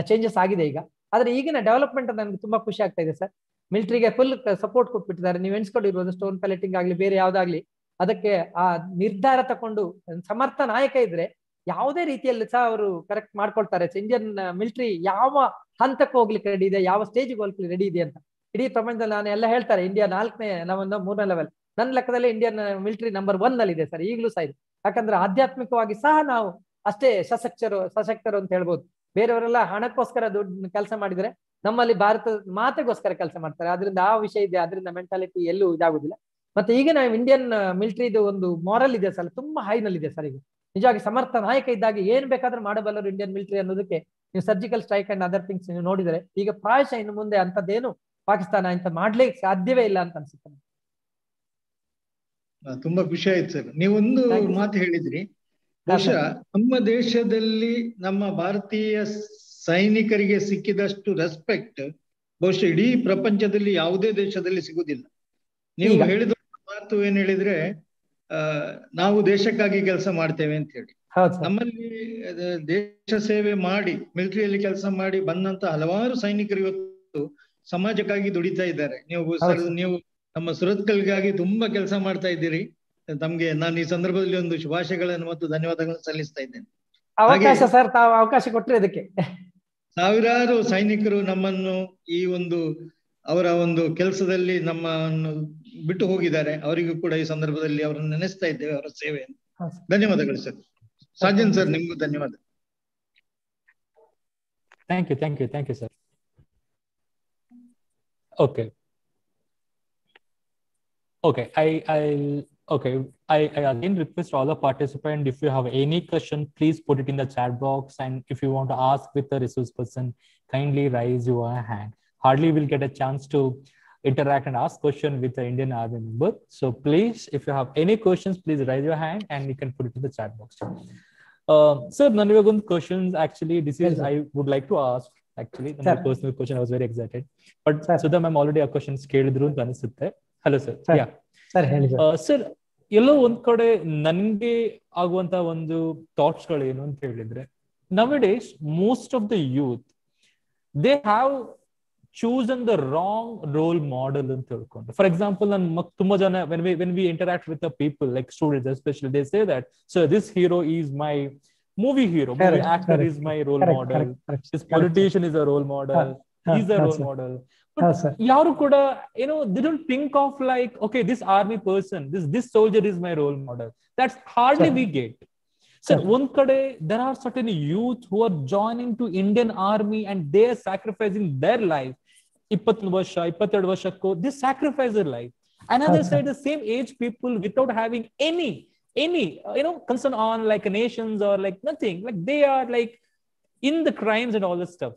ಚೇಂಜಸ್ ಆಗಿದೆ ಈಗ. ಆದ್ರೆ ಈಗಿನ ಡೆವಲಪ್ಮೆಂಟ್ ನನ್ಗೆ ತುಂಬಾ ಖುಷಿ ಆಗ್ತಾ ಇದೆ ಸರ್. ಮಿಲಿಟರಿಗೆ ಫುಲ್ ಸಪೋರ್ಟ್ ಕೊಟ್ಬಿಟ್ಟಿದ್ದಾರೆ. ನೀವು ಎಣಿಸ್ಕೊಂಡಿರ್ಬೋದು, ಸ್ಟೋನ್ ಪ್ಯಾಲೆಟಿಂಗ್ ಆಗ್ಲಿ ಬೇರೆ ಯಾವ್ದಾಗ್ಲಿ, ಅದಕ್ಕೆ ಆ ನಿರ್ಧಾರ ತಕೊಂಡು ಸಮರ್ಥ ನಾಯಕ ಇದ್ರೆ ಯಾವುದೇ ರೀತಿಯಲ್ಲಿ ಸಹ ಅವರು ಕರೆಕ್ಟ್ ಮಾಡ್ಕೊಳ್ತಾರೆ. ಇಂಡಿಯನ್ ಮಿಲಿಟರಿ ಯಾವ ಹಂತಕ್ಕೆ ಹೋಗ್ಲಿಕ್ಕೆ ರೆಡಿ ಇದೆ, ಯಾವ ಸ್ಟೇಜ್ಗೆ ಹೋಗ್ಲಿಕ್ಕೆ ರೆಡಿ ಇದೆ ಅಂತ ಇಡೀ ಪ್ರಪಂಚದಲ್ಲಿ ನಾನು ಎಲ್ಲ ಹೇಳ್ತಾರೆ. ಇಂಡಿಯಾ 4ನೇ, ನಾವೊಂದು 3ನೇ ಲೆವೆಲ್, ನನ್ನ ಲೆಕ್ಕದಲ್ಲಿ ಇಂಡಿಯನ್ ಮಿಲಿಟರಿ ನಂಬರ್ 1 ಅಲ್ಲಿ ಇದೆ ಸರ್, ಈಗಲೂ ಸಹ ಇದೆ. ಯಾಕಂದ್ರೆ ಆಧ್ಯಾತ್ಮಿಕವಾಗಿ ಸಹ ನಾವು ಅಷ್ಟೇ ಸಶಕ್ತರು ಅಂತ ಹೇಳ್ಬೋದು. ಬೇರೆಯವರೆಲ್ಲ ಹಣಕ್ಕೋಸ್ಕರ ದುಡ್ಡು ಕೆಲಸ ಮಾಡಿದ್ರೆ, ನಮ್ಮಲ್ಲಿ ಭಾರತ ಮಾತೆಗೋಸ್ಕರ ಕೆಲಸ ಮಾಡ್ತಾರೆ. ಅದರಿಂದ ಆ ವಿಷಯ ಇದೆ, ಅದರಿಂದ ಮೆಂಟಾಲಿಟಿ ಎಲ್ಲೂ ಇದಾಗುದಿಲ್ಲ. ಮತ್ತೆ ಈಗ ನಾವು ಇಂಡಿಯನ್ ಮಿಲಿಟರಿದು ಒಂದು ಮಾರಲ್ ಇದೆ ಸರ್, ತುಂಬಾ ಹೈನಲ್ಲಿದೆ ಸರ್. ಈಗ ನಿಜವಾಗಿ ಸಮರ್ಥ ನಾಯಕ ಇದ್ದಾಗ ಏನ್ ಬೇಕಾದ್ರೂ ಮಾಡಬಲ್ಲರು ಇಂಡಿಯನ್ ಮಿಲಿಟರಿ ಅನ್ನೋದಕ್ಕೆ ನೀವು surgical strike and other things ನೀವು ನೋಡಿದ್ರೆ, ಈಗ ಪ್ರಾಯಶಃ ಇನ್ನು ಮುಂದೆ ಅಂತದ್ದೇನು ಪಾಕಿಸ್ತಾನ ಇಂತ ಮಾಡ್ಲಿಕ್ಕೆ ಸಾಧ್ಯವೇ ಇಲ್ಲ ಅಂತ ಅನ್ಸುತ್ತೆ. ತುಂಬಾ ಖುಷಿ ಆಯ್ತು ಸರ್. ನೀವೊಂದು ಮಾತು ಹೇಳಿದ್ರಿ, ಬಹುಶಃ ನಮ್ಮ ದೇಶದಲ್ಲಿ ನಮ್ಮ ಭಾರತೀಯ ಸೈನಿಕರಿಗೆ ಸಿಕ್ಕಿದಷ್ಟು ರೆಸ್ಪೆಕ್ಟ್ ಬಹುಶಃ ಇಡೀ ಪ್ರಪಂಚದಲ್ಲಿ ಯಾವುದೇ ದೇಶದಲ್ಲಿ ಸಿಗುದಿಲ್ಲ. ನೀವು ಹೇಳಿದ ಮಾತು ಏನ್ ಹೇಳಿದ್ರೆ, ನಾವು ದೇಶಕ್ಕಾಗಿ ಕೆಲಸ ಮಾಡ್ತೇವೆ ಅಂತ ಹೇಳಿ. ನಮ್ಮಲ್ಲಿ ದೇಶ ಸೇವೆ ಮಾಡಿ ಮಿಲಿಟರಿಯಲ್ಲಿ ಕೆಲಸ ಮಾಡಿ ಬಂದಂತ ಹಲವಾರು ಸೈನಿಕರು ಇವತ್ತು ಸಮಾಜಕ್ಕಾಗಿ ದುಡಿತಾ ಇದ್ದಾರೆ. ನೀವು ನಮ್ಮ ಸುರತ್ಕಲ್ಗಾಗಿ ತುಂಬಾ ಕೆಲಸ ಮಾಡ್ತಾ ಇದ್ದೀರಿ. ತಮ್ಗೆ ನಾನು ಈ ಸಂದರ್ಭದಲ್ಲಿ ಒಂದು ಶುಭಾಶಯಗಳನ್ನು ಮತ್ತು ಧನ್ಯವಾದಗಳನ್ನು ಸಲ್ಲಿಸ್ತಾ ಇದ್ದೇನೆ. ಅವಕಾಶ ಸರ್, ತಾವು ಅವಕಾಶ ಕೊಟ್ಟರೆ ಅದಕ್ಕೆ ಸಾವಿರಾರು ಸೈನಿಕರು ನಮ್ಮನ್ನು ಈ ಒಂದು ಅವರ ಒಂದು ಕೆಲಸದಲ್ಲಿ ನಮ್ಮನ್ನು ಬಿಟ್ಟು ಹೋಗಿದ್ದಾರೆ. ಅವರಿಗೂ ಕೂಡ ಈ ಸಂದರ್ಭದಲ್ಲಿ ಅವರನ್ನು ನೆನೆಸ್ತಾ ಇದ್ದೇವೆ, ಅವರ ಸೇವೆಯನ್ನು. ಧನ್ಯವಾದಗಳು ಸರ್. ಸಾಜನ್ ಸರ್, ನಿಮ್ಗೂ ಧನ್ಯವಾದ. Thank you sir. I again request all the participants, if you have any question, please put it in the chat box, and if you want to ask with the resource person, kindly raise your hand. Hardly will get a chance to interact and ask question with the Indian Army member. So please, if you have any questions, please raise your hand and you can put it in the chat box. Sir, Nanivagund questions, actually this is I would like to ask. Actually, my personal question, I was very excited, but Sudha ma'am already a question ಕೇಳಿದ್ರು ಅಂತ ಅನಿಸುತ್ತೆ. Hello sir. Yeah sir, ಎಲ್ಲೋ ಒಂದ್ ಕಡೆ ನನ್ಗೆ ಆಗುವಂತ ಒಂದು thoughts ಗಳು ಏನು ಅಂತ ಹೇಳಿದ್ರೆ, nowadays most of the youth, they have chosen the wrong role model ಅಂತ ಹೇಳ್ಕೊಂಡು. For example, ನಾನು ತುಂಬಾ ಜನ when we interact with the people, like students especially, they say that, so this hero is my movie hero, movie actor is my role model, this politician is a role model, he's a role model. But yaru kuda, they don't think of like, okay, this army person, this soldier is my role model. That's hardly we get. So one kade there are certain youth who are joining to Indian army and they are sacrificing their life. 21 varsha 22 varshakku they sacrifice their life. Another side, the same age people, without having any concern on like nations or like nothing, like they are like in the crimes and all this stuff.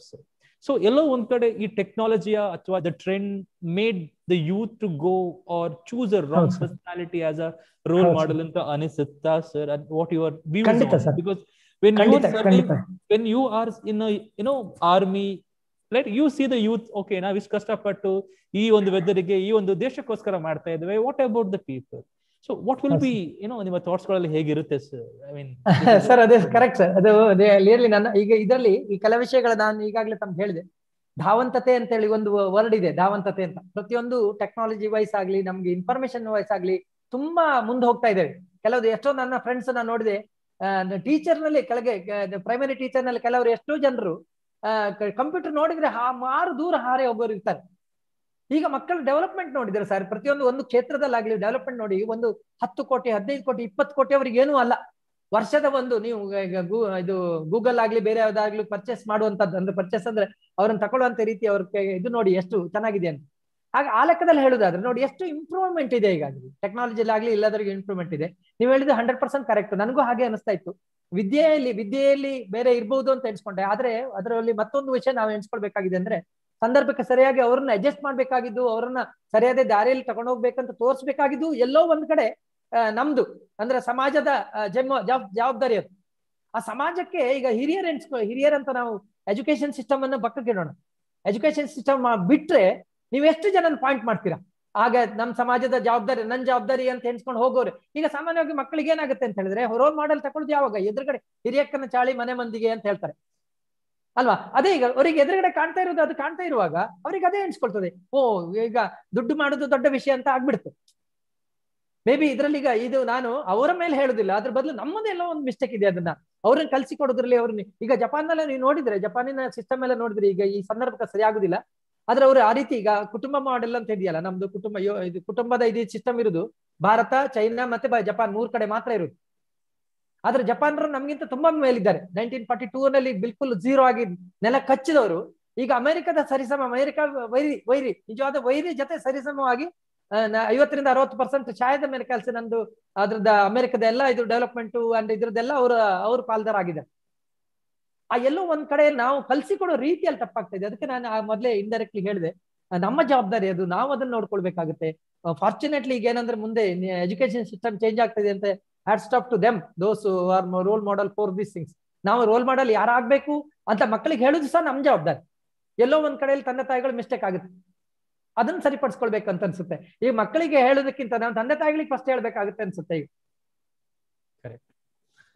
So yellow one kade ee technology athwa the trend made the youth to go or choose a wrong personality as a role model anta anisutta sir, and what your views on? Because when you are in a army, right, you see the youth, okay, ನಾವು ಇಷ್ಟು ಕಷ್ಟಪಟ್ಟು ಈ ಒಂದು ವೆದರಿಗೆ ಈ ಒಂದು ದೇಶಕ್ಕೋಸ್ಕರ ಮಾಡ್ತಾ ಇದ್ದೇವೆ, what about the people? So what will be ನಿಮ್ಮ ಥಾಟ್ಸ್ ಗಳಲ್ಲಿ ಹೇಗಿರುತ್ತೆ ಸರ್? ಐ ಮೀನ್ ಸರ್ ಅದೇ ಕರೆಕ್ಟ್ ಸರ್. ಅದು ಕ್ಲಿಯರ್ಲಿ ನನ್ನ ಈಗ ಇದರಲ್ಲಿ ಈ ಕೆಲ ವಿಷಯಗಳ ನಾನು ಈಗಾಗಲೇ ತಮ್ಗೆ ಹೇಳಿದೆ. ಧಾವಂತತೆ ಅಂತ ಹೇಳಿ ಒಂದು ವರ್ಡ್ ಇದೆ, ಧಾವಂತತೆ ಅಂತ. ಪ್ರತಿಯೊಂದು ಟೆಕ್ನಾಲಜಿ ವೈಸ್ ಆಗ್ಲಿ, ನಮ್ಗೆ ಇನ್ಫಾರ್ಮೇಶನ್ ವೈಸ್ ಆಗ್ಲಿ ತುಂಬಾ ಮುಂದೆ ಹೋಗ್ತಾ ಇದ್ದೇವೆ. ಕೆಲವು ಎಷ್ಟೋ ನನ್ನ ಫ್ರೆಂಡ್ಸ್ ನಾನು ನೋಡಿದೆ, ಟೀಚರ್ ನಲ್ಲಿ ಕೆಳಗೆ ಪ್ರೈಮರಿ ಟೀಚರ್ ನಲ್ಲಿ ಕೆಲವರು ಎಷ್ಟೋ ಜನರು ಕಂಪ್ಯೂಟರ್ ನೋಡಿದ್ರೆ ಮಾರು ದೂರ ಹಾರಿ ಹೋಗೋರು ಇರ್ತಾರೆ. ಈಗ ಮಕ್ಕಳ ಡೆವಲಪ್ಮೆಂಟ್ ನೋಡಿದ್ರೆ ಸರ್, ಪ್ರತಿಯೊಂದು ಒಂದು ಕ್ಷೇತ್ರದಲ್ಲಾಗ್ಲಿ ಡೆವಲಪ್ಮೆಂಟ್ ನೋಡಿ, ಒಂದು 10 ಕೋಟಿ 15 ಕೋಟಿ 20 ಕೋಟಿ ಅವ್ರಿಗೆ ಏನೂ ಅಲ್ಲ. ವರ್ಷದ ಒಂದು ನೀವು ಇದು ಗೂಗಲ್ ಆಗ್ಲಿ ಬೇರೆ ಯಾವ್ದಾಗ್ಲಿ ಪರ್ಚೇಸ್ ಮಾಡುವಂತದ್ದು, ಅಂದ್ರೆ ಪರ್ಚೇಸ್ ಅಂದ್ರೆ ಅವ್ರನ್ನ ತಗೊಳ್ಳುವಂತ ರೀತಿ ಅವ್ರ ಇದು ನೋಡಿ ಎಷ್ಟು ಚೆನ್ನಾಗಿದೆ ಅಂತ. ಹಾಗೆ ಆ ಲೆಕ್ಕದಲ್ಲಿ ಹೇಳುದಾದ್ರೆ ನೋಡಿ ಎಷ್ಟು ಇಂಪ್ರೂವ್ಮೆಂಟ್ ಇದೆ ಈಗ ಟೆಕ್ನಾಲಜಿಲಿ ಆಗ್ಲಿ ಎಲ್ಲದರಿಗೂ ಇಂಪ್ರೂವ್ಮೆಂಟ್ ಇದೆ. ನೀವು ಹೇಳಿದ್ದು 100% ಕರೆಕ್ಟ್. ನನಗೂ ಹಾಗೆ ಅನಿಸ್ತಾ ಇತ್ತು. ವಿದ್ಯೆಯಲ್ಲಿ ಬೇರೆ ಇರ್ಬಹುದು ಅಂತ ಎಣಿಸ್ಕೊಂಡೆ. ಆದ್ರೆ ಅದರಲ್ಲಿ ಮತ್ತೊಂದು ವಿಷಯ ನಾವು ಎಣಿಸ್ಕೊಳ್ಬೇಕಾಗಿದೆ ಅಂದ್ರೆ, ಸಂದರ್ಭಕ್ಕೆ ಸರಿಯಾಗಿ ಅವ್ರನ್ನ ಅಡ್ಜಸ್ಟ್ ಮಾಡ್ಬೇಕಾಗಿದ್ದು, ಅವ್ರನ್ನ ಸರಿಯಾದ ದಾರಿಯಲ್ಲಿ ತಗೊಂಡೋಗ್ಬೇಕಂತ ತೋರಿಸ್ಬೇಕಾಗಿದ್ದು ಎಲ್ಲೋ ಒಂದ್ ಕಡೆ ನಮ್ದು ಅಂದ್ರೆ ಸಮಾಜದ ಜವಾಬ್ದಾರಿ ಅದು. ಆ ಸಮಾಜಕ್ಕೆ ಈಗ ಹಿರಿಯರಂತ ನಾವು ಎಜುಕೇಶನ್ ಸಿಸ್ಟಮ್ ಅನ್ನು ಪಕ್ಕಕ್ಕೆ ಇಡೋಣ. ಎಜುಕೇಶನ್ ಸಿಸ್ಟಮ್ ಬಿಟ್ರೆ ನೀವೆಷ್ಟು ಜನ ಪಾಯಿಂಟ್ ಮಾಡ್ತೀರಾ? ಆಗ ನಮ್ ಸಮಾಜದ ಜವಾಬ್ದಾರಿ, ನನ್ ಜವಾಬ್ದಾರಿ ಅಂತ ಎಣಿಸ್ಕೊಂಡು ಹೋಗೋರು. ಈಗ ಸಾಮಾನ್ಯವಾಗಿ ಮಕ್ಕಳಿಗೆ ಏನಾಗುತ್ತೆ ಅಂತ ಹೇಳಿದ್ರೆ, ರೋಲ್ ಮಾಡೆಲ್ ತಗೊಳ್ಳೋದು ಯಾವಾಗ? ಎದುರುಗಡೆ ಹಿರಿಯಕ್ಕನ ಚಾಳಿ ಮನೆ ಮಂದಿಗೆ ಅಂತ ಹೇಳ್ತಾರೆ ಅಲ್ವಾ? ಅದೇ ಈಗ ಅವ್ರಿಗೆ ಎದುರುಗಡೆ ಕಾಣ್ತಾ ಇರೋದು, ಅದು ಕಾಣ್ತಾ ಇರುವಾಗ ಅವ್ರಿಗೆ ಅದೇ ಎಣಿಸ್ಕೊಳ್ತದೆ, ಓ ಈಗ ದುಡ್ಡು ಮಾಡೋದು ದೊಡ್ಡ ವಿಷಯ ಅಂತ ಆಗ್ಬಿಡ್ತು. ಮೇ ಬಿ ಇದ್ರಲ್ಲಿ ಈಗ ಇದು ನಾನು ಅವರ ಮೇಲೆ ಹೇಳುದಿಲ್ಲ, ಅದ್ರ ಬದಲು ನಮ್ಮದೆಲ್ಲ ಒಂದು ಮಿಸ್ಟೇಕ್ ಇದೆ. ಅದನ್ನ ಅವ್ರನ್ನ ಕಲ್ಸಿ ಕೊಡೋದ್ರಲ್ಲಿ ಅವ್ರನ್ನ ಈಗ ಜಪಾನ್ನಲ್ಲೇ ನೀವು ನೋಡಿದ್ರೆ, ಜಪಾನಿನ ಸಿಸ್ಟಮ್ ಎಲ್ಲ ನೋಡಿದ್ರೆ ಈಗ ಈ ಸಂದರ್ಭಕ್ಕೆ ಸರಿ ಆಗುದಿಲ್ಲ. ಆದ್ರೆ ಅವರು ಆ ರೀತಿ ಈಗ ಕುಟುಂಬ ಮಾಡೆಲ್ ಅಂತ ಇದೆಯಲ್ಲ, ನಮ್ದು ಇದು ಕುಟುಂಬದ ಇದು ಸಿಸ್ಟಮ್ ಇರುದು ಭಾರತ, ಚೈನಾ ಮತ್ತೆ ಜಪಾನ್ 3 ಕಡೆ ಮಾತ್ರ ಇರುದು. ಆದ್ರೆ ಜಪಾನ್ರು ನಮ್ಗಿಂತ ತುಂಬಾ ಮೇಲಿದ್ದಾರೆ. 1942 ನಲ್ಲಿ ಬಿಲ್ಕುಲ್ 0 ಆಗಿ ನೆಲ ಕಚ್ಚಿದವರು ಈಗ ಅಮೆರಿಕದ ಸರಿಸಮ, ಅಮೆರಿಕ ವೈರಿ ನಿಜವಾದ ವೈರಿ ಜೊತೆ ಸರಿಸಮವಾಗಿ 50-60% ಶಾಯದ ಮೇಲೆ ಕೆಲಸ ನಂದು ಅದ್ರದ್ದು ಅಮೆರಿಕದ ಎಲ್ಲ ಇದು ಡೆವಲಪ್ಮೆಂಟ್ ಅಂಡ್ ಇದ್ರದ್ದೆಲ್ಲ ಅವ್ರ ಪಾಲ್ದಾರ ಆಗಿದ್ದಾರೆ. ಆ ಎಲ್ಲೋ ಒಂದ್ ಕಡೆ ನಾವು ಕಲ್ಸಿಕೊಡೋ ರೀತಿಯಲ್ಲಿ ತಪ್ಪಾಗ್ತಾ ಇದೆ. ಅದಕ್ಕೆ ನಾನು ಮೊದಲೇ ಇಂಡೈರೆಕ್ಟ್ಲಿ ಹೇಳಿದೆ, ನಮ್ಮ ಜವಾಬ್ದಾರಿ ಅದು, ನಾವು ಅದನ್ನ ನೋಡ್ಕೊಳ್ಬೇಕಾಗುತ್ತೆ. ಫಾರ್ಚುನೇಟ್ಲಿ ಈಗ ಏನಂದ್ರೆ ಮುಂದೆ ಎಜುಕೇಶನ್ ಸಿಸ್ಟಮ್ ಚೇಂಜ್ ಆಗ್ತಿದೆ ಅಂತ, hats off to them those are role model for these things. ನಾವು ರೋಲ್ ಮಾಡೆಲ್ ಯಾರಾಗ್ಬೇಕು ಅಂತ ಮಕ್ಕಳಿಗೆ ಹೇಳುದು ಸಹ ನಮ್ ಜವಾಬ್ದಾರಿ. ಎಲ್ಲೋ ಒಂದ್ ಕಡೆಯಲ್ಲಿ ತಂದೆ ತಾಯಿಗಳು ಮಿಸ್ಟೇಕ್ ಆಗುತ್ತೆ, ಅದನ್ನ ಸರಿಪಡಿಸ್ಕೊಳ್ಬೇಕಂತ ಅನ್ಸುತ್ತೆ. ಈಗ ಮಕ್ಕಳಿಗೆ ಹೇಳೋದಕ್ಕಿಂತ ನಾವು ತಂದೆ ತಾಯಿಗಳಿಗೆ ಫಸ್ಟ್ ಹೇಳ್ಬೇಕಾಗುತ್ತೆ ಅನ್ಸುತ್ತೆ. ಈಗ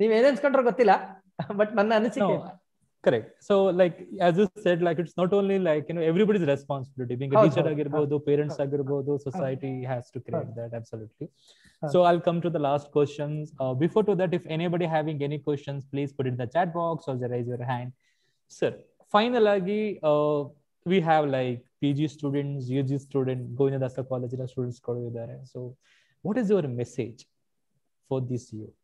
ನೀವ್ ಏನೇನ್ಸ್ಕೊಂಡ್ರೆ ಗೊತ್ತಿಲ್ಲ, ಬಟ್ ನನ್ನ ಅನಿಸಿಕೆ. Correct. So like as you said, like it's not only like everybody's responsibility. Being a teacher agirbodu, parents agirbodu, society has to create that. Absolutely. So I'll come to the last questions. Before to that, if anybody having any questions, please put it in the chat box or raise your hand. Sir, finally, we have like PG students, UG students, Govinda Dasa College students there. So what is your message for this youth?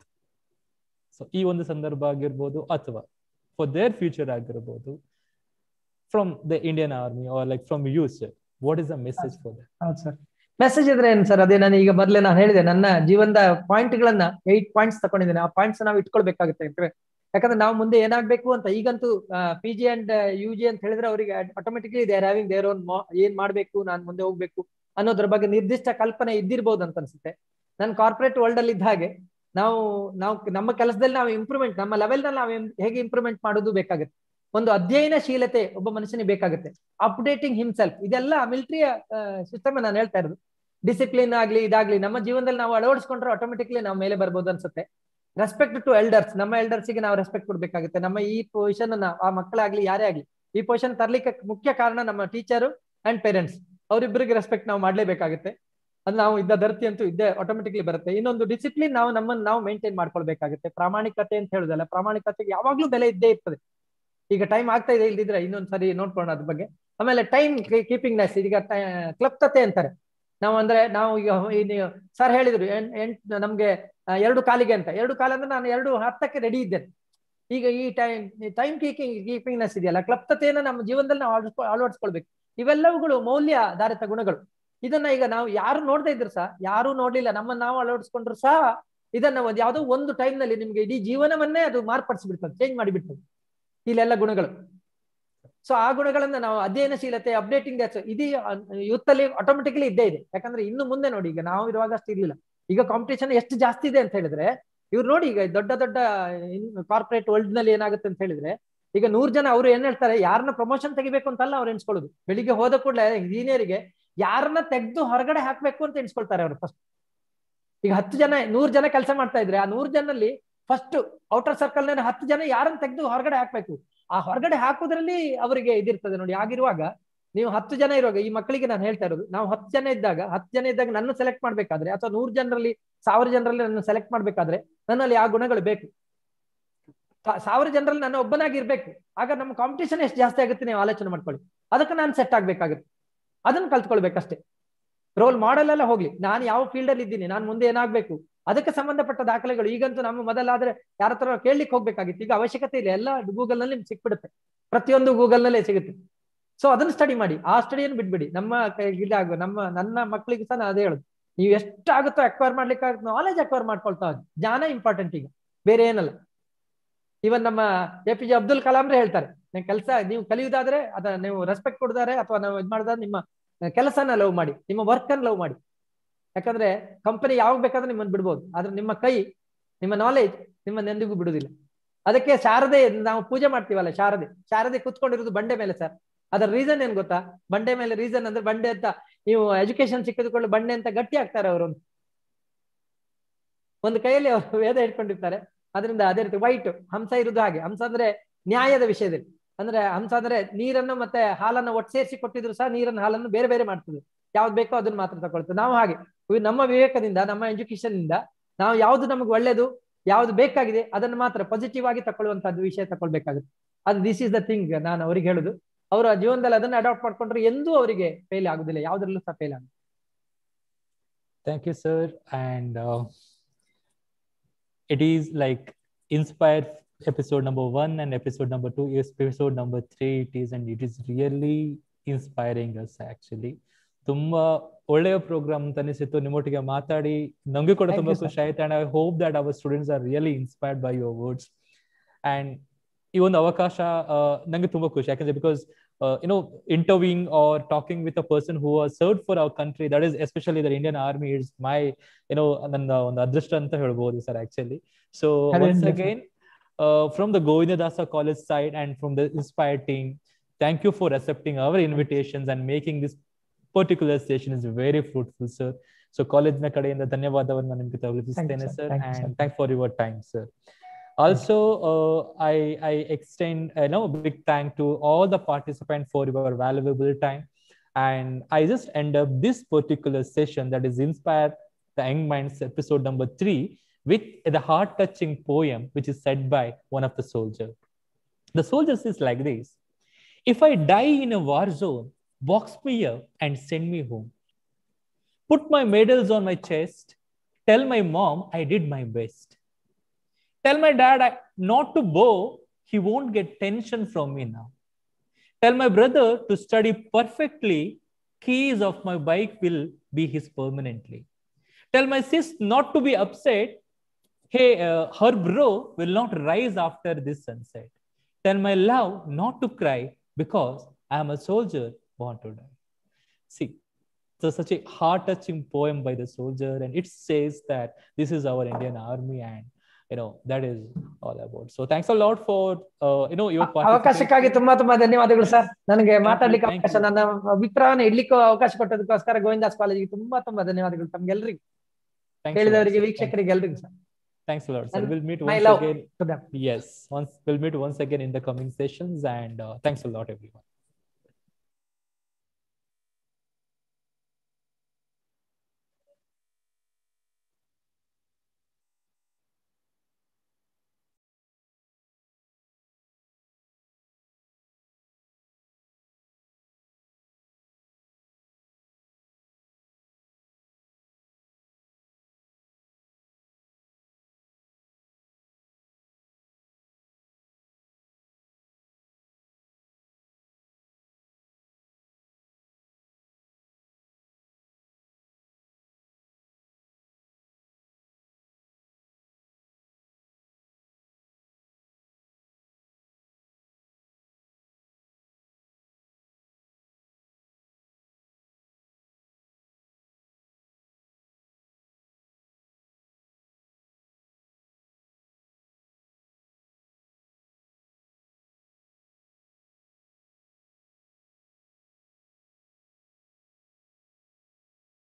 So ee ಒಂದು ಸಂದರ್ಭ ಆಗಿರಬಹುದು ಅಥವಾ for their future ಆಗಿರಬಹುದು, from the Indian Army or like from you sir, what is the message for them? ಹೌದು sir, message ಇದ್ರೆ ಏನು sir, ಅದೇ ನಾನು ಈಗ ಮೊದಲೇ ನಾನು ಹೇಳಿದೆ, ನನ್ನ ಜೀವನದ ಪಾಯಿಂಟ್ಗಳನ್ನ 8 ಪಾಯಿಂಟ್ಸ್ ತಗೊಂಡಿದ್ದೇನೆ. ಆ ಪಾಯಿಂಟ್ಸ್ ನಾವು ಇಟ್ಕೊಳ್ಬೇಕಾಗುತ್ತೆ. ಯಾಕಂದ್ರೆ ನಾವು ಮುಂದೆ ಏನಾಗ್ಬೇಕು ಅಂತ ಈಗಂತೂ PG ಅಂಡ್ UG ಅಂತ ಹೇಳಿದ್ರೆ ಅವರಿಗೆ automatically they are having their own ಏನ್ ಮಾಡ್ಬೇಕು, ನಾನು ಮುಂದೆ ಹೋಗ್ಬೇಕು ಅನ್ನೋದ್ರ ಬಗ್ಗೆ ನಿರ್ದಿಷ್ಟ ಕಲ್ಪನೆ ಇದ್ದಿರ್ಬೋದು ಅಂತ ಅನ್ಸುತ್ತೆ. ನಾನು ಕಾರ್ಪೊರೇಟ್ ವರ್ಲ್ಡ್ ಅಲ್ಲಿ ಇದ್ದ ಹಾಗೆ ನಾವು ನಮ್ಮ ಕೆಲಸದಲ್ಲಿ ನಾವು ಇಂಪ್ರೂವ್ಮೆಂಟ್, ನಮ್ಮ ಲೆವೆಲ್ ನಲ್ಲಿ ನಾವು ಹೇಗೆ ಇಂಪ್ರೂವ್ಮೆಂಟ್ ಮಾಡೋದು ಬೇಕಾಗುತ್ತೆ. ಒಂದು ಅಧ್ಯಯನಶೀಲತೆ ಒಬ್ಬ ಮನುಷ್ಯನಿಗೆ ಬೇಕಾಗುತ್ತೆ. ಅಪ್ಡೇಟಿಂಗ್ ಹಿಮ್ಸೆಲ್ಫ್, ಇದೆಲ್ಲ ಮಿಲಿಟರಿಯ ಸಿಸ್ಟಮ್ ನಾನು ಹೇಳ್ತಾ ಇರೋದು. ಡಿಸಿಪ್ಲಿನ್ ಆಗ್ಲಿ ಇದಾಗ್ಲಿ ನಮ್ಮ ಜೀವನದಲ್ಲಿ ನಾವು ಅಳವಡಿಸ್ಕೊಂಡ್ರೆ ಆಟೋಮೆಟಿಕ್ಲಿ ನಾವು ಮೇಲೆ ಬರ್ಬೋದು ಅನ್ಸುತ್ತೆ. ರೆಸ್ಪೆಕ್ಟ್ ಟು ಎಲ್ಡರ್ಸ್, ನಮ್ಮ ಎಲ್ಡರ್ಸ್ಗೆ ನಾವು ರೆಸ್ಪೆಕ್ಟ್ ಕೊಡ್ಬೇಕಾಗುತ್ತೆ. ನಮ್ಮ ಈ ಪೊಸಿಷನ್ ಅನ್ನ ಆ ಮಕ್ಕಳಾಗ್ಲಿ ಯಾರೇ ಆಗ್ಲಿ ಈ ಪೊಸಿಷನ್ ತರ್ಲಿಕ್ಕೆ ಮುಖ್ಯ ಕಾರಣ ನಮ್ಮ ಟೀಚರು ಅಂಡ್ ಪೇರೆಂಟ್ಸ್, ಅವರಿಬ್ಬರಿಗೆ ರೆಸ್ಪೆಕ್ಟ್ ನಾವು ಮಾಡ್ಲೇಬೇಕಾಗುತ್ತೆ. ಅದು ನಾವು ಇದ್ದ ಧರತಿ ಅಂತೂ ಇದ್ದೇ ಆಟೋಮೆಟಿಕ್ಲಿ ಬರುತ್ತೆ. ಇನ್ನೊಂದು ಡಿಸಿಪ್ಲಿನ್ ನಾವು ಮೇಂಟೈನ್ ಮಾಡ್ಕೊಳ್ಬೇಕಾಗುತ್ತೆ. ಪ್ರಾಮಾಣಿಕತೆ ಅಂತ ಹೇಳುದಲ್ಲ, ಪ್ರಾಮಾಣಿಕತೆಗೆ ಯಾವಾಗ್ಲೂ ಬೆಲೆ ಇದ್ದೇ ಇರ್ತದೆ. ಈಗ ಟೈಮ್ ಆಗ್ತಾ ಇದೆ, ಇಲ್ದಿದ್ರೆ ಇನ್ನೊಂದ್ ಸರಿ ನೋಡ್ಕೊಳ್ಳೋಣ ಅದ್ರ ಬಗ್ಗೆ. ಆಮೇಲೆ ಟೈಮ್ ಕೀಪಿಂಗ್ನೆಸ್, ಈಗ ಕ್ಲಪ್ತತೆ ಅಂತಾರೆ ನಾವು. ಅಂದ್ರೆ ನಾವು ಈಗ ಸರ್ ಹೇಳಿದ್ರು ನಮ್ಗೆ 2:15 ಅಂತ. 2:15 ಅಂದ್ರೆ ನಾನು 2:10 ರೆಡಿ ಇದ್ದೇನೆ. ಈಗ ಈ ಟೈಮ್ ಕೀಪಿಂಗ್ನೆಸ್ ಇದೆಯಲ್ಲ, ಕ್ಲಪ್ತತೆಯನ್ನ ನಮ್ಮ ಜೀವನದಲ್ಲಿ ನಾವು ಅಳವಡಿಸ್ಕೊಳ್ಬೇಕು. ಇವೆಲ್ಲವುಗಳು ಮೌಲ್ಯಾಧಾರಿತ ಗುಣಗಳು. ಇದನ್ನ ಈಗ ನಾವು ಯಾರು ನೋಡ್ತಾ ಇದ್ರು ಸಹ, ಯಾರು ನೋಡ್ಲಿಲ್ಲ, ನಮ್ಮನ್ನ ನಾವು ಅಳವಡಿಸ್ಕೊಂಡ್ರು ಸಹ ಇದನ್ನ ಯಾವುದೋ ಒಂದು ಟೈಮ್ ನಲ್ಲಿ ನಿಮ್ಗೆ ಇಡೀ ಜೀವನವನ್ನೇ ಅದು ಮಾರ್ಪಡಿಸ್ಬಿಡ್ತದೆ, ಚೇಂಜ್ ಮಾಡಿಬಿಡ್ತದೆ ಇಲ್ಲೆಲ್ಲ ಗುಣಗಳು. ಸೊ ಆ ಗುಣಗಳನ್ನ ನಾವು ಅಧ್ಯಯನಶೀಲತೆ, ಅಪ್ಡೇಟಿಂಗ್ ಇದು ಯೂತ್ ಅಲ್ಲಿ ಆಟೋಮೆಟಿಕ್ಲಿ ಇದ್ದೇ ಇದೆ. ಯಾಕಂದ್ರೆ ಇನ್ನು ಮುಂದೆ ನೋಡಿ, ಈಗ ನಾವು ಇರುವಾಗ ಅಷ್ಟು ಇರ್ಲಿಲ್ಲ. ಈಗ ಕಾಂಪಿಟೇಷನ್ ಎಷ್ಟು ಜಾಸ್ತಿ ಇದೆ ಅಂತ ಹೇಳಿದ್ರೆ, ಇವ್ರು ನೋಡಿ ಈಗ ದೊಡ್ಡ ದೊಡ್ಡ ಕಾರ್ಪೊರೇಟ್ ವರ್ಲ್ಡ್ ನಲ್ಲಿ ಏನಾಗುತ್ತೆ ಅಂತ ಹೇಳಿದ್ರೆ, ಈಗ 100 ಜನ ಅವ್ರು ಏನ್ ಹೇಳ್ತಾರೆ, ಯಾರನ್ನ ಪ್ರಮೋಷನ್ ತೆಗಿಬೇಕು ಅಂತಲ್ಲ ಅವ್ರು ಎಣಿಸ್ಕೊಳ್ಳೋದು. ಬೆಳಿಗ್ಗೆ ಹೋದ ಕೂಡಲೇ ಇಂಜಿನಿಯರಿಗೆ ಯಾರನ್ನ ತೆಗೆದು ಹೊರಗಡೆ ಹಾಕ್ಬೇಕು ಅಂತ ಎಣಿಸ್ಕೊಳ್ತಾರೆ ಅವರು ಫಸ್ಟ್. ಈಗ 10 ಜನ 100 ಜನ ಕೆಲಸ ಮಾಡ್ತಾ ಇದ್ರೆ ಆ 100 ಜನರಲ್ಲಿ ಫಸ್ಟ್ ಔಟರ್ ಸರ್ಕಲ್ ನ 10 ಜನ ಯಾರನ್ನ ತೆಗೆದು ಹೊರಗಡೆ ಹಾಕ್ಬೇಕು. ಆ ಹೊರಗಡೆ ಹಾಕೋದ್ರಲ್ಲಿ ಅವರಿಗೆ ಇದಿರ್ತದೆ ನೋಡಿ. ಆಗಿರುವಾಗ ನೀವು 10 ಜನ ಇರುವಾಗ, ಈ ಮಕ್ಕಳಿಗೆ ನಾನು ಹೇಳ್ತಾ ಇರೋದು, ನಾವು 10 ಜನ ಇದ್ದಾಗ ನನ್ನ ಸೆಲೆಕ್ಟ್ ಮಾಡ್ಬೇಕಾದ್ರೆ, ಅಥವಾ 100 ಜನರಲ್ಲಿ 1000 ಜನರಲ್ಲಿ ನನ್ನ ಸೆಲೆಕ್ಟ್ ಮಾಡ್ಬೇಕಾದ್ರೆ ನನ್ನಲ್ಲಿ ಆ ಗುಣಗಳು ಬೇಕು. 1000 ಜನರಲ್ಲಿ ನನ್ನ ಒಬ್ಬನಾಗಿ ಇರ್ಬೇಕು. ಆಗ ನಮ್ಮ ಕಾಂಪಿಟೇಷನ್ ಎಷ್ಟು ಜಾಸ್ತಿ ಆಗುತ್ತೆ ನೀವು ಆಲೋಚನೆ ಮಾಡ್ಕೊಳ್ಳಿ. ಅದಕ್ಕೆ ನಾನು ಸೆಟ್ ಆಗ್ಬೇಕಾಗುತ್ತೆ. ಅದನ್ನ ಕಲ್ತ್ಕೊಳ್ಬೇಕಷ್ಟೇ. ರೋಲ್ ಮಾಡೆಲ್ ಎಲ್ಲ ಹೋಗ್ಲಿ, ನಾನು ಯಾವ ಫೀಲ್ಡ್ ಅಲ್ಲಿ ಇದ್ದೀನಿ, ನಾನು ಮುಂದೆ ಏನಾಗ್ಬೇಕು, ಅದಕ್ಕೆ ಸಂಬಂಧಪಟ್ಟ ದಾಖಲೆಗಳು. ಈಗಂತೂ ನಮ್ಮ ಮೊದಲಾದ್ರೆ ಯಾರ ಹತ್ರ ಕೇಳಲಿಕ್ಕೆ ಹೋಗ್ಬೇಕಾಗಿತ್ತು. ಈಗ ಅವಶ್ಯಕತೆ ಇಲ್ಲ, ಎಲ್ಲ ಗೂಗಲ್ ನಲ್ಲಿ ನಿಮ್ಗೆ ಸಿಕ್ಬಿಡುತ್ತೆ. ಪ್ರತಿಯೊಂದು ಗೂಗಲ್ ನಲ್ಲೇ ಸಿಗುತ್ತೆ. ಸೊ ಅದನ್ನ ಸ್ಟಡಿ ಮಾಡಿ, ಆ ಸ್ಟಡಿಯನ್ನು ಬಿಡ್ಬಿಡಿ. ನನ್ನ ಮಕ್ಕಳಿಗೆ ಸಹ ನಾನು ಅದೇ ಹೇಳುದು, ನೀವು ಎಷ್ಟಾಗುತ್ತೋ ಅಕ್ವೈರ್ ಮಾಡ್ಲಿಕ್ಕೆ ನಾಲೆಜ್ ಅಕ್ವೈರ್ ಮಾಡ್ಕೊಳ್ತಾ ಹೋಗಿ. ಜ್ಞಾನ ಇಂಪಾರ್ಟೆಂಟ್, ಈಗ ಬೇರೆ ಏನಲ್ಲ. ಇವನ್ ನಮ್ಮ APJ ಅಬ್ದುಲ್ ಕಲಾಂ ಹೇಳ್ತಾರೆ, ಕೆಲಸ ನೀವು ಕಲಿಯುವುದಾದ್ರೆ, ಅದ ನೀವು ರೆಸ್ಪೆಕ್ಟ್ ಕೊಡಿದಾರೆ ಅಥವಾ ನಾವು ಇದು ಮಾಡಿದ್ರೆ ನಿಮ್ಮ ಕೆಲಸನ ಲವ್ ಮಾಡಿ, ನಿಮ್ಮ ವರ್ಕ್ ಅನ್ನು ಲವ್ ಮಾಡಿ. ಯಾಕಂದ್ರೆ ಕಂಪನಿ ಯಾವಾಗ ಬೇಕಾದ್ರೆ ನಿಮ್ಮನ್ನು ಬಿಡ್ಬೋದು, ಆದ್ರೆ ನಿಮ್ಮ ಕೈ, ನಿಮ್ಮ ನಾಲೆಜ್ ನಿಮ್ಮನ್ನೆಂದಿಗೂ ಬಿಡುವುದಿಲ್ಲ. ಅದಕ್ಕೆ ಶಾರದೆ ನಾವು ಪೂಜೆ ಮಾಡ್ತೀವಲ್ಲ, ಶಾರದೆ ಕೂತ್ಕೊಂಡಿರೋದು ಬಂಡೆ ಮೇಲೆ ಸರ್. ಅದರ ರೀಸನ್ ಏನ್ ಗೊತ್ತಾ? ಬಂಡೆ ಮೇಲೆ ರೀಸನ್ ಅಂದ್ರೆ, ಬಂಡೆ ಅಂತ ನೀವು ಎಜುಕೇಶನ್ ಸಿಕ್ಕಿದ್ಕೊಳ್ಳಿ, ಬಂಡೆ ಅಂತ ಗಟ್ಟಿ ಆಗ್ತಾರೆ ಅವರು. ಒಂದು ಕೈಯಲ್ಲಿ ಅವರು ವೇದ ಇಟ್ಕೊಂಡಿರ್ತಾರೆ. ಅದರಿಂದ ಅದೇ ರೀತಿ ವೈಟ್ ಹಂಸ ಇರುವುದು ಹಾಗೆ. ಹಂಸ ಅಂದ್ರೆ ನ್ಯಾಯದ ವಿಷಯದಲ್ಲಿ, ಅಂದ್ರೆ ಹಂಸ ಅಂದ್ರೆ ನೀರನ್ನು ಮತ್ತೆ ಹಾಲನ್ನು ಒಟ್ಟು ಸೇರಿಸಿ ಕೊಟ್ಟಿದ್ರು ಸಹ ನೀರನ್ನು ಹಾಲನ್ನು ಬೇರೆ ಬೇರೆ ಮಾಡ್ತದೆ. ಯಾವ್ದು ಬೇಕೋ ಅದನ್ನ ಮಾತ್ರ ತಗೊಳ್ತದೆ. ನಾವು ಹಾಗೆ ನಮ್ಮ ವಿವೇಕದಿಂದ, ನಮ್ಮ ಎಜುಕೇಶನ್ ಇಂದ ನಾವು ಯಾವ್ದು ನಮ್ಗೆ ಒಳ್ಳೇದು, ಯಾವ್ದು ಬೇಕಾಗಿದೆ ಅದನ್ನು ಮಾತ್ರ ಪಾಸಿಟಿವ್ ಆಗಿ ತಗೊಳ್ಳುವಂತದ್ದು ವಿಷಯ ತಗೊಳ್ಬೇಕಾಗುತ್ತೆ. ಅದು ದಿಸ್ ಇಸ್ ದ ಥಿಂಗ್ ನಾನು ಅವ್ರಿಗೆ ಹೇಳುದು. ಅವರ ಜೀವನದಲ್ಲಿ ಅದನ್ನ ಅಡಾಪ್ಟ್ ಮಾಡ್ಕೊಂಡ್ರೆ ಎಂದೂ ಅವರಿಗೆ ಫೇಲ್ ಆಗುದಿಲ್ಲ, ಯಾವ್ದ್ರಲ್ಲೂ ಸಹ ಫೇಲ್ ಆಗುತ್ತೆ. Thank you sir. And it is like Inspire episode number 1 and episode number 2 is episode number 3 it is really inspiring us actually. ತುಂಬಾ ಒಳ್ಳೆಯ ಪ್ರೋಗ್ರಾಮ್ ಅಂತ ಅನಿಸಿತ್ತು. ನಿಮ್ಮೊಟ್ಟಿಗೆ ಮಾತಾಡಿ ನಮಗೆ ಕೂಡ ತುಂಬಾ ಖುಷಿ ಆಯ್ತು. And I hope that our students are really inspired by your words. And ಈ ಒಂದು ಅವಕಾಶ ನಂಗೆ ತುಂಬಾ ಖುಷಿ, ಯಾಕಂದ್ರೆ because interviewing or talking with a person who has served for our country, that is especially the Indian Army, is my ನನ್ನ ಒಂದು ಅದೃಷ್ಟ ಅಂತ ಹೇಳ್ಬೋದು sir actually. So once again from the Govindadasa College side and from the Inspire team, thank you for accepting our invitations and making this particular session is very fruitful sir. So college na kadeyinda ಧನ್ಯವಾದವನ್ನು ನಿಮಗೆ ತಲುಪಿಸುತ್ತೇನೆ sir, and thanks for your time sir. Also, I extend a big thank to all the participants for your valuable time. And I just end up this particular session, that is Inspire the Young Minds episode number 3, with the heart-touching poem which is said by one of the soldiers. The soldier says like this: "If I die in a war zone, box me up and send me home. Put my medals on my chest. Tell my mom I did my best. Tell my dad not to bow, he won't get tension from me now. Tell my brother to study perfectly, keys of my bike will be his permanently. Tell my sis not to be upset, hey, her bro will not rise after this sunset. Tell my love not to cry, because I am a soldier born to die." See, so such a heart-touching poem by the soldier, and it says that this is our Indian Army, and that is all about. So thanks a lot for your participation. ಅವಕಾಶಕ್ಕಾಗಿ ತುಂಬಾ ಧನ್ಯವಾದಗಳು sir. ನನಗೆ ಮಾತಾಡ್ಲಿಕ್ಕೆ ಅವಕಾಶ, ನನ್ನ ಅಭಿಪ್ರಾಯವನ್ನು ಇಡ್ಲಿಕ್ಕೆ ಅವಕಾಶ ಕೊಟ್ಟದಕ್ಕೋಸ್ಕರ ಗೋವಿಂದಾಸ್ ಕಾಲೇಜಿಗೆ ತುಂಬಾ ಧನ್ಯವಾದಗಳು. ತಮ್ಗೆಲ್ರಿಗೂ, ಕೇಳಿದವರಿಗೆ, ವೀಕ್ಷಕರಿಗೆ ಎಲ್ರಿಗೂ sir. Thanks a lot sir. We'll meet once again. Yes, we'll meet once again in the coming sessions, and thanks a lot everyone.